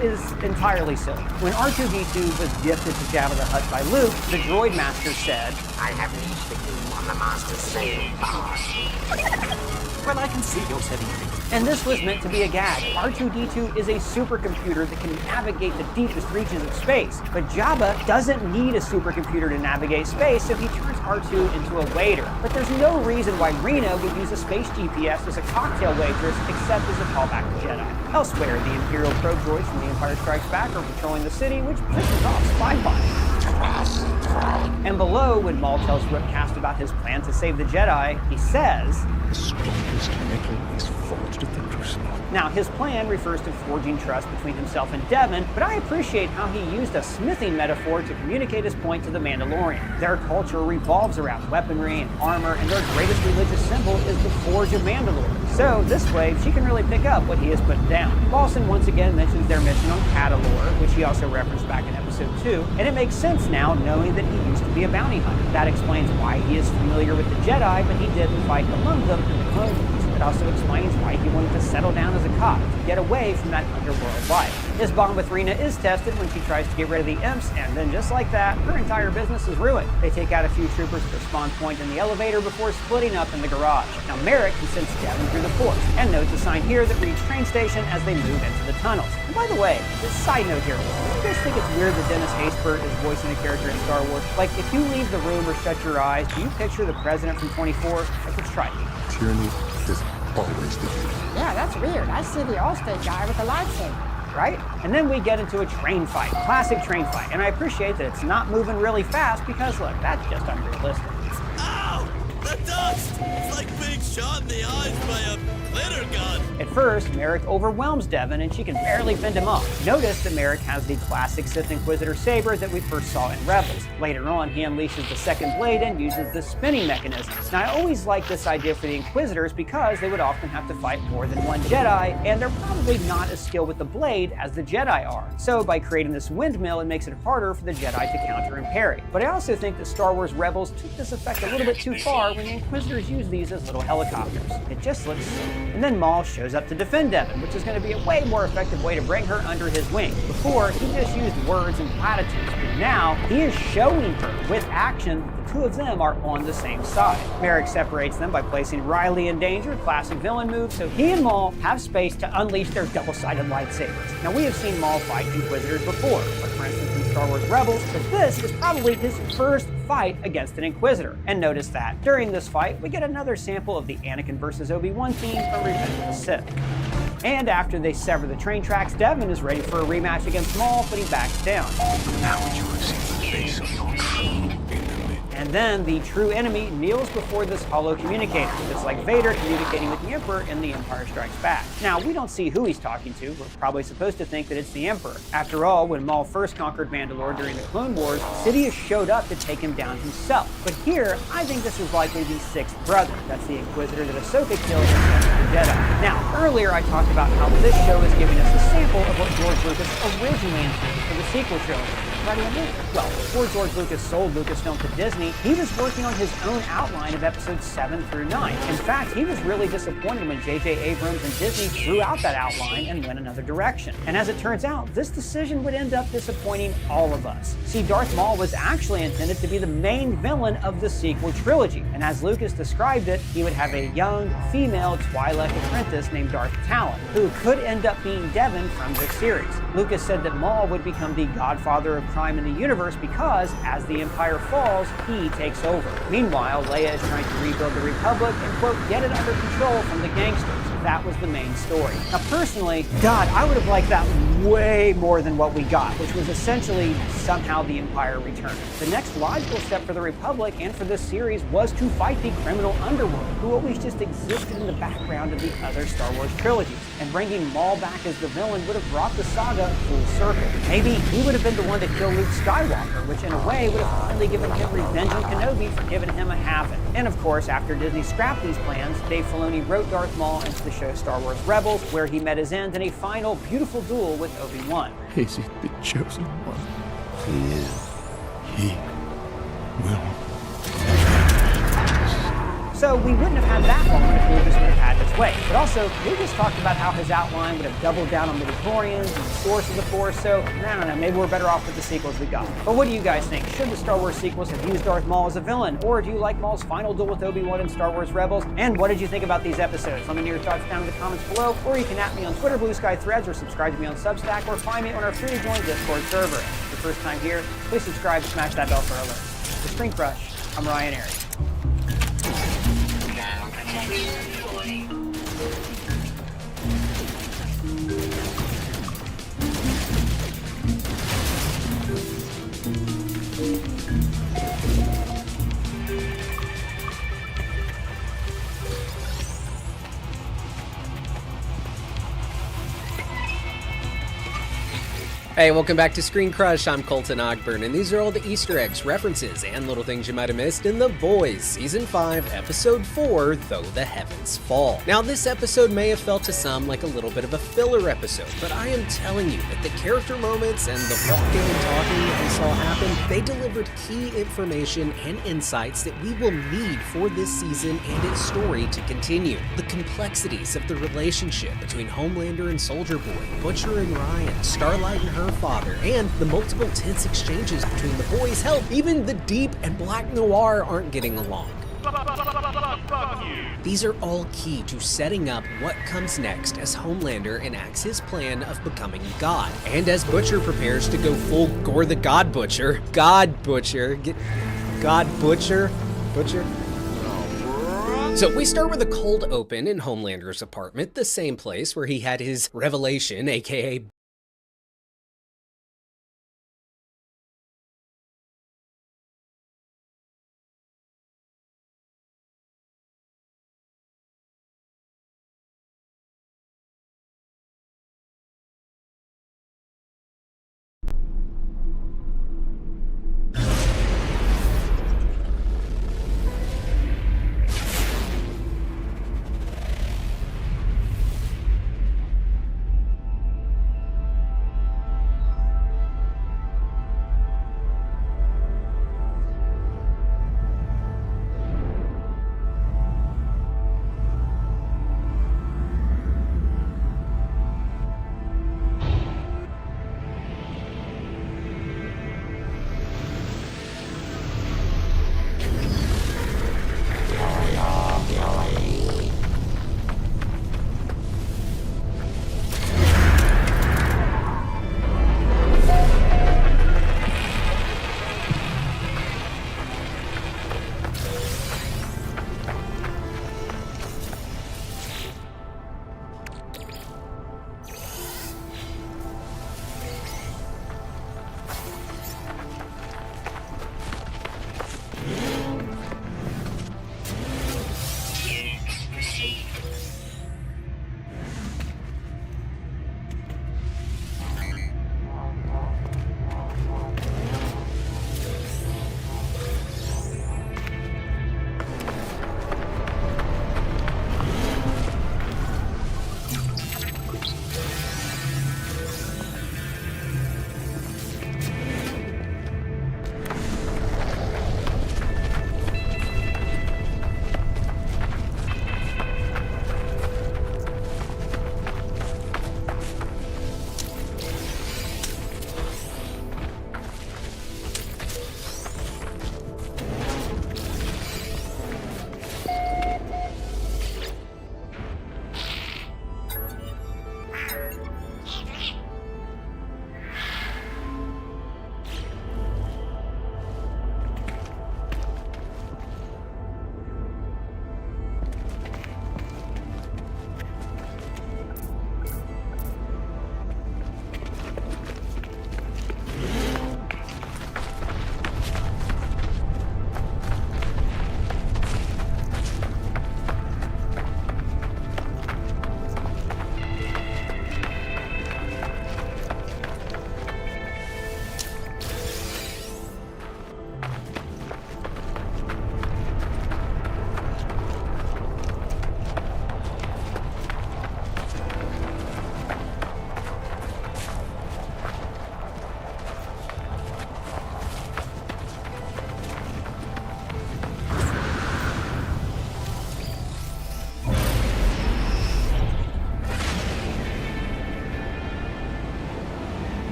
is entirely silly. When R2-D2 was gifted to Jabba the Hutt by Luke, the droid master said, I have reached the doom on the master's sailing bar. Well, I can see you're setting things. And this was meant to be a gag. R2-D2 is a supercomputer that can navigate the deepest reaches of space. But Jabba doesn't need a supercomputer to navigate space, so he turns R2 into a waiter. But there's no reason why Rena would use a space GPS as a cocktail waitress, except as a callback to Jedi. Elsewhere, the Imperial probe droids from The Empire Strikes Back are patrolling the city, which pisses off Spy Bot. And below, when Maul tells Ripcast about his plan to save the Jedi, he says, The strongest metal is forged at the crucible. Now, his plan refers to forging trust between himself and Devin, but I appreciate how he used a smithing metaphor to communicate his point to the Mandalorian. Their culture revolves around weaponry and armor, and their greatest religious symbol is the Forge of Mandalore. So, this way, she can really pick up what he has put down. Lawson once again mentions their mission on Catalore, which he also referenced back in Episode 2, and it makes sense now knowing that he used to be a bounty hunter. That explains why he is familiar with the Jedi, but he didn't fight among them in the Clone Wars. It also explains why he wanted to settle down as a cop, to get away from that underworld life. His bond with Rena is tested when she tries to get rid of the imps, and then just like that, her entire business is ruined. They take out a few troopers at the spawn point in the elevator before splitting up in the garage. Now Merrick can sense Devin through the force, and notes a sign here that reads train station as they move into the tunnels. And by the way, this side note here, do you guys think it's weird that Dennis Haysbert is voicing a character in Star Wars? Like, if you leave the room or shut your eyes, do you picture the president from 24? Like, let's try it. Tyranny is always defeated. Yeah, that's weird. I see the Allstate guy with the lightsaber. Right? And then we get into a train fight, classic train fight. And I appreciate that it's not moving really fast because, look, that's just unrealistic. Ow! The dust! It's like being shot in the eyes by a glitter gun. At first, Merrick overwhelms Devin and she can barely fend him off. Notice that Merrick has the classic Sith Inquisitor saber that we first saw in Rebels. Later on, he unleashes the second blade and uses the spinning mechanism. Now, I always like this idea for the Inquisitors because they would often have to fight more than one Jedi, and they're probably not as skilled with the blade as the Jedi are. So by creating this windmill, it makes it harder for the Jedi to counter and parry. But I also think that Star Wars Rebels took this effect a little bit too far when the Inquisitors use these as little helicopters. It just looks silly. And then Maul shows up to defend Devin, which is going to be a way more effective way to bring her under his wing. Before, he just used words and platitudes, but now he is showing her with action the two of them are on the same side. Merrick separates them by placing Riley in danger, classic villain move, so he and Maul have space to unleash their double-sided lightsabers. Now, we have seen Maul fight Inquisitors before, like for instance in Star Wars Rebels, but this is probably his first fight against an Inquisitor. And notice that during this fight, we get another sample of the Anakin versus Obi-Wan theme from Revenge of the Sith. And after they sever the train tracks, Devin is ready for a rematch against Maul, but he backs down. Now would you have seen the face of your true enemy? And then the true enemy kneels before this hollow communicator. It's like Vader communicating with the Emperor in The Empire Strikes Back. Now, we don't see who he's talking to. We're probably supposed to think that it's the Emperor. After all, when Maul first conquered Mandalore during the Clone Wars, Sidious showed up to take him down himself. But here, I think this is likely the sixth brother. That's the Inquisitor that Ahsoka killed against the Jedi. Now, earlier I talked about how this show is giving us a sample of what George Lucas originally intended for the sequel trilogy. Well, before George Lucas sold Lucasfilm to Disney, he was working on his own outline of episodes 7 through 9. In fact, he was really disappointed when J.J. Abrams and Disney threw out that outline and went another direction. And as it turns out, this decision would end up disappointing all of us. See, Darth Maul was actually intended to be the main villain of the sequel trilogy. And as Lucas described it, he would have a young, female Twi'lek apprentice named Darth Talon, who could end up being Devin from this series. Lucas said that Maul would become the godfather of crime in the universe because, as the Empire falls, he takes over. Meanwhile, Leia is trying to rebuild the Republic and, quote, get it under control from the gangsters. That was the main story. Now, personally, God, I would have liked that way more than what we got, which was essentially somehow the Empire returned. The next logical step for the Republic and for this series was to fight the criminal underworld, who always just existed in the background of the other Star Wars trilogies. And bringing Maul back as the villain would have brought the saga full circle. Maybe he would have been the one to kill Luke Skywalker, which in a way would have finally given him revenge on Kenobi for giving him a half-it. And of course, after Disney scrapped these plans, Dave Filoni wrote Darth Maul into the show Star Wars Rebels, where he met his end in a final beautiful duel with Obi-Wan. Is he the chosen one? He is. He will. So we wouldn't have had that long if Lucas would have had his way. But also, Lucas talked about how his outline would have doubled down on midichlorians and the source of the Force, so I don't know, maybe we're better off with the sequels we got. But what do you guys think? Should the Star Wars sequels have used Darth Maul as a villain? Or do you like Maul's final duel with Obi-Wan in Star Wars Rebels? And what did you think about these episodes? Let me know your thoughts down in the comments below, or you can at me on Twitter, Blue Sky Threads, or subscribe to me on Substack, or find me on our free-to-join Discord server. If it's your first time here, please subscribe and smash that bell for alerts. For Screen Crush, I'm Ryan Airy. Hey, welcome back to Screen Crush. I'm Colton Ogburn, and these are all the Easter eggs, references, and little things you might have missed in The Boys, Season 5, Episode 4, Though the Heavens Fall. Now, this episode may have felt to some like a little bit of a filler episode, but I am telling you that the character moments and the walking and talking that we saw happen, they delivered key information and insights that we will need for this season and its story to continue. The complexities of the relationship between Homelander and Soldier Boy, Butcher and Ryan, Starlight and her father, and the multiple tense exchanges between the boys. Hell, even the Deep and Black Noir aren't getting along. These are all key to setting up what comes next as Homelander enacts his plan of becoming God. And as Butcher prepares to go full Gore the God Butcher. So we start with a cold open in Homelander's apartment, the same place where he had his revelation, aka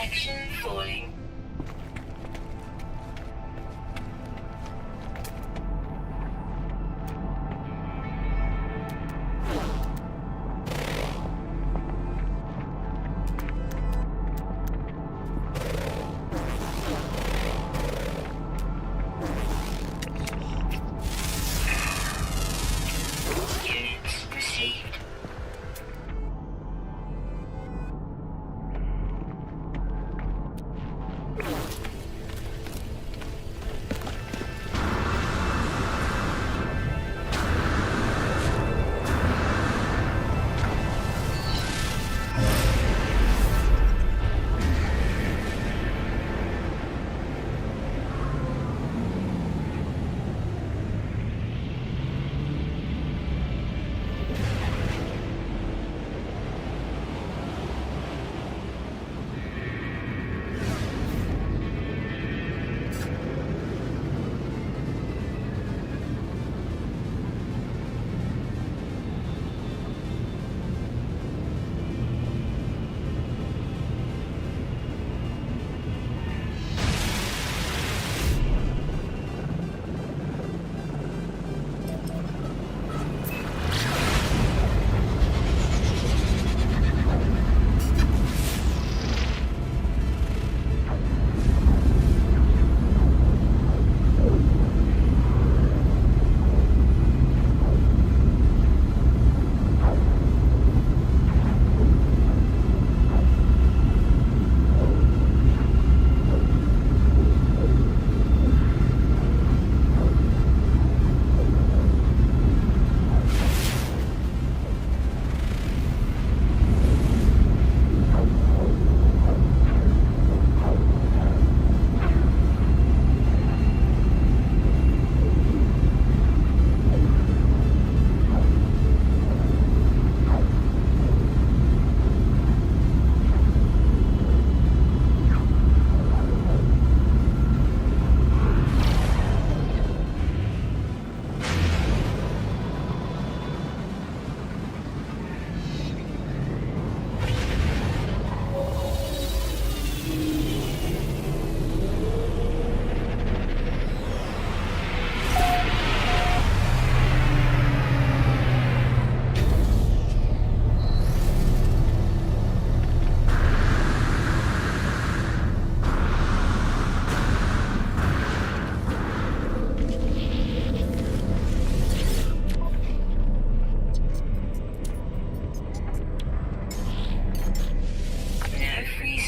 Protection falling. Units received.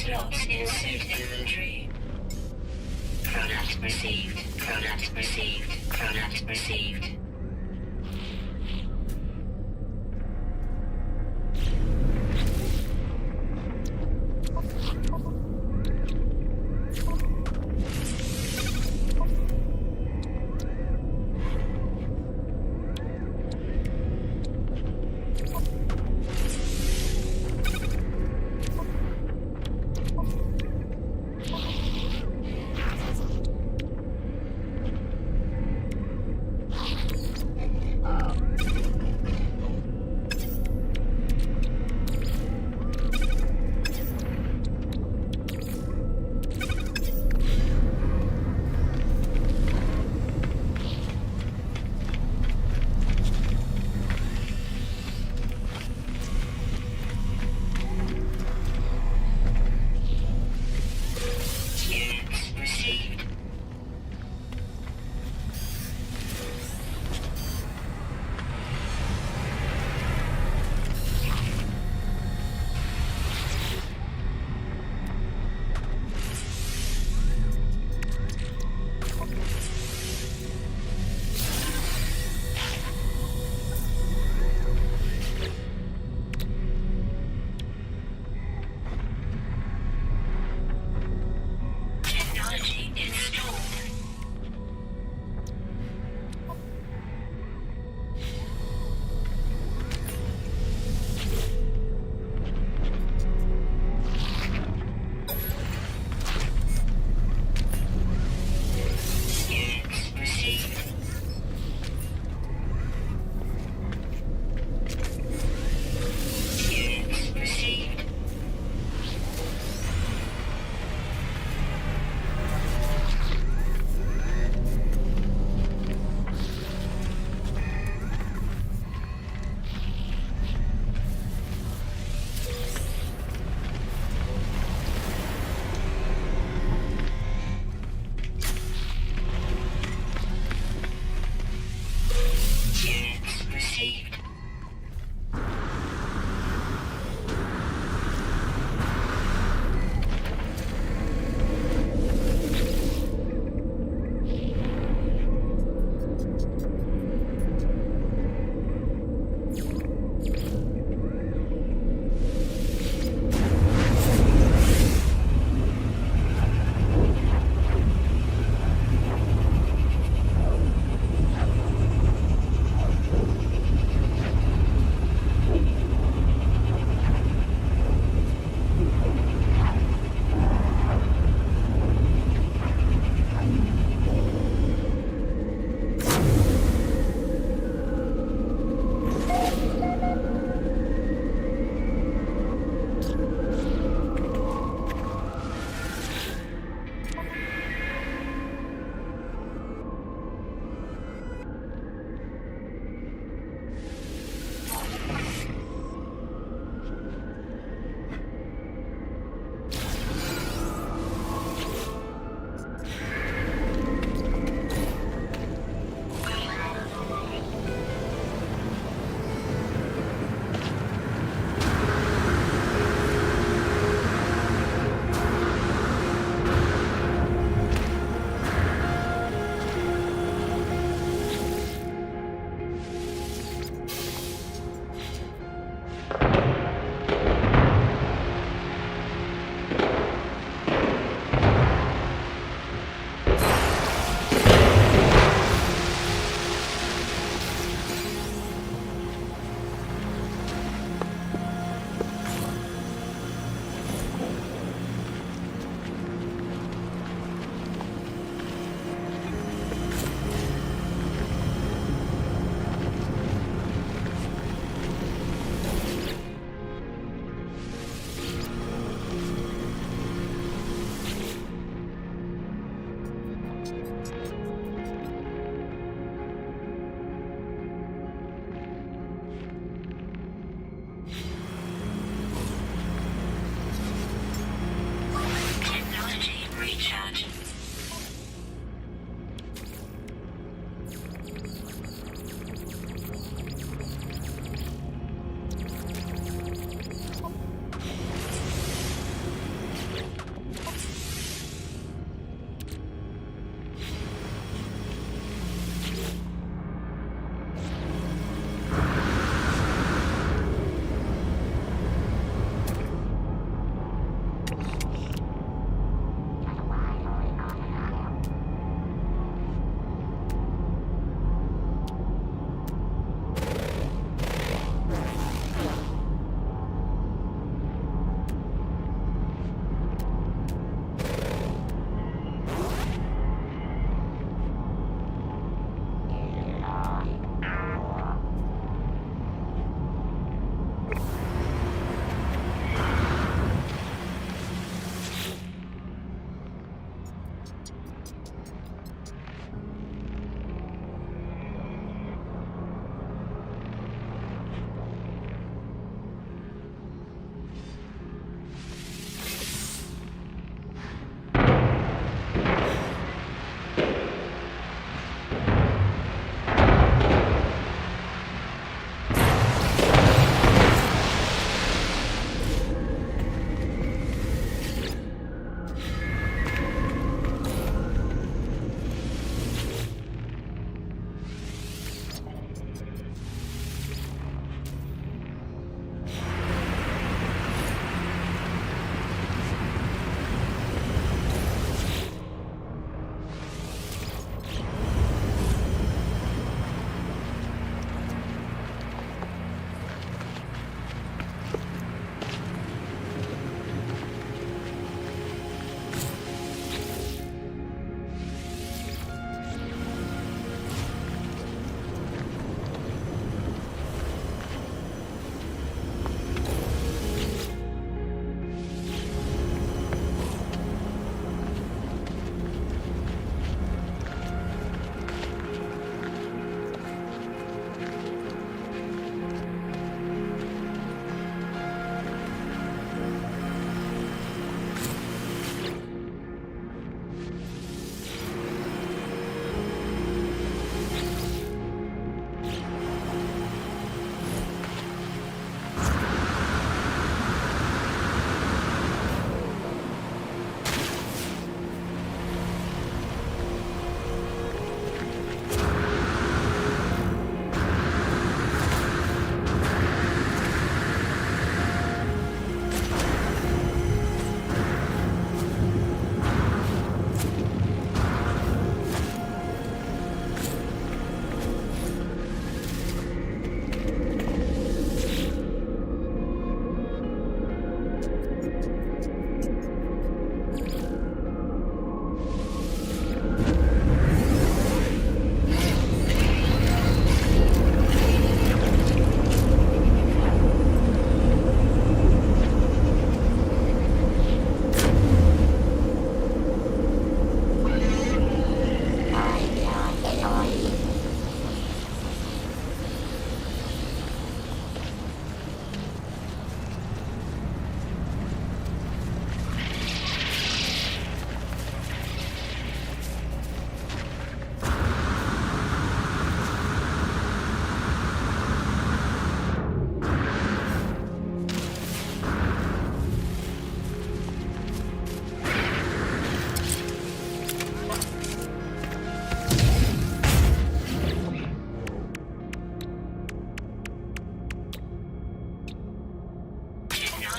Slots in suit inventory. Product received. Product received. Product received.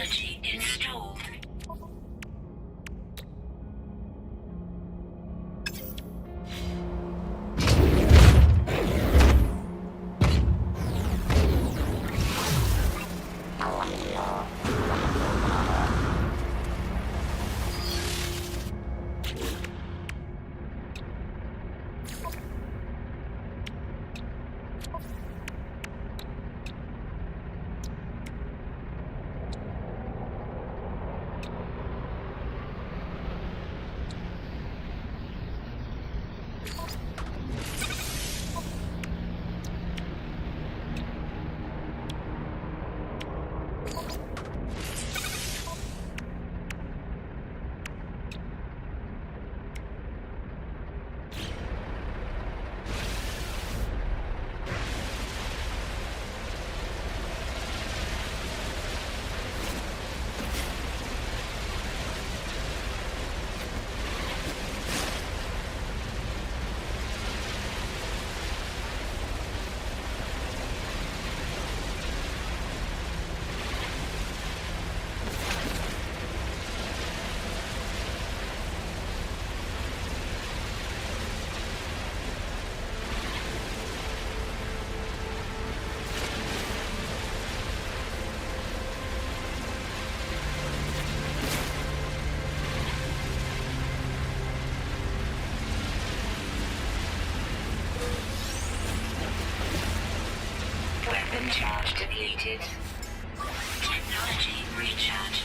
technology installed. Weapon charge depleted. Technology recharge.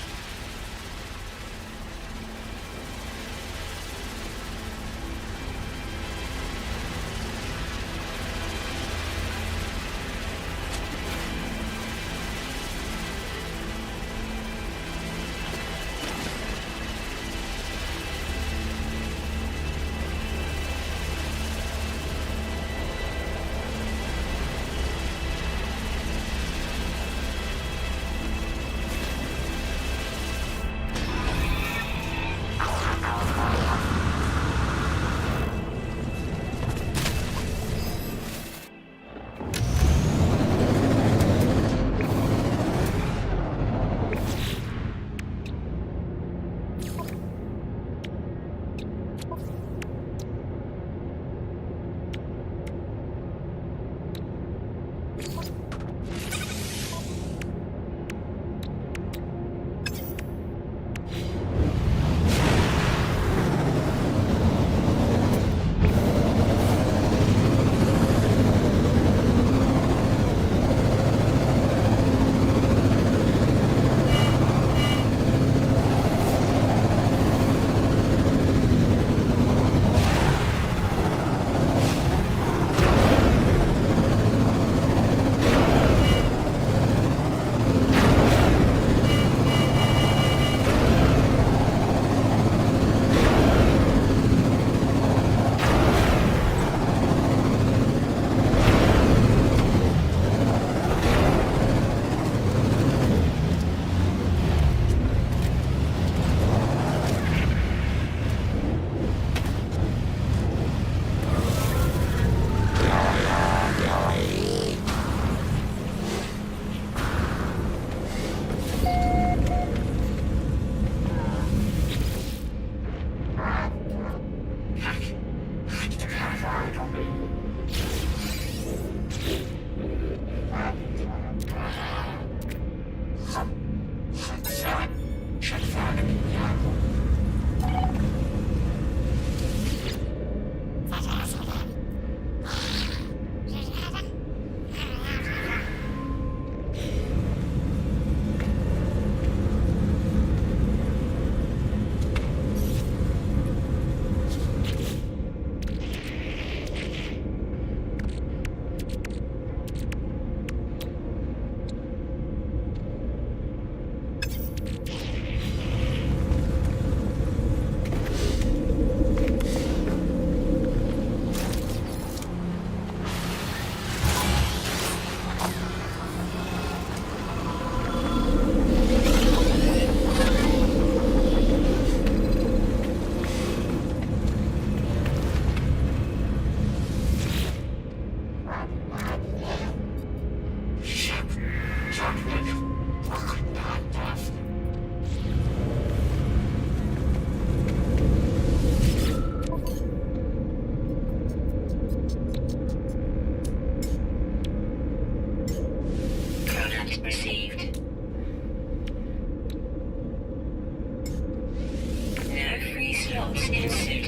results ensued.